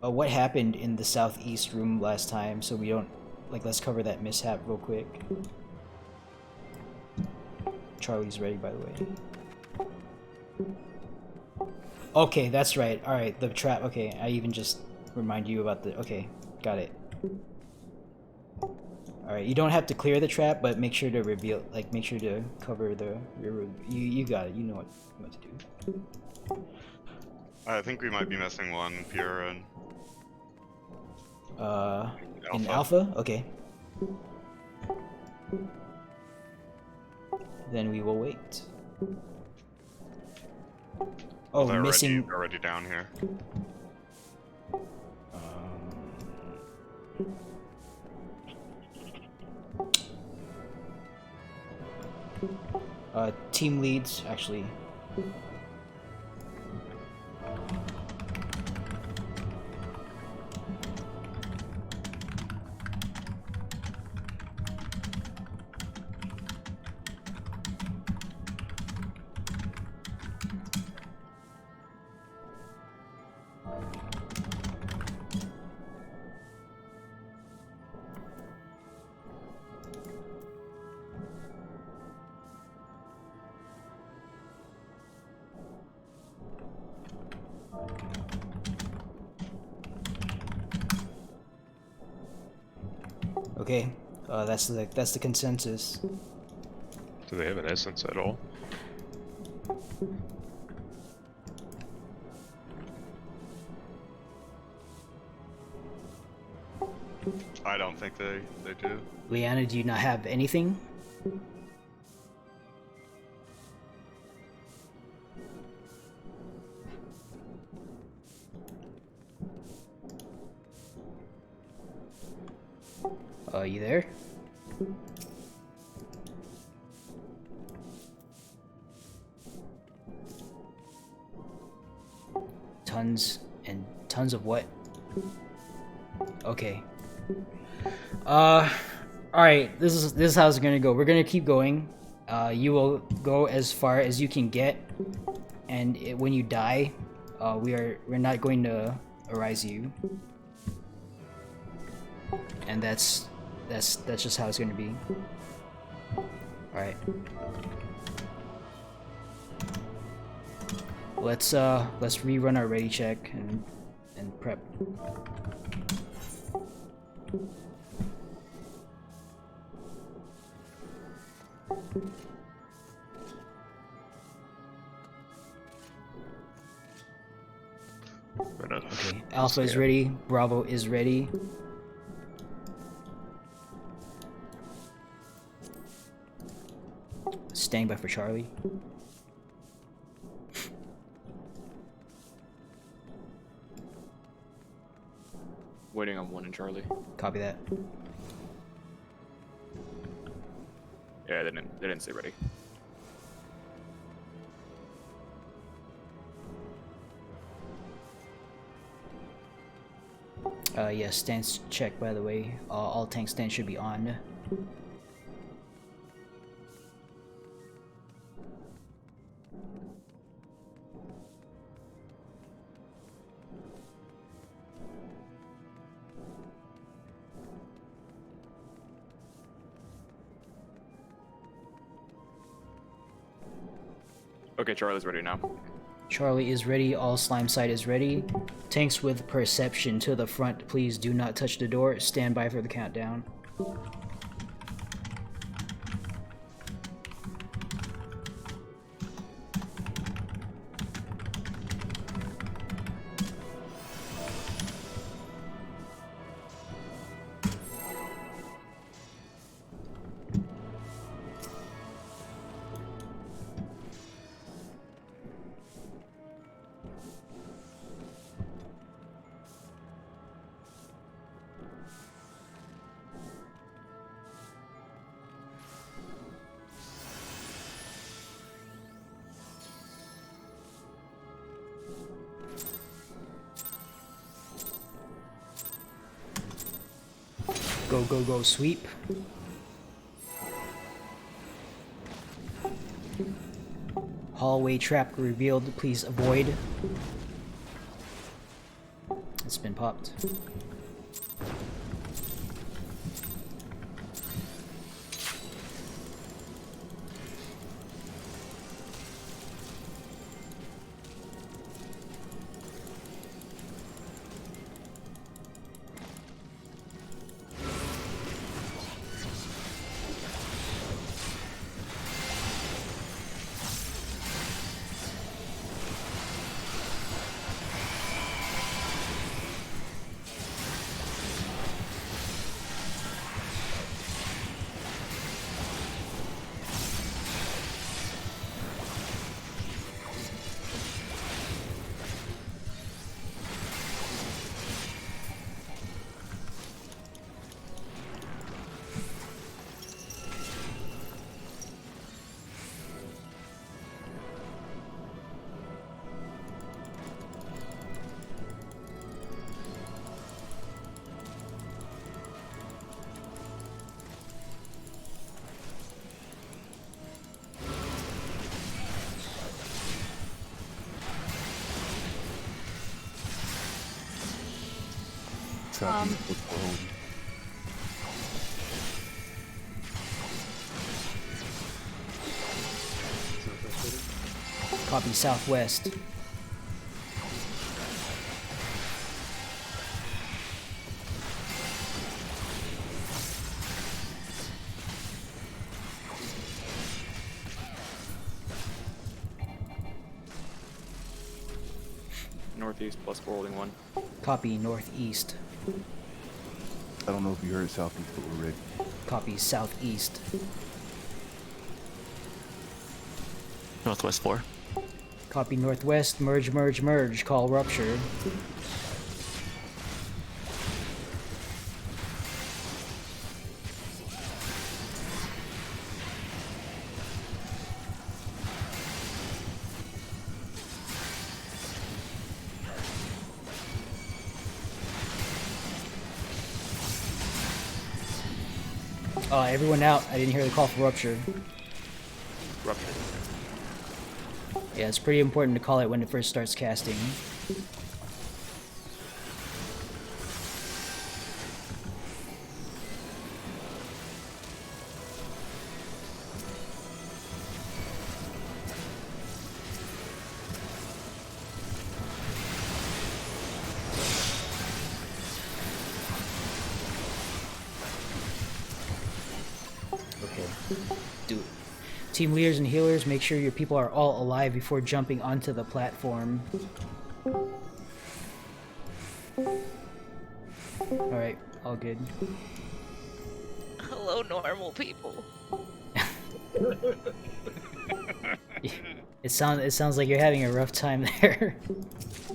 what happened in the southeast room last time, so we don't, let's cover that mishap real quick. Charlie's ready, by the way. Okay, that's right. Alright, the trap. Okay, I even just remind you about the... Okay, got it. Alright, you don't have to clear the trap, but make sure to reveal... make sure to cover the... You got it. You know what to do. I think we might be missing one pure and... in alpha? Okay. Then we will wait. Oh, they're missing... already down here. Team leads, actually. Okay, that's the consensus. Do they have an essence at all? I don't think they do. Leanna, do you not have anything? You there? Tons and tons of what? Okay. Alright, this is how it's gonna go. We're gonna keep going. You will go as far as you can get, and when you die, we're not going to arise you. And that's just how it's gonna be. Alright. Let's rerun our ready check and prep. Okay, Alpha is ready, Bravo is ready. Stand by for Charlie. Waiting on 1 and Charlie. Copy that. Yeah, they didn't stay ready. Yes, stance check by the way. All tank stance should be on. Okay, Charlie's ready now. Charlie is ready, all slime side is ready. Tanks with perception to the front, please do not touch the door. Stand by for the countdown. Go, go, go, sweep. Hallway trap revealed, please avoid. It's been popped. Copy southwest. Northeast +4 holding 1. Copy northeast. I don't know if you heard southeast, but we're ready. Copy southeast. Northwest 4. Copy northwest. Merge, merge, merge. Call rupture. Everyone out. I didn't hear the call for rupture. Rupture. Yeah, it's pretty important to call it when it first starts casting. Team leaders and healers, make sure your people are all alive before jumping onto the platform. Alright, all good. Hello, normal people. It sounds like you're having a rough time there.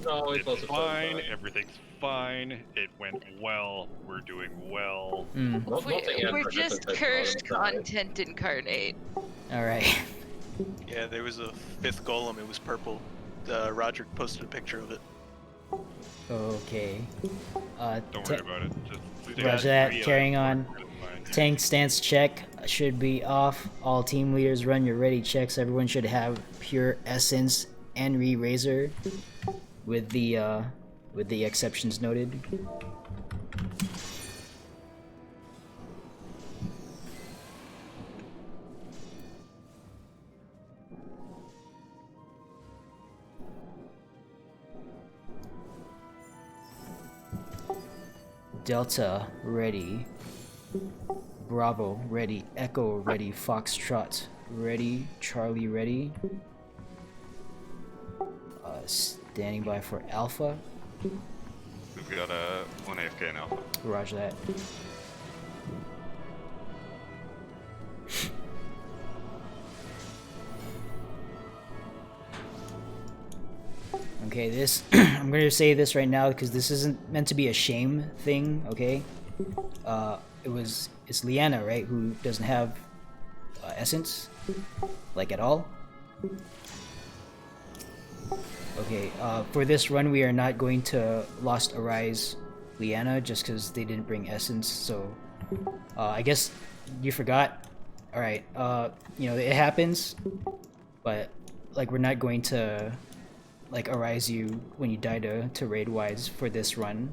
No, it wasn't fine. Everything's fine. It went well. We're doing well. We're just cursed content incarnate. Alright. Yeah, there was a 5th golem. It was purple. Roger posted a picture of it. Okay. Don't worry about it. Just Roger that. Carrying on. Tank stance check should be off. All team leaders run your ready checks. Everyone should have pure essence and re-razor, with the exceptions noted. Delta ready. Bravo ready. Echo ready. Foxtrot ready. Charlie ready. Standing by for Alpha. We've got one AFK in Alpha. Roger that. Okay, this I'm gonna say this right now because this isn't meant to be a shame thing. Okay, it's Leanna, right, who doesn't have essence, like at all. Okay, for this run we are not going to Lost Arise Leanna just because they didn't bring essence. So I guess you forgot. All right, you know, it happens, but like we're not going to like arise you when you die to raid wise for this run,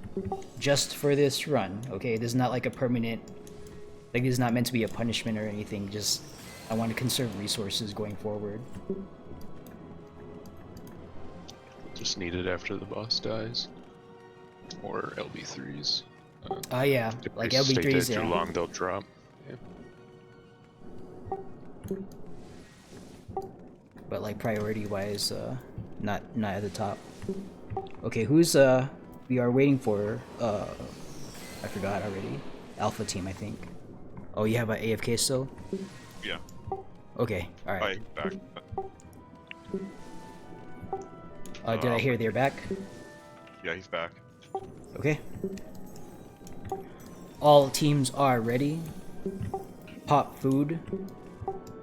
just for this run. Okay, this is not like a permanent, like this is not meant to be a punishment or anything. Just I want to conserve resources going forward. Just need it after the boss dies, or LB3s. Yeah, if like they stay dead LB3s. too Yeah. long, they'll drop. Yeah. But like priority wise, not at the top. Okay, who's we are waiting for? I forgot already. Alpha team, I think. Oh, you have an AFK still? Yeah. Okay, all right. Back. Did I hear they're back? Yeah, he's back. Okay. All teams are ready. Pop food.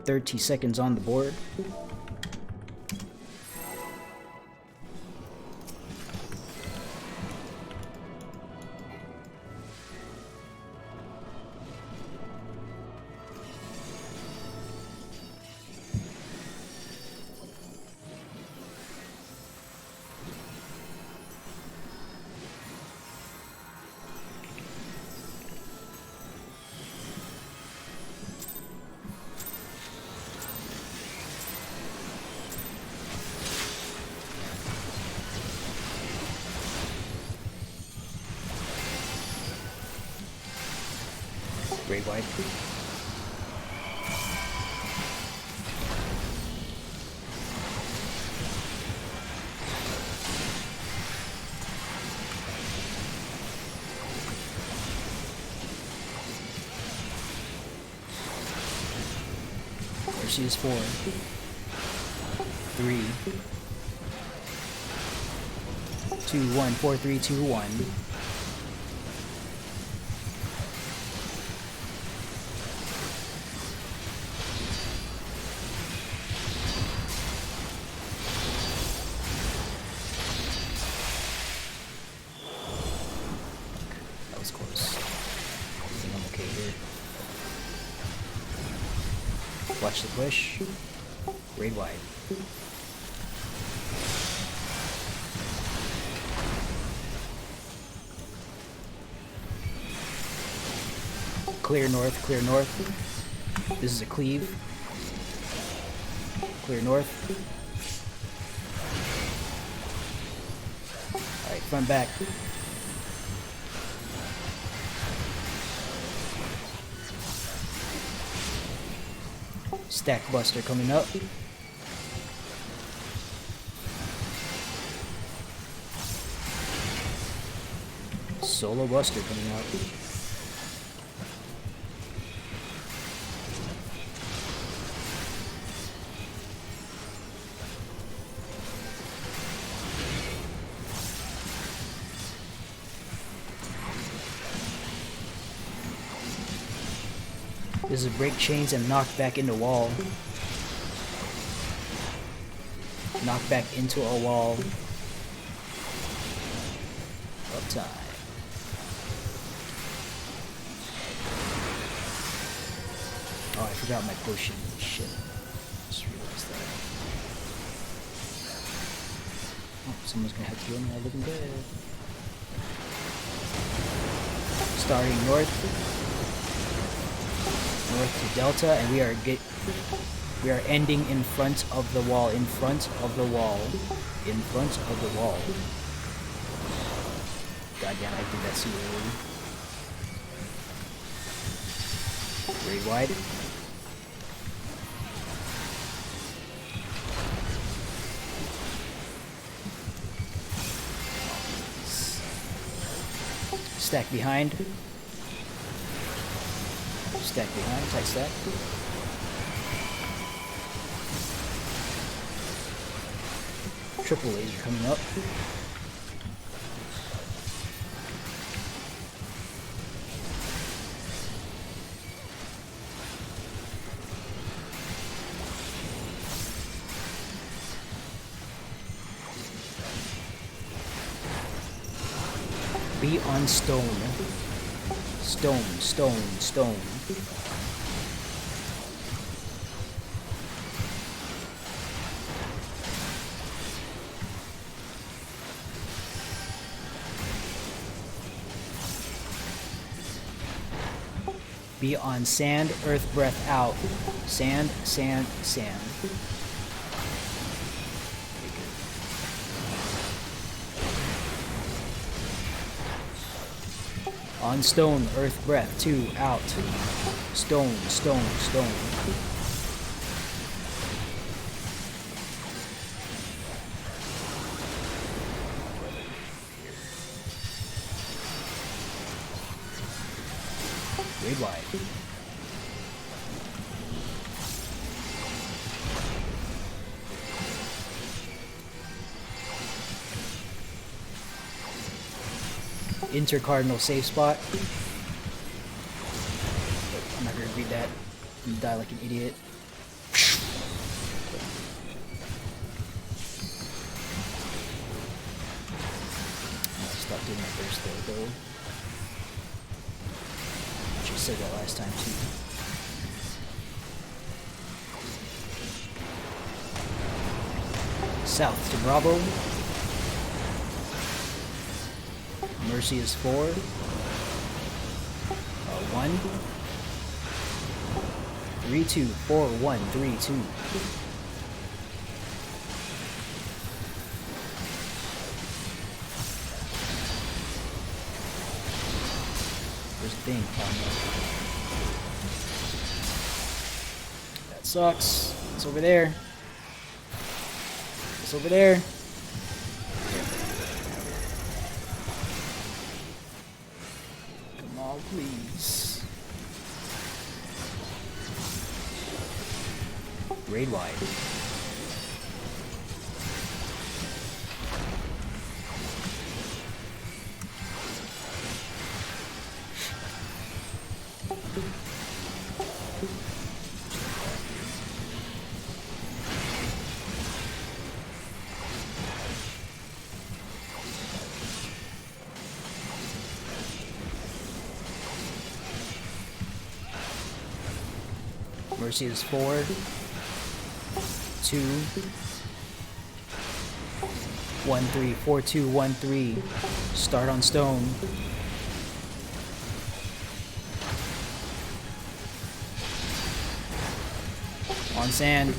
30 seconds on the board. Grade wide. Mercy is 4. 3. 2, 1. 4, 3, 2, 1. That was close. I think I'm okay here. Watch the push. Raid wide. Clear north, clear north. This is a cleave. Clear north. Alright, front back. Stack Buster coming up. Solo Buster coming up. This is break chains and knock back into wall. Knock back into a wall. Uptime. Oh, I forgot my potion. Shit. Just realized that. Oh, someone's gonna have to heal me. I'm looking good. Starting north. North to Delta, and we are ending in front of the wall. In front of the wall. In front of the wall. Goddamn, I did that too early. Raid wide. Stack behind. Stack behind, tight stack. Triple laser coming up. Be on stone. Stone, stone, stone. Be on sand, earth breath out. Sand, sand, sand. On stone, earth breath, 2, out. Stone, stone, stone. Raid wide. Intercardinal safe spot. I'm not gonna read that. I'm gonna die like an idiot. Stop doing my burst though. Should have said that last time too. South to Bravo. Mercy is 4. 1. 3, 2, 4, 1, 3, 2. There's a thing coming up. That sucks. It's over there. It's over there. Please. Raid wide. Mercy is 4, 2, 1, 3, 4, 2, 1, 3. Start on stone. On sand.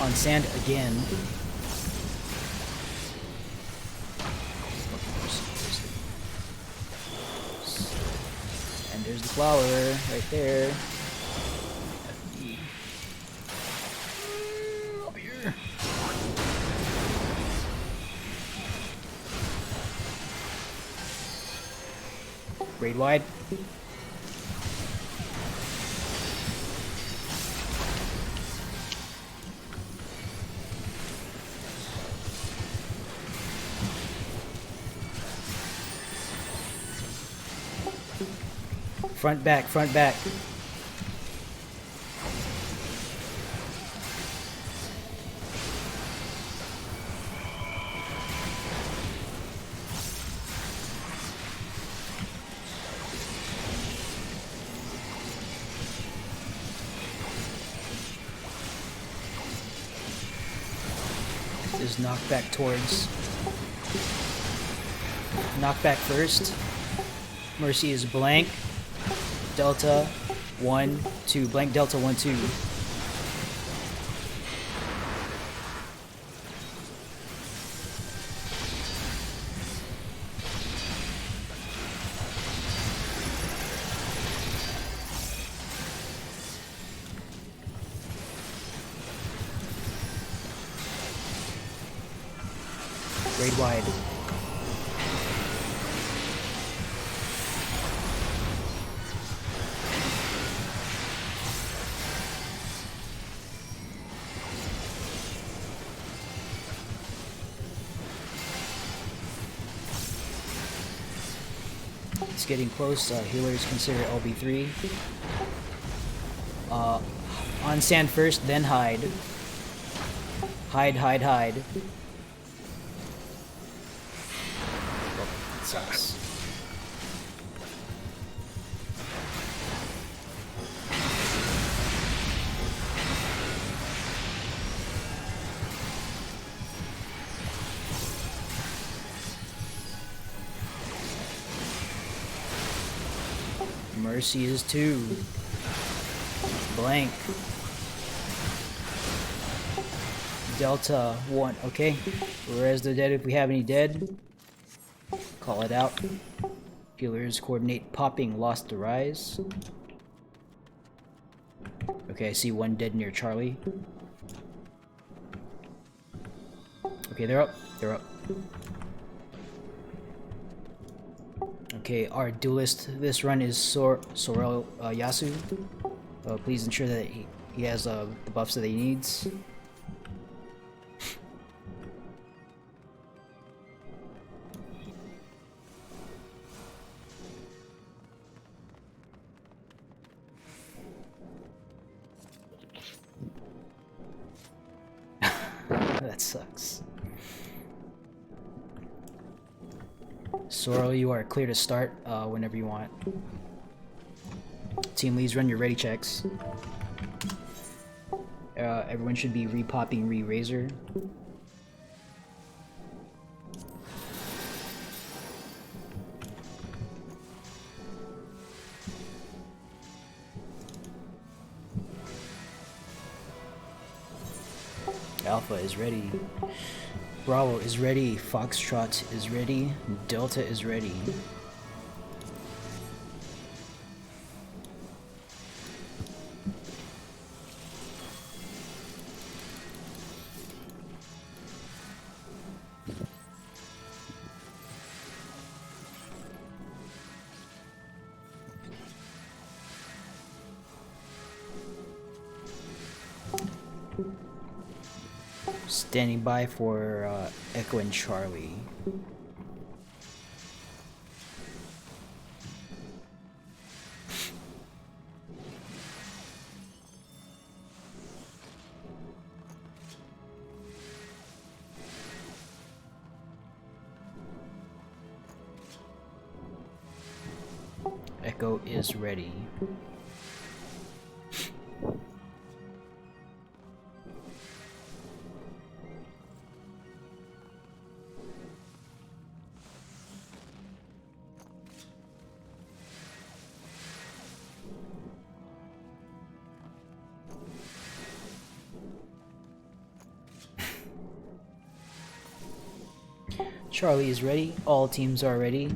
On sand again. And there's the flower right there. Up here. Raid wide. Front back, front back. Is knocked back towards. Knock back first. Mercy is blank. Delta 1, 2. Blank Delta 1, 2. Raid wide. It's getting close. Healers consider LB3. On sand first, then hide. Hide, hide, hide. Oh, that sucks. Mercy is 2. Blank. Delta 1. Okay. Whereas the dead, if we have any dead, call it out. Healers coordinate popping, lost to rise. Okay, I see 1 dead near Charlie. Okay, they're up. They're up. Okay, our duelist this run is Sorel Yasu. Please ensure that he has the buffs that he needs. That sucks. Sorrel, you are clear to start whenever you want. Team leads, run your ready checks. Everyone should be repopping re-razor. Alpha is ready. Bravo is ready. Foxtrot is ready. Delta is ready. Standing by for Echo and Charlie. Echo is ready. Charlie is ready. All teams are ready.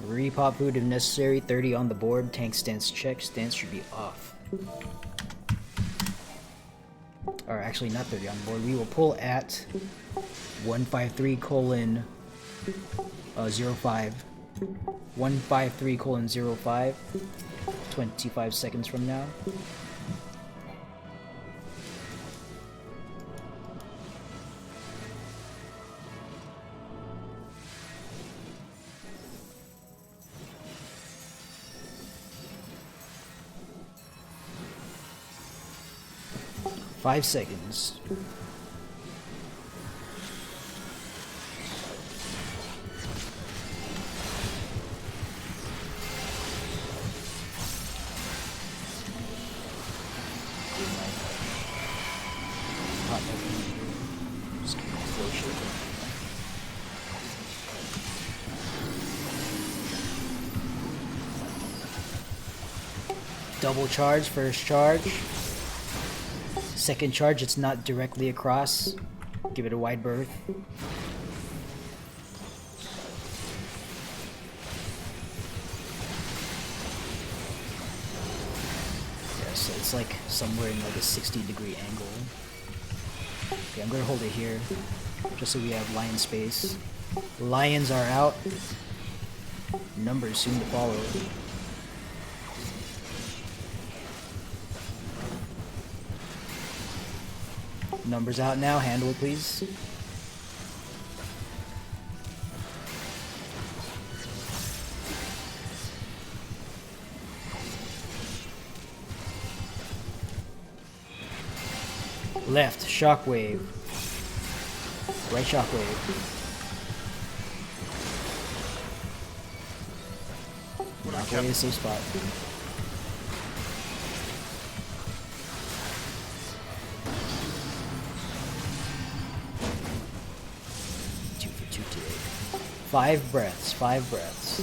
Repop food if necessary. 30 on the board. Tank stance check. Stance should be off. Or actually not 30 on the board. We will pull at 153:05. 153:05. 25 seconds from now. Five seconds. Double charge, first charge. Second charge, it's not directly across. Give it a wide berth. Yeah, so it's like somewhere in like a 60-degree angle. Okay, I'm gonna hold it here, just so we have lion space. Lions are out. Numbers soon to follow. Numbers out now. Handle it, please. Left, shockwave. Right shockwave. Knockwave, safe spot. Five breaths, 5 breaths.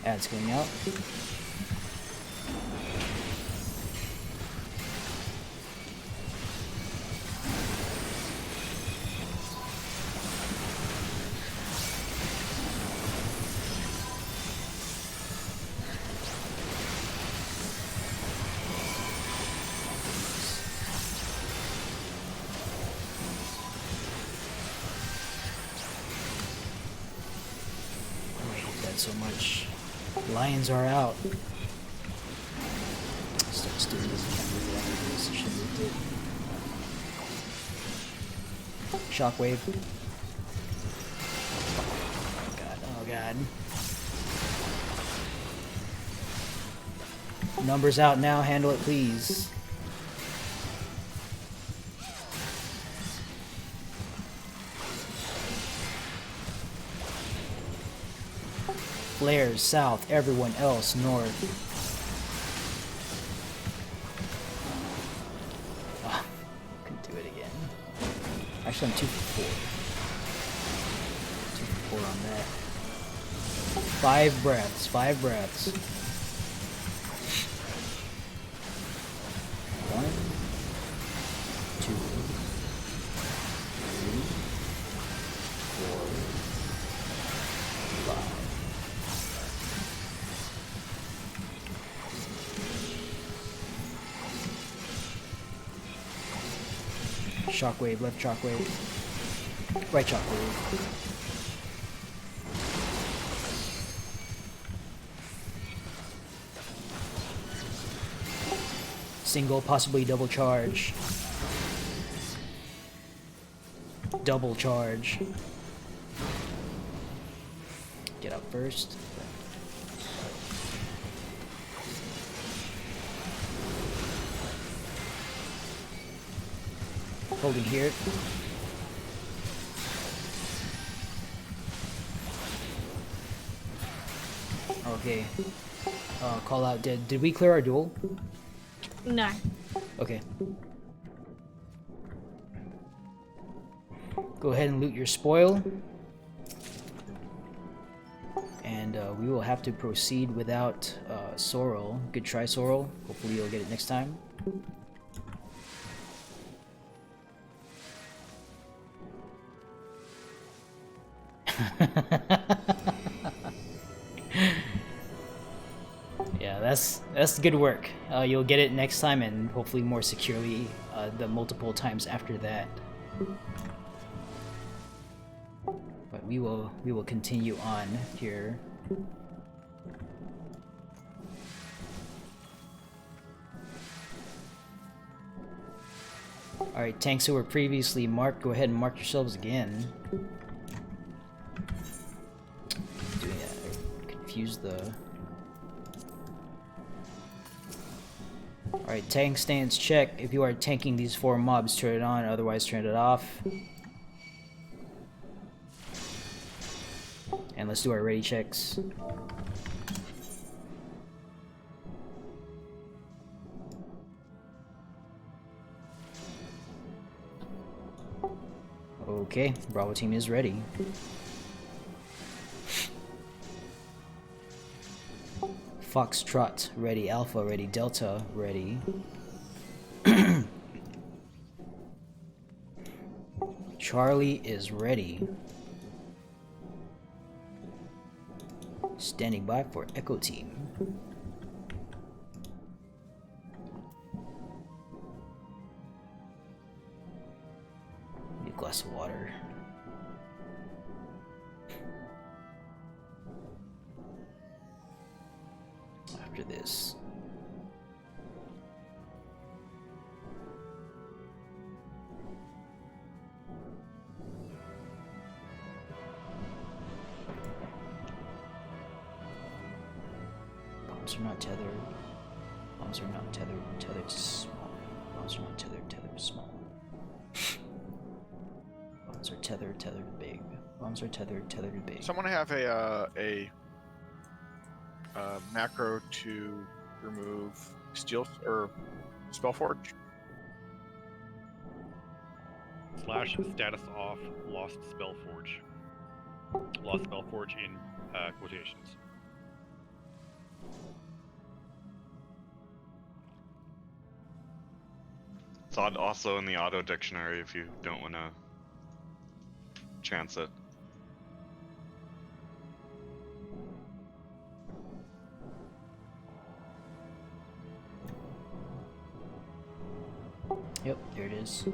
Ads going out. So much. Lions are out. Start doing this. Can't move it after this. Should have moved it. Shockwave. Oh god. Oh god. Numbers out now. Handle it, please. Flares south, everyone else north. Ah, couldn't do it again. Actually, I'm 2 for 4. 2 for 4 on that. 5 breaths, 5 breaths. 1, 2, 3, 4, 5. Shockwave, left shockwave. Right shockwave. Single, possibly double charge. Double charge. Get up first. Holding here. Okay. Call out dead. Did we clear our duel? No. Okay. Go ahead and loot your spoil. And we will have to proceed without Sorrel. Good try, Sorrel. Hopefully you'll get it next time. Yeah, that's good work. You'll get it next time and hopefully more securely the multiple times after that. But we will continue on here. Alright, tanks who were previously marked, go ahead and mark yourselves again. Doing that, confuse the... Alright, tank stance check. If you are tanking these 4 mobs, turn it on, otherwise turn it off. And let's do our ready checks. Okay, Bravo team is ready. Foxtrot ready, Alpha ready, Delta ready. Charlie is ready. Standing by for Echo team. Need a glass of water. After this. Bombs are not tethered. Bombs are not tethered. Tethered small. Bombs are not tethered. Tethered small. Bombs are tethered. Tethered big. Bombs are tethered. Tethered big. Someone have a macro to remove steel or Spellforge. / status off lost Spellforge. Lost Spellforge in quotations. It's also in the auto dictionary if you don't want to chance it. Yep, there it is.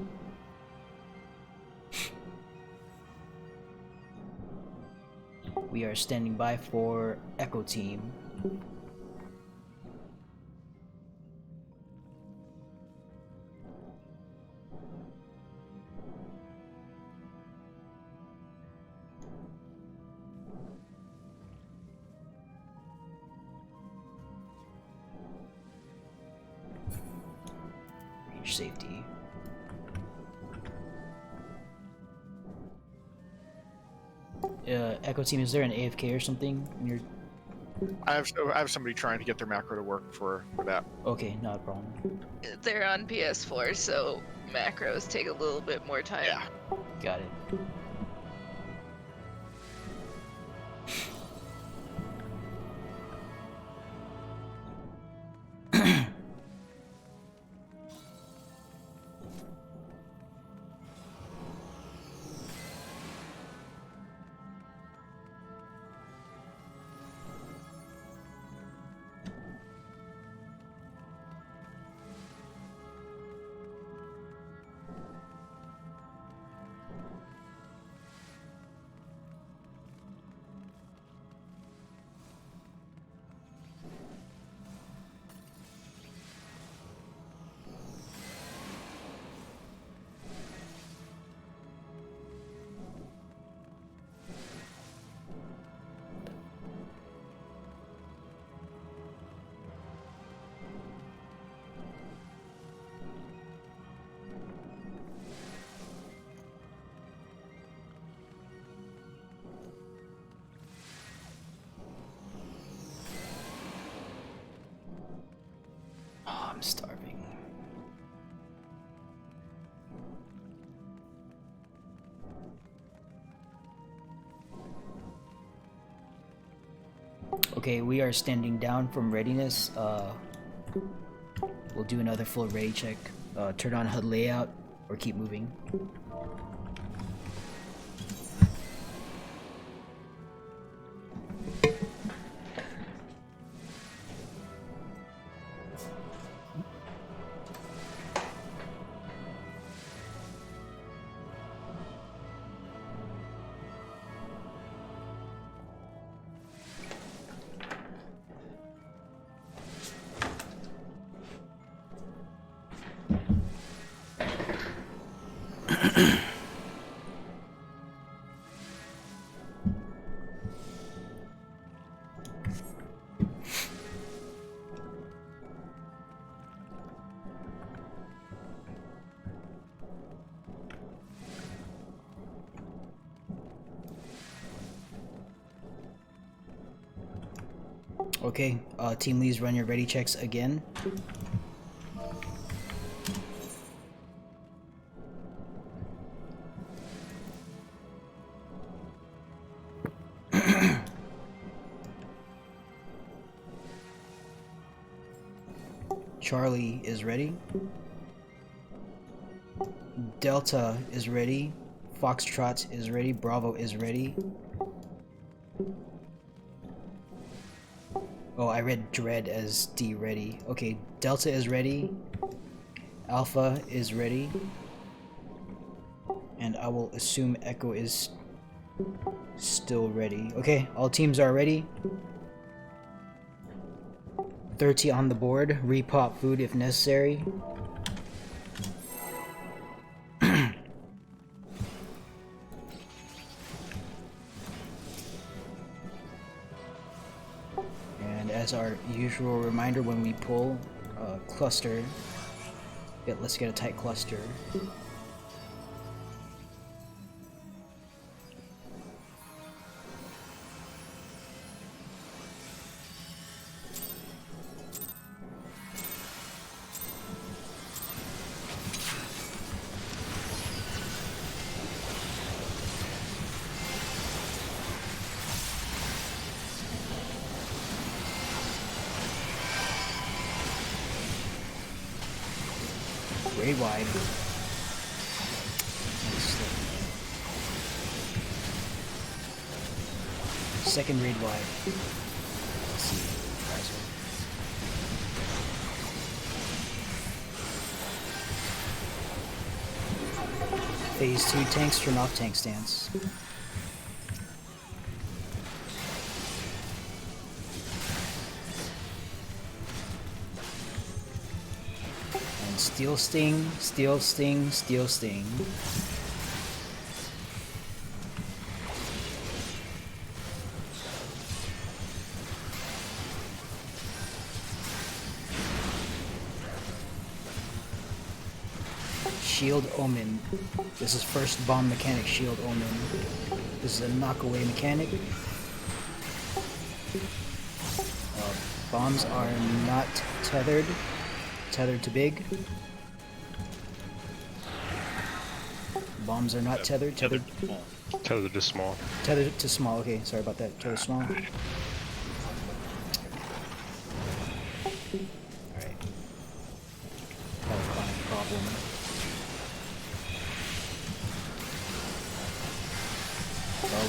We are standing by for Echo team. Range safety. Echo team, is there an AFK or something? I have somebody trying to get their macro to work for that. Okay, not a problem. They're on PS4, so macros take a little bit more time. Yeah. Got it. I'm starving. Okay, we are standing down from readiness. We'll do another full ready check. Turn on HUD layout or keep moving. Okay, team leads, run your ready checks again. Charlie is ready. Delta is ready. Foxtrot is ready. Bravo is ready. Oh, I read Dread as D ready. Okay, Delta is ready. Alpha is ready. And I will assume Echo is still ready. Okay, all teams are ready. 30 on the board. Repop food if necessary. And as our usual reminder, when we pull cluster, let's get a tight cluster. Way wide. Second raid wide. Let's see. Phase 2 tanks turn off tank stance. Steel Sting, Steel Sting, Steel Sting. Shield Omen. This is first bomb mechanic Shield Omen. This is a knockaway mechanic. Bombs are not tethered. Tethered to big. Bombs are not tethered. Tethered to small. Tethered to small. Okay, sorry about that. Tethered to small. Alright. Problem.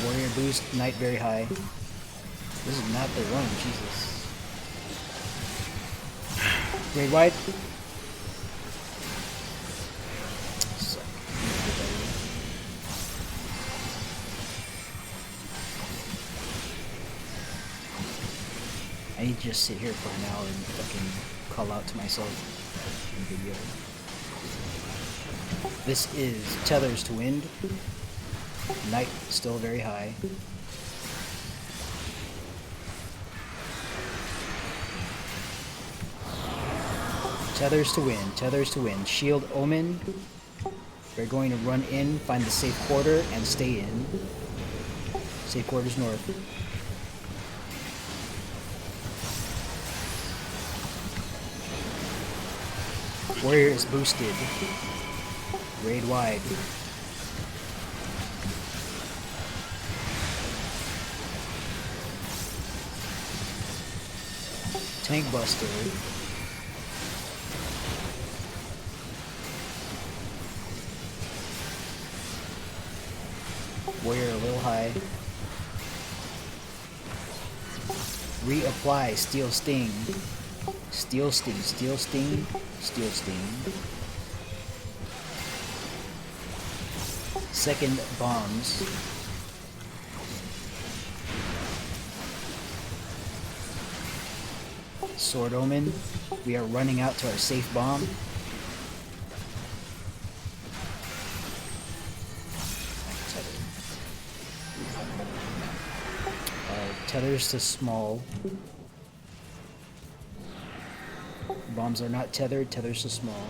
Warrior boost, Knight very high. This is not the run, Jesus. Raid wide. I need to just sit here for an hour and fucking call out to myself in video. This is Tethers to Wind. Knight still very high. Tethers to Wind, Tethers to Wind. Shield Omen. We're going to run in, find the safe quarter, and stay in. Safe quarters north. Warrior is boosted. Raid wide. Tank Buster. Warrior a little high. Reapply Steel Sting. Steel Sting, Steel Sting, Steel Sting. Second bombs. Sword Omen. We are running out to our safe bomb. Tethers to small. Bombs are not tethered, tethers to small.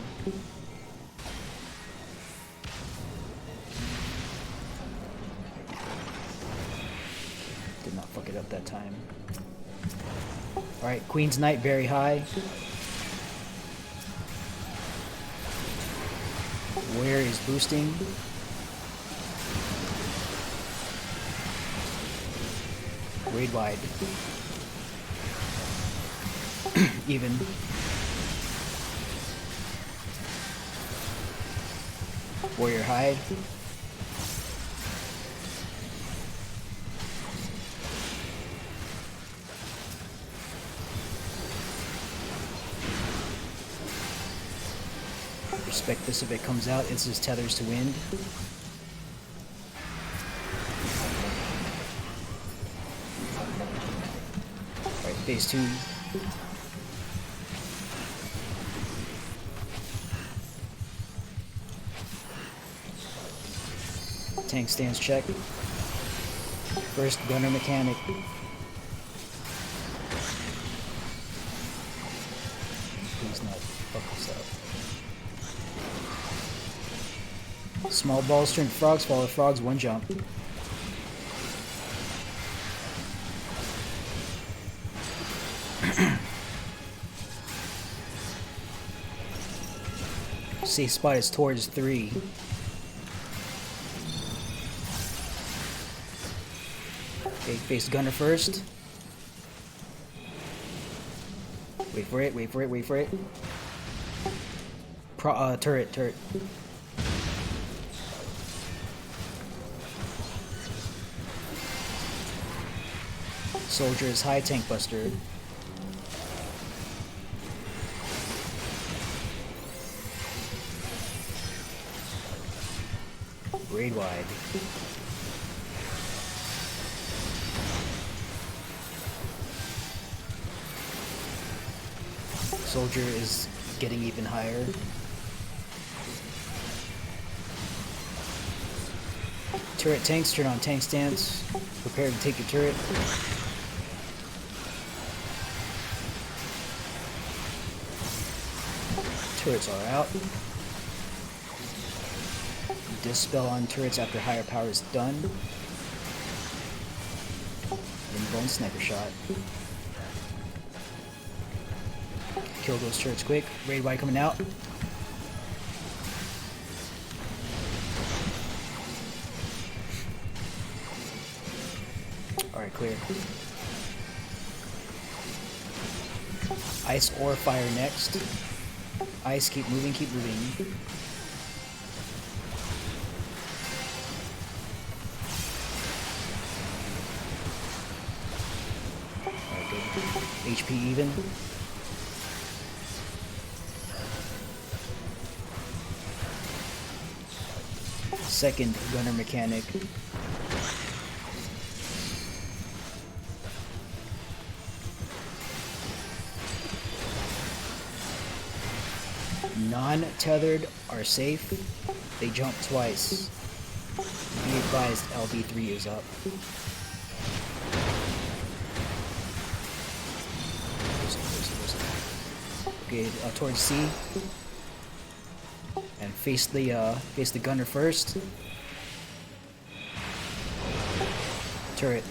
Did not fuck it up that time. Alright, Queen's Knight very high. Warrior is boosting. Raid wide. Even. Warrior high. Respect this if it comes out. It's just tethers to wind. Alright, phase 2. Tank stance check. First gunner mechanic. Please not fuck this up. Small balls turn frogs, follow frogs, one jump. Safe spot is towards 3. Okay, face gunner first. Wait for it, wait for it, wait for it. Turret. Soldier is high, tank buster. Raid wide. Soldier is getting even higher. Turret tanks, turn on tank stance. Prepare to take your turret. Turrets are out. Dispel on turrets after higher power is done. Bone sniper shot. Kill those turrets quick. Raid wide coming out. Alright, clear. Ice or fire next. Ice, keep moving, keep moving. Alright, good. HP even. Second gunner mechanic. Non-tethered are safe. They jump twice. Be advised, LB3 is up. Okay, towards C. And face the gunner first. Turret.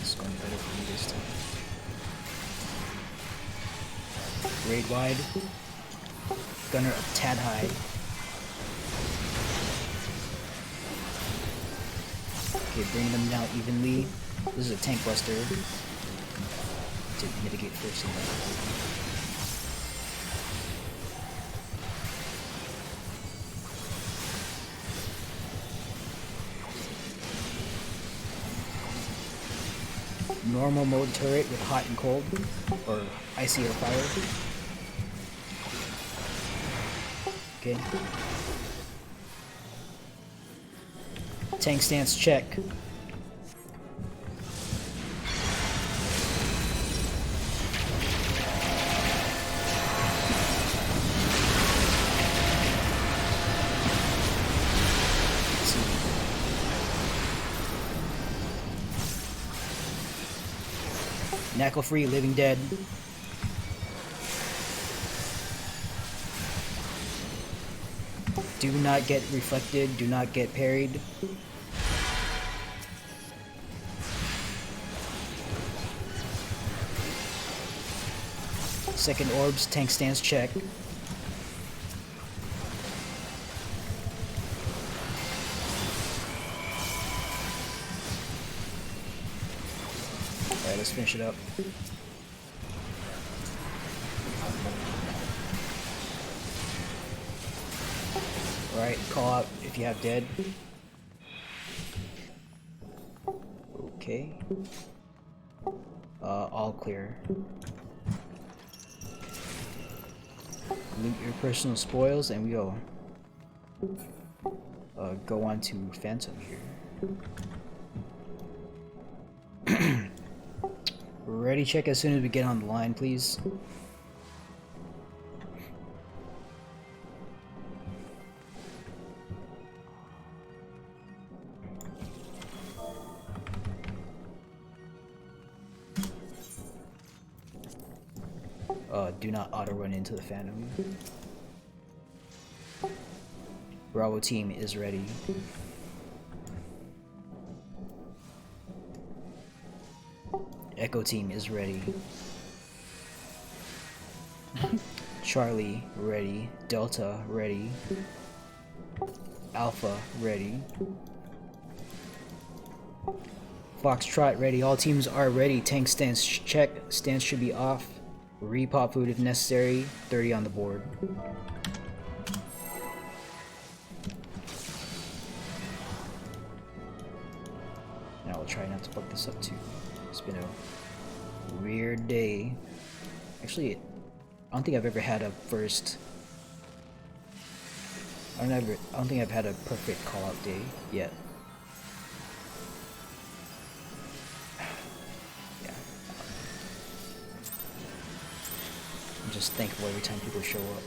It's going better for me this time. Raid wide. Gunner a tad high. Okay, bring them down evenly. This is a tank buster to mitigate first attack. Normal mode turret with hot and cold, or icy or fire. Okay. Tank stance check. Knuckle free, living dead. Do not get reflected, do not get parried. Second orbs, tank stance check. Alright, let's finish it up. Alright, call out if you have dead. Okay. All clear. Loot your personal spoils and we go. Go on to Phantom here. Ready check as soon as we get on the line, please. Do not auto run into the Phantom. Bravo team is ready. Echo team is ready. Charlie ready. Delta ready. Alpha ready. Foxtrot ready. All teams are ready. Tank stance check. Stance should be off. Repop food if necessary. 30 on the board. Now we'll try not to fuck this up too. It's been a weird day. Actually, I don't think I've ever had a first. I don't think I've had a perfect call-out day yet. Yeah. I'm just thankful every time people show up.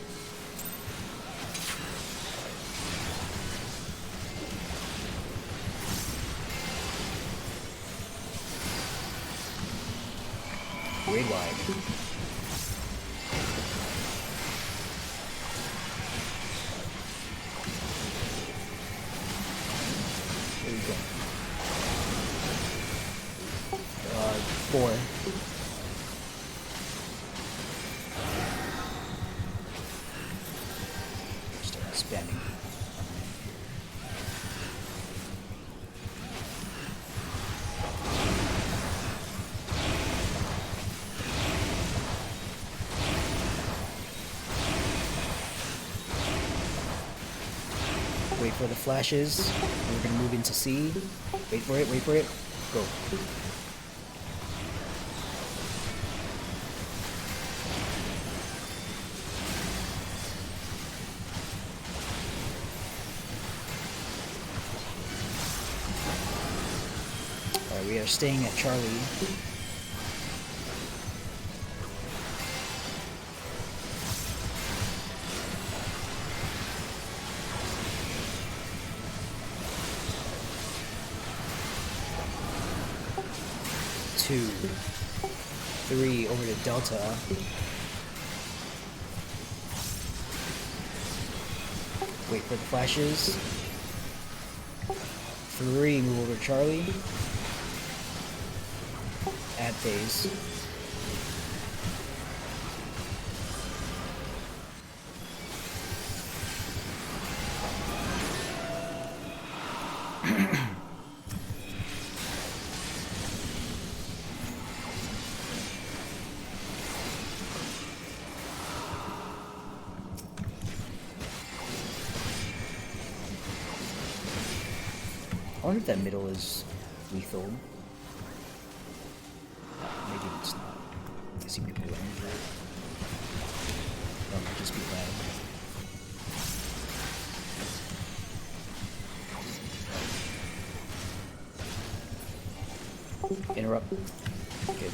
Raid wide. There we go. 4. Start spamming. Wait for the flashes. We're gonna move into C. Wait for it, wait for it. Go. Alright, we are staying at Charlie. Two, 3 over to Delta. Wait for the flashes. 3 move over to Charlie. Add phase. wonder if that middle is lethal. Maybe it's not. I see people are injured. That might just be bad. Interrupt. Good.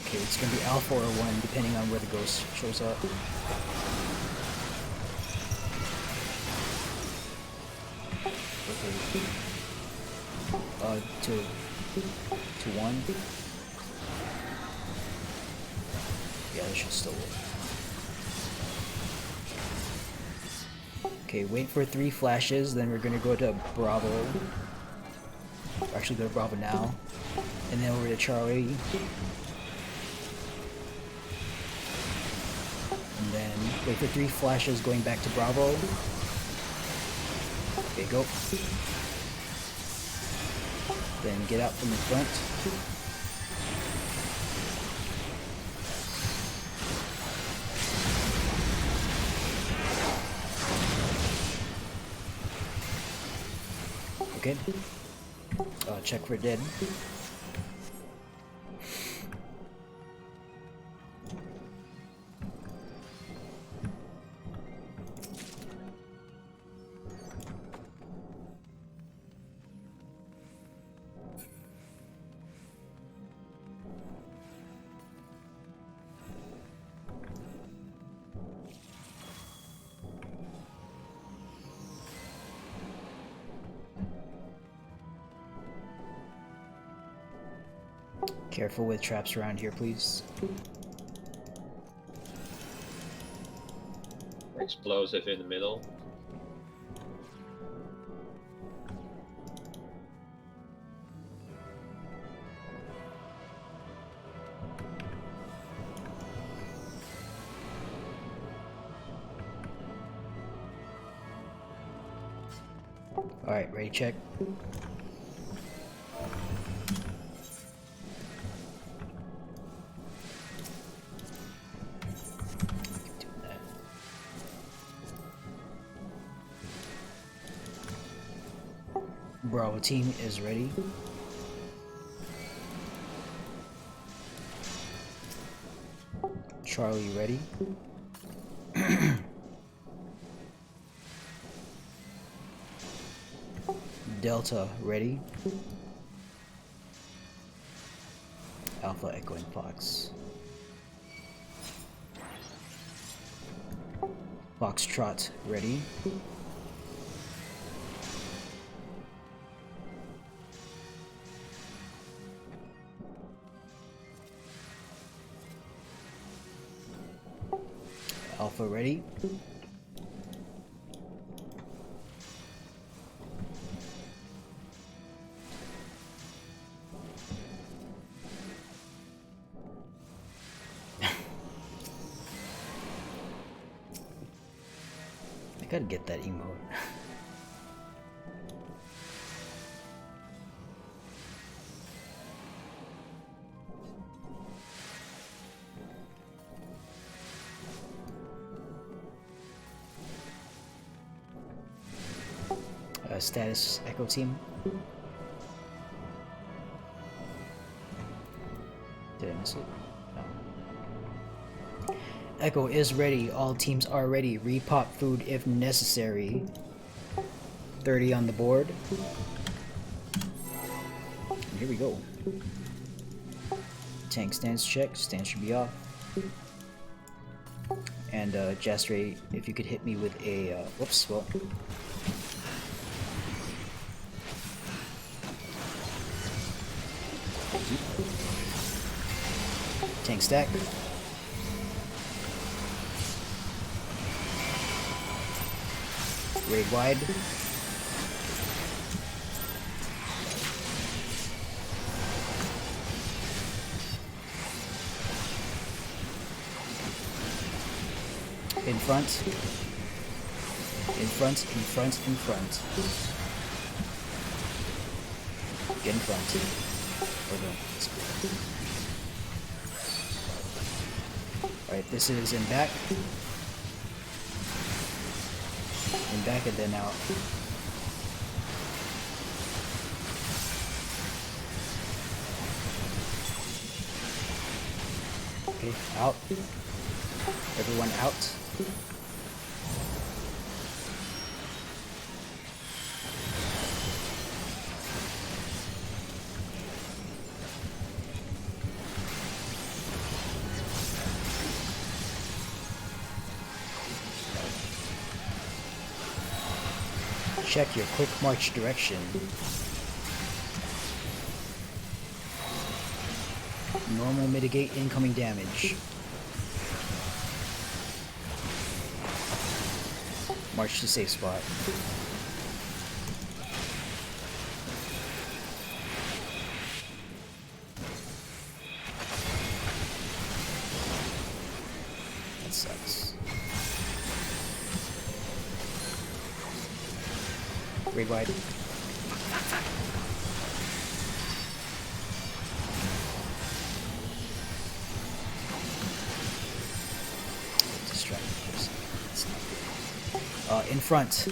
Okay, it's gonna be alpha or 1 depending on where the ghost shows up. Okay. To 1. Yeah, that should still work. Okay, wait for 3 flashes, then we're gonna go to Bravo. Actually, go to Bravo now. And then over to Charlie. And then wait for 3 flashes going back to Bravo. Okay, go. Then get out from the front. Okay. Check for dead. Careful with traps around here, please. Explosive in the middle. Alright, ready, check. Bravo team is ready. Charlie ready. Delta ready. Alpha echoing Fox. Foxtrot ready. Alpha ready. I gotta get that emote. Status Echo team. Did I miss it? No. Echo is ready. All teams are ready. Repop food if necessary. 30 on the board. Here we go. Tank stance check. Stance should be off. And Jasray, if you could hit me with a whoops, well. Tank stack. Raid wide. In front. In front, in front, in front. Get in front. Or no. Alright, this is in back. In back and then out. Okay, out. Everyone out. Check your quick march direction. Normal mitigate incoming damage. March to safe spot. That sucks. Raid wide. Distracted for a second. That's not good. In front.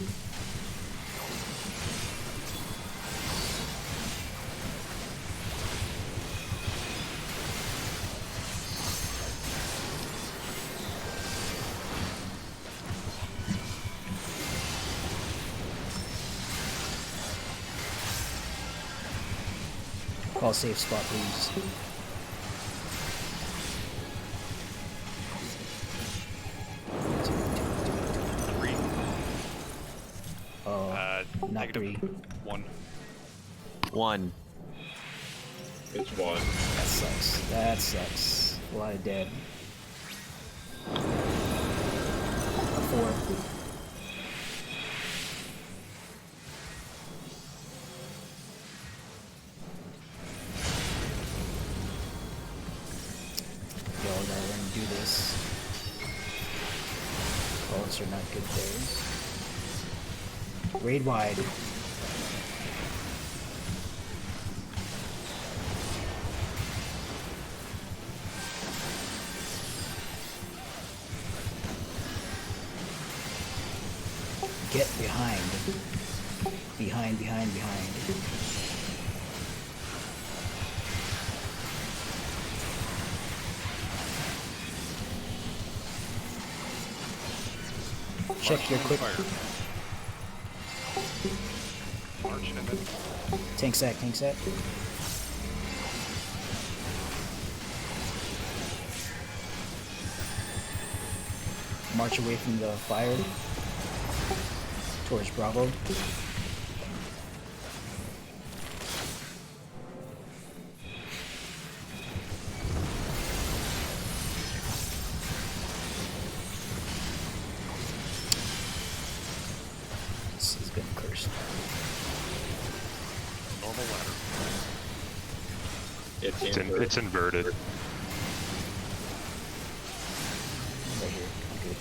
Call safe spot, please. Not three. 1. 1. It's 1. That sucks. That sucks. A lot of dead. 4. Y'all gotta learn to do this. Calls are not good there. Raid wide. Get behind. Behind, behind, behind. Check your quick. March and then Tank sack, tank sack. March away from the fire. Towards Bravo. This has been cursed. normal ladder. It's inverted. Right here. Okay.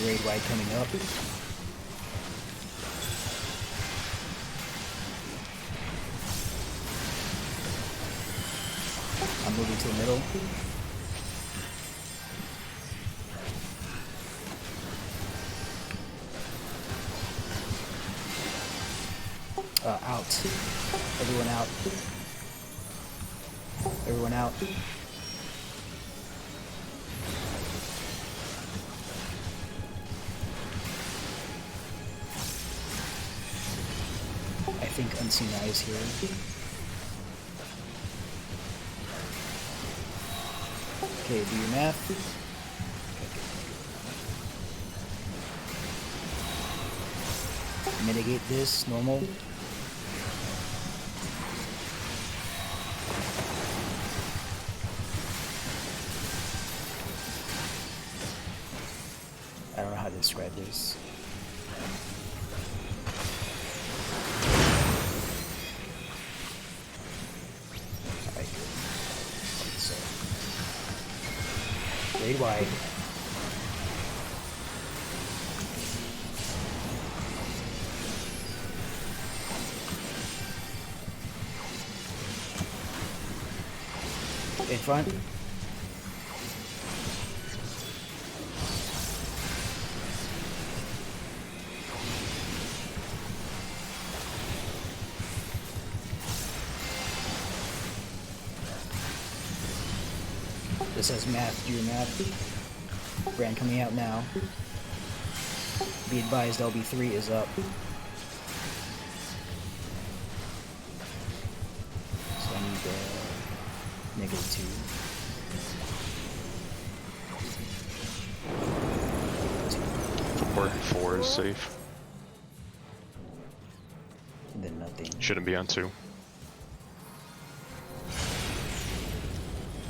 Raid wide coming up. I'm moving to the middle. Out. Everyone out. Everyone out. I think Unseen Eye is here. Okay, do your math. Mitigate this, normal. I don't know how to describe this. Raid wide. In front. This has math, do your math. Brand coming out now. Be advised, LB3 is up. So I need -2. Four is safe. And then nothing. Shouldn't be on 2.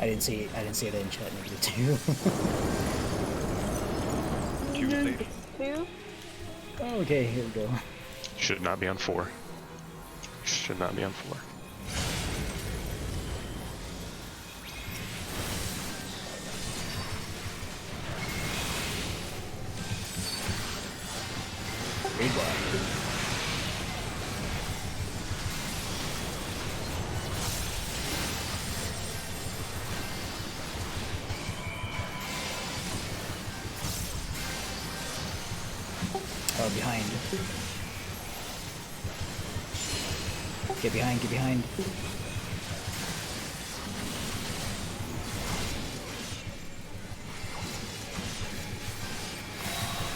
I didn't say that in chat. -2. 2 safe. 2? Okay, here we go. Should not be on 4. Should not be on 4. Behind. Get behind, get behind.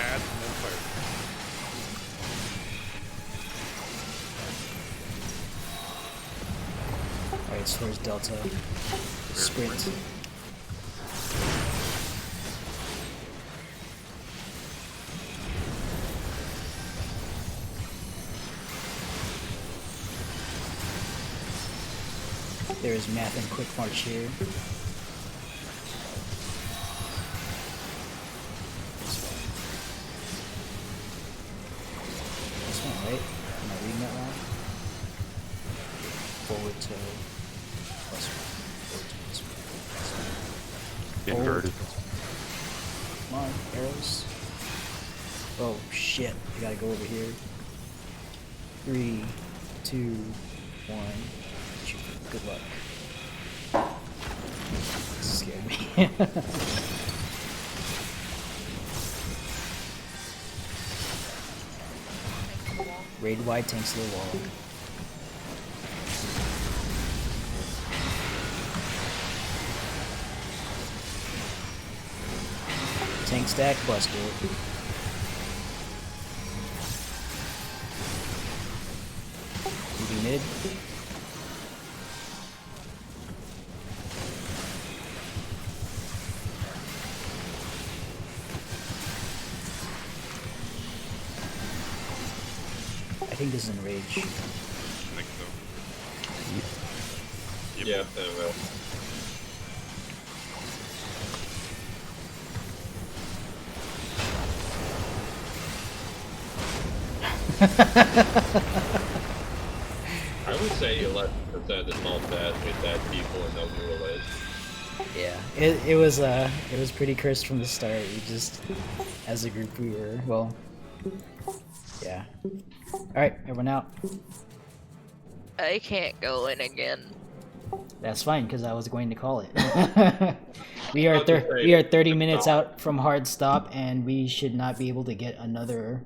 Add and then fire. Alright, so where's Delta? Sprint. There's math and quick march here. This one, right? Am I reading that wrong? Forward to +1. Forward to +1. Inverted. Come on, arrows. Oh shit, I gotta go over here. 3, 2, 1. Good luck. This scared me. Raid wide, tanks to the wall. Tank stack, buster. Moving mid. I think this is Enrage. I think so. Yeah, well. I would say 11% is not bad with that people and no dual edge. Yeah, it was pretty cursed from the start. We just, as a group, we were, well, yeah. Alright, everyone out. I can't go in again. That's fine, because I was going to call it. we are 30 minutes out from hard stop, and we should not be able to get another,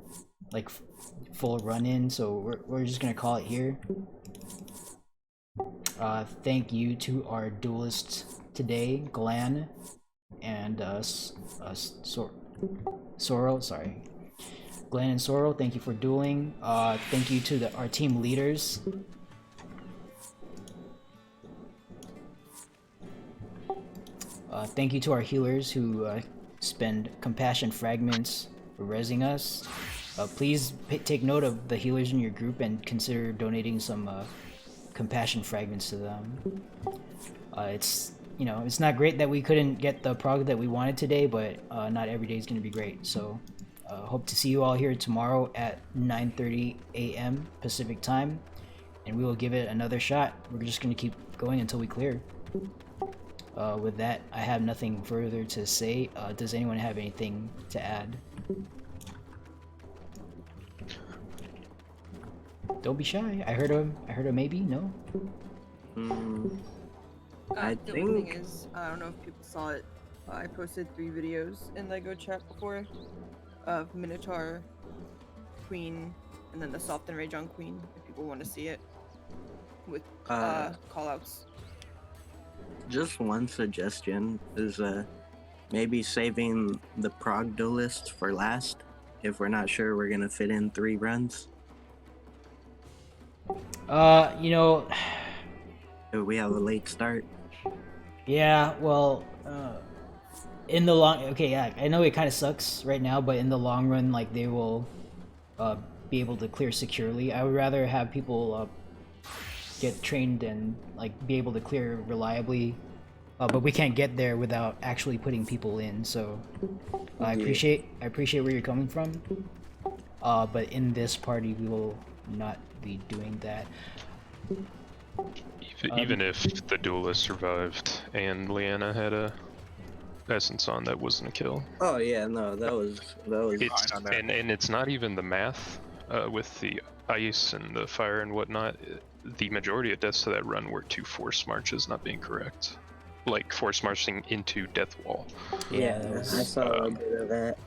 like, full run in, so we're just gonna call it here. Thank you to our duelists today, Glan and Sorrow, sorry. Glenn and Sorrow, thank you for dueling. Thank you to our team leaders. Thank you to our healers who spend compassion fragments rezzing us. Please take note of the healers in your group and consider donating some compassion fragments to them. It's, you know, it's not great that we couldn't get the prog that we wanted today, but not every day is going to be great. So hope to see you all here tomorrow at 9:30 a.m. Pacific time, and we will give it another shot. We're just going to keep going until we clear. with that, I have nothing further to say. Does anyone have anything to add? Don't be shy. I heard a maybe. No. I The only think thing is, I don't know if people saw it. I posted 3 videos in Lego chat before of Minotaur, Queen, and then the Soft and Rage on Queen. If people want to see it, with callouts. just one suggestion is maybe saving the prog duelist for last if we're not sure we're gonna fit in 3 runs. You know, We have a late start. yeah, well, in the long, okay, yeah, I know it kind of sucks right now, but in the long run, like, they will, be able to clear securely. I would rather have people, get trained and, like, be able to clear reliably, but we can't get there without actually putting people in, so, I appreciate where you're coming from, but in this party, we will not be doing that. Even if the duelist survived and Leanna had a essence on, that wasn't a kill. Oh yeah, no, that was It's, and it's not even the math with the ice and the fire and whatnot. The majority of deaths to that run were to force marches not being correct, like force marching into death wall. Yeah, I saw a bit of that.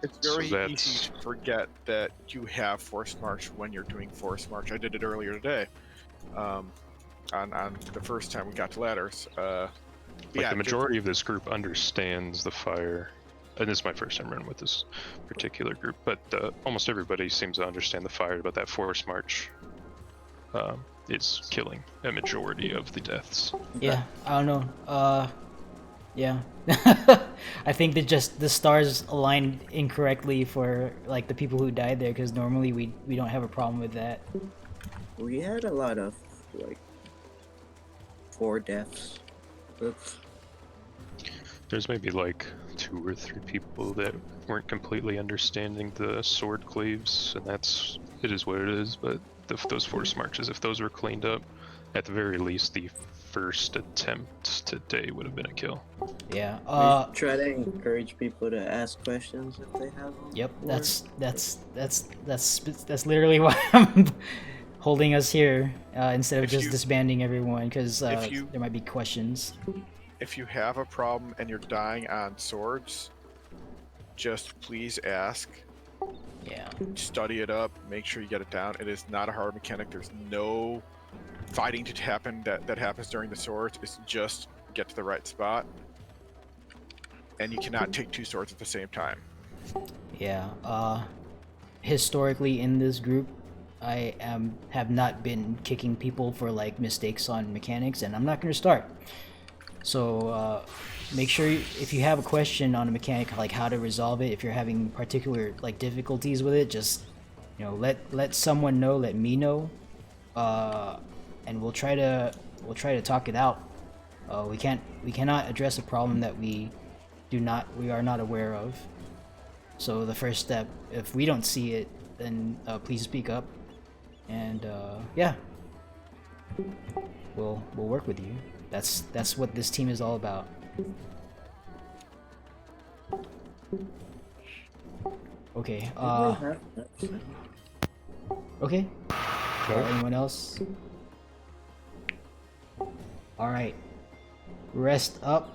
It's very easy to forget that you have force march when you're doing force march. I did it earlier today, on the first time we got to ladders. Like the majority of this group understands the fire, and this is my first time running with this particular group, but almost everybody seems to understand the fire, but that force march is killing a majority of the deaths. Yeah, I don't know. Yeah. I think that just the stars aligned incorrectly for, like, the people who died there, because normally we don't have a problem with that. We had a lot of, like, 4 deaths. Oops. There's maybe like 2 or 3 people that weren't completely understanding the sword cleaves, and it is what it is, but those force marches, if those were cleaned up, at the very least the first attempt today would have been a kill. Yeah. We try to encourage people to ask questions if they have them. Yep, that's literally why I'm holding us here, instead of just disbanding everyone, because there might be questions. If you have a problem and you're dying on swords, just please ask. Yeah. Study it up, make sure you get it down. It is not a hard mechanic. There's no fighting to happen that happens during the swords. It's just get to the right spot. And you cannot take 2 swords at the same time. Yeah, historically in this group, I have not been kicking people for, like, mistakes on mechanics, and I'm not gonna start. So make sure if you have a question on a mechanic, like how to resolve it, if you're having particular, like, difficulties with it, just, you know, let someone know, let me know, and we'll try to talk it out. We cannot address a problem that we are not aware of. So the first step, if we don't see it, then please speak up, and yeah, we'll work with you. That's what this team is all about. Okay. Okay. Anyone else? All right. Rest up,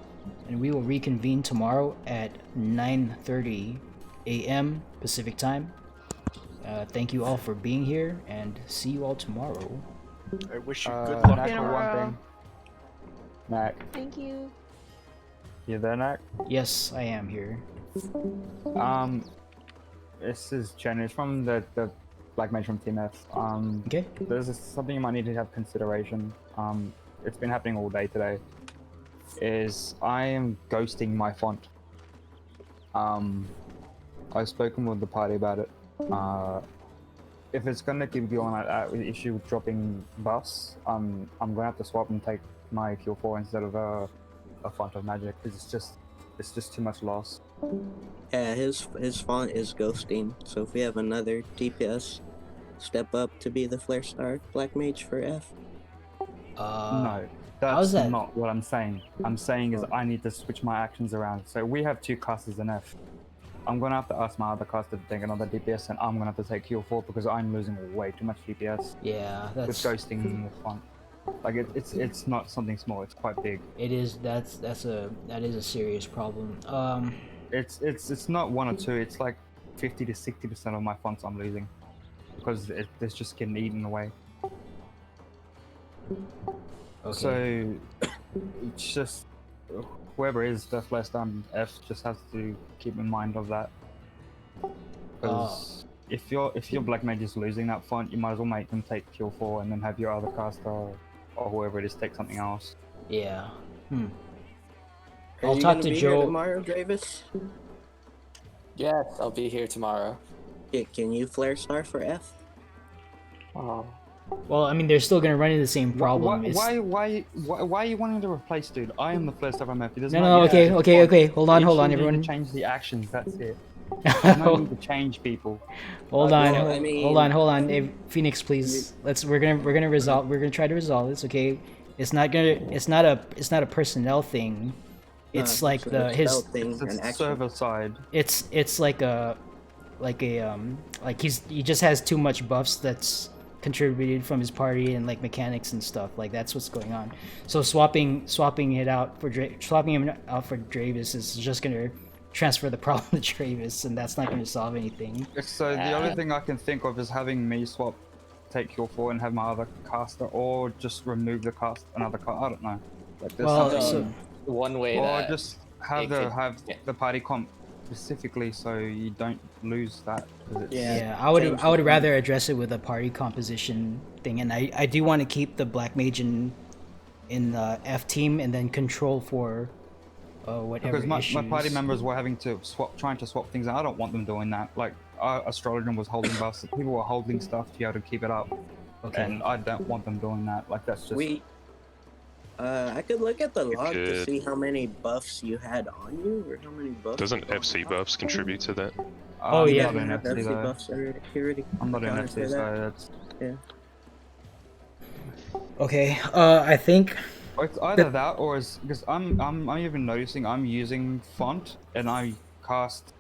and we will reconvene tomorrow at 9:30 a.m. Pacific time. Thank you all for being here, and see you all tomorrow. I wish you good luck. Knack, for one thing. Knack. Thank you. You there, Knack? Yes, I am here. This is Chen. It's from the Black Mage from Team F. Okay. There's something you might need to have consideration. It's been happening all day today. Is I am ghosting my font. I've spoken with the party about it. If it's gonna keep going like that with the issue with dropping buffs, I'm gonna have to swap and take my Q4 instead of a font of magic, because it's just too much loss. Yeah, his font is ghosting, so if we have another DPS step up to be the Flare Star Black Mage for F. No. That's that? not what I'm saying. I'm saying is I need to switch my actions around. So we have 2 casters in F. I'm gonna have to ask my other caster to take another DPS, and I'm gonna have to take heal 4 because I'm losing way too much DPS. Yeah, with that's ghosting with font. Like it's not something small. It's quite big. it is. That is a serious problem. It's not 1 or 2. It's like 50 to 60% of my fonts I'm losing because it's just getting eaten away. Okay. So it's just whoever is the last time F just has to keep in mind of that. Because if your black mage is losing that font, you might as well make them take kill 4 and then have your other caster or whoever it is take something else. Yeah. Are I'll you talk gonna to be Joe here tomorrow, Dravis? Yes, I'll be here tomorrow. Yeah, can you flare star for F? Oh. Well, I mean, they're still gonna run into the same problem. Why are you wanting to replace, dude? I am the first ever map. No, okay. Hold on, everyone. everyone. Change the actions. That's it. There's no need to change people. Hold on, well, I mean, hold on. Hey, Phoenix, please. We're gonna try to resolve this, okay? It's not a personnel thing. It's like it's server side. It's like he just has too much buffs that's contributed from his party and like mechanics and stuff. Like that's what's going on. So swapping him out for Dravis is just gonna transfer the problem to Travis, and that's not going to solve anything. So the only thing I can think of is having me swap, take heal 4 and have my other caster, or just remove the another cast. I don't know. Like one way. Or just have the party comp specifically so you don't lose that. I would rather address it with a party composition thing, and I do want to keep the black mage in the F team and then control for. Whatever because my party members were trying to swap things out. I don't want them doing that. Like Astrologer was holding buffs, people were holding stuff to be able to keep it up. Okay. And I don't want them doing that. Like that's just. I could look at the log to see how many buffs you had on you, or how many buffs. Doesn't FC buffs contribute to that? I'm yeah. not in FC though. Buffs already I'm not in FC, so that's. Yeah. Okay. I think. It's either that or because I'm even noticing I'm using font and I cast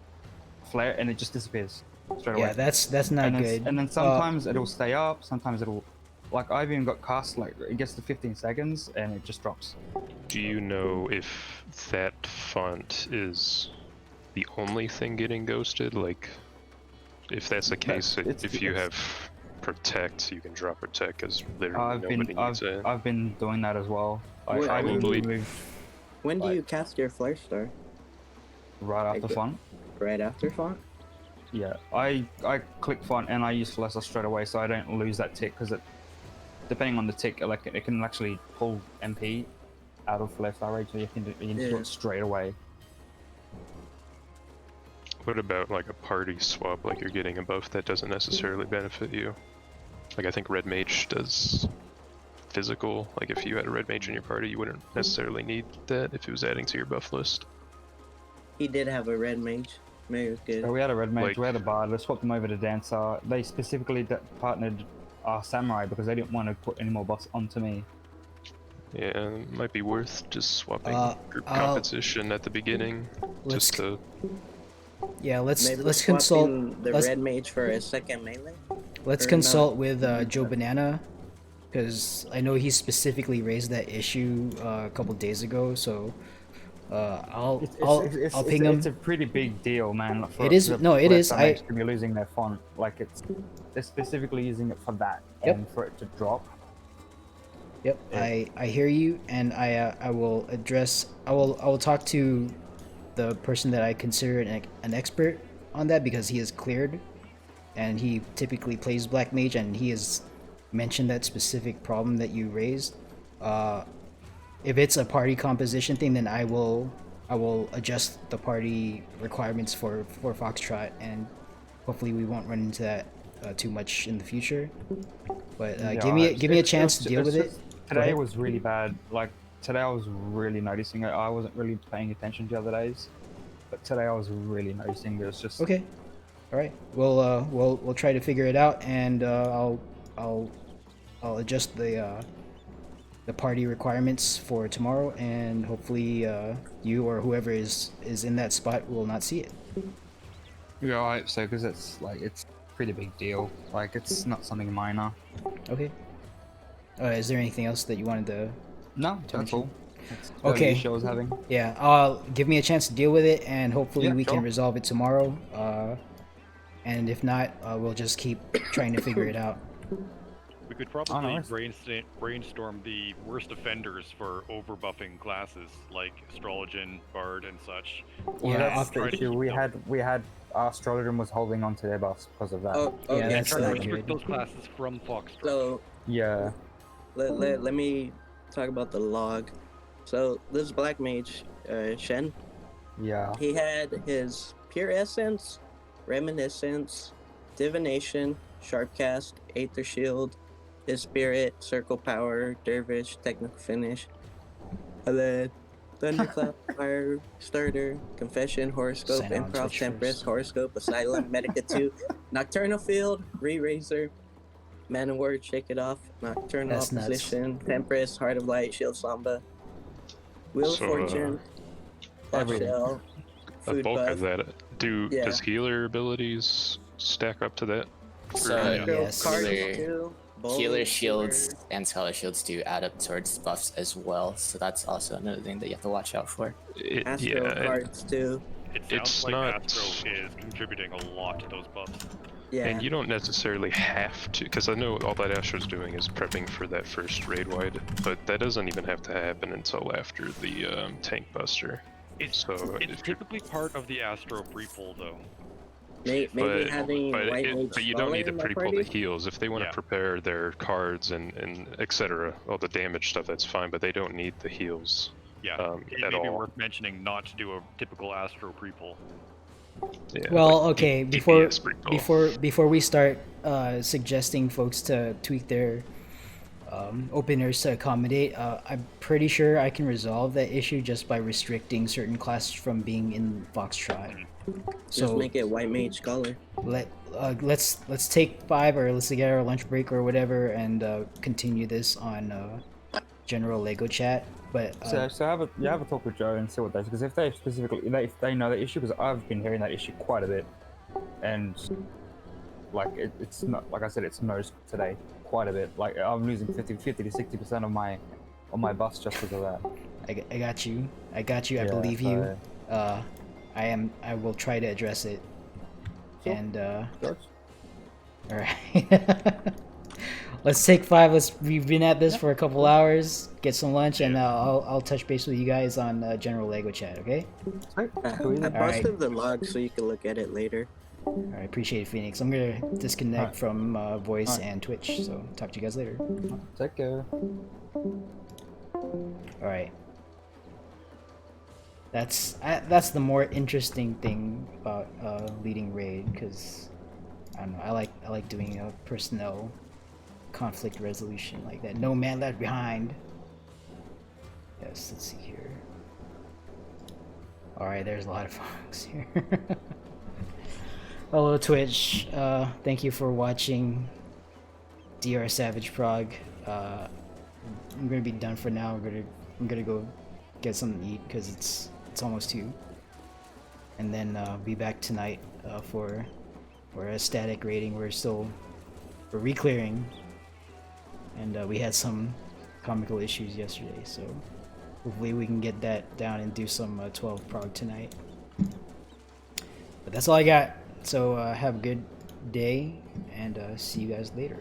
flare and it just disappears straight away. Yeah, that's not good. And then sometimes it'll stay up, sometimes it'll like I've even got cast like it gets to 15 seconds and it just drops. Do you know if that font is the only thing getting ghosted? Like, if that's the case, if you have protect, you can drop protect because literally nobody needs it. I've been doing that as well. When do you cast your flare star? Right after font. Right after font? Yeah, I click font and I use lesser straight away so I don't lose that tick because depending on the tick, like it can actually pull MP out of flare star rage, so you can do it straight away. What about like a party swap, like you're getting a buff that doesn't necessarily benefit you? Like I think Red Mage does physical, like if you had a Red Mage in your party, you wouldn't necessarily need that if it was adding to your buff list. He did have a Red Mage. Maybe it was good. So we had a Red Mage, we had a Bard, let's swap them over to Dancer. They specifically partnered our Samurai because they didn't want to put any more buffs onto me. Yeah, it might be worth just swapping group composition at the beginning, just to... Yeah, let's Maybe consult the Red Mage for a second melee. Let's consult with Joe Banana, because I know he specifically raised that issue a couple days ago. So I'll ping him. It's a pretty big deal, man. It is. No, it is. I to be losing their font. Like they're specifically using it for that and for it to drop. Yep, yeah. I hear you, and I will address. I will talk to the person that I consider an expert on that because he is cleared, and he typically plays Black Mage, and he has mentioned that specific problem that you raised. If it's a party composition thing, then I will adjust the party requirements for Foxtrot, and hopefully we won't run into that too much in the future. But give me a chance to deal with it. Today was really bad. Like today I was really noticing it. I wasn't really paying attention the other days, but today I was really noticing. It was just okay. All right. We'll try to figure it out, and I'll adjust the the party requirements for tomorrow, and hopefully you or whoever is in that spot will not see it. Yeah, I hope so, because it's a pretty big deal. Like, it's not something minor. Okay. Is there anything else that you wanted to? No, to that's mention? all. That's the only Okay. issue I was having. Yeah. Give me a chance to deal with it, and hopefully Yeah, we can sure. resolve it tomorrow. And if not, we'll just keep trying to figure it out. We could probably brainstorm the worst offenders for overbuffing classes like Astrologian, Bard, and such. Well, Yeah, that's the try to issue. keep We had our Astrologian was holding on to their buffs because of that. Oh, Yeah, okay, that's try to not restrict good. those classes from Foxtrot. So Yeah. let me talk about the log. So this black mage, Shen, Yeah. he had his pure essence, reminiscence, divination, sharpcast, aether shield, his spirit, circle power, dervish, technical finish, and then thunderclap, fire starter, confession, horoscope, Sign on improv, Twitch temperance, first. horoscope, asylum, medica 2, nocturnal field, re-razor, man and word, shake it off, nocturnal That's nuts. opposition, temperance, heart of light, shield slamba, wheel of So, fortune, everything. shell, A food bulk buff. of that. Yeah. Does healer abilities stack up to that? So Yes. healer shields and scholar shields do add up towards buffs as well, so that's also another thing that you have to watch out for. Astro yeah, cards too. It sounds it's like not- Astro is contributing a lot to those buffs. Yeah. And you don't necessarily have to, because I know all that Astro's doing is prepping for that first raid wide, but that doesn't even have to happen until after the tank buster. It's typically part of the Astro pre-pull though. Maybe having white mage but you don't need scholar the in my pre-pull party? the heals. If they want to prepare their cards and etc., all the damage stuff, that's fine, but they don't need the heals Yeah, it at may be all. worth mentioning not to do a typical Astro pre-pull. Yeah, Well, like okay. DPS pre-pull. Before we start suggesting folks to tweak their openers to accommodate, I'm pretty sure I can resolve that issue just by restricting certain classes from being in Foxtrot. Just make it white mage scholar. Let's take 5 or let's get our lunch break or whatever and continue this on general Lego chat. But So have a talk with Joe and see what they, because if they know the issue, because I've been hearing that issue quite a bit, and like it's not, like I said, it's noticed today quite a bit. Like I'm losing 50 to 60% of my buffs just because of that. I got you. I Yeah, believe you. so- I will try to address it. Sure. And George? all right. Let's take 5. We've been at this for a couple hours. Get some lunch, and I'll touch base with you guys on general Lego chat. Okay? I Alright. posted the log so you can look at it later. All right. Appreciate it, Phoenix. I'm gonna disconnect Alright. from voice Alright. and Twitch. So talk to you guys later. Take care. All right. That's the more interesting thing about leading raid, because I don't know. I like doing a personnel conflict resolution like that. No man left behind. Yes. Let's see here. All right. There's a lot of folks here. Hello Twitch. Thank you for watching. DR Savage Prog. I'm gonna be done for now. I'm gonna go get something to eat because it's almost 2, and then be back tonight for a static rating. We're re-clearing, and we had some comical issues yesterday, so hopefully we can get that down and do some 12 prog tonight. But that's all I got. So have a good day, and see you guys later.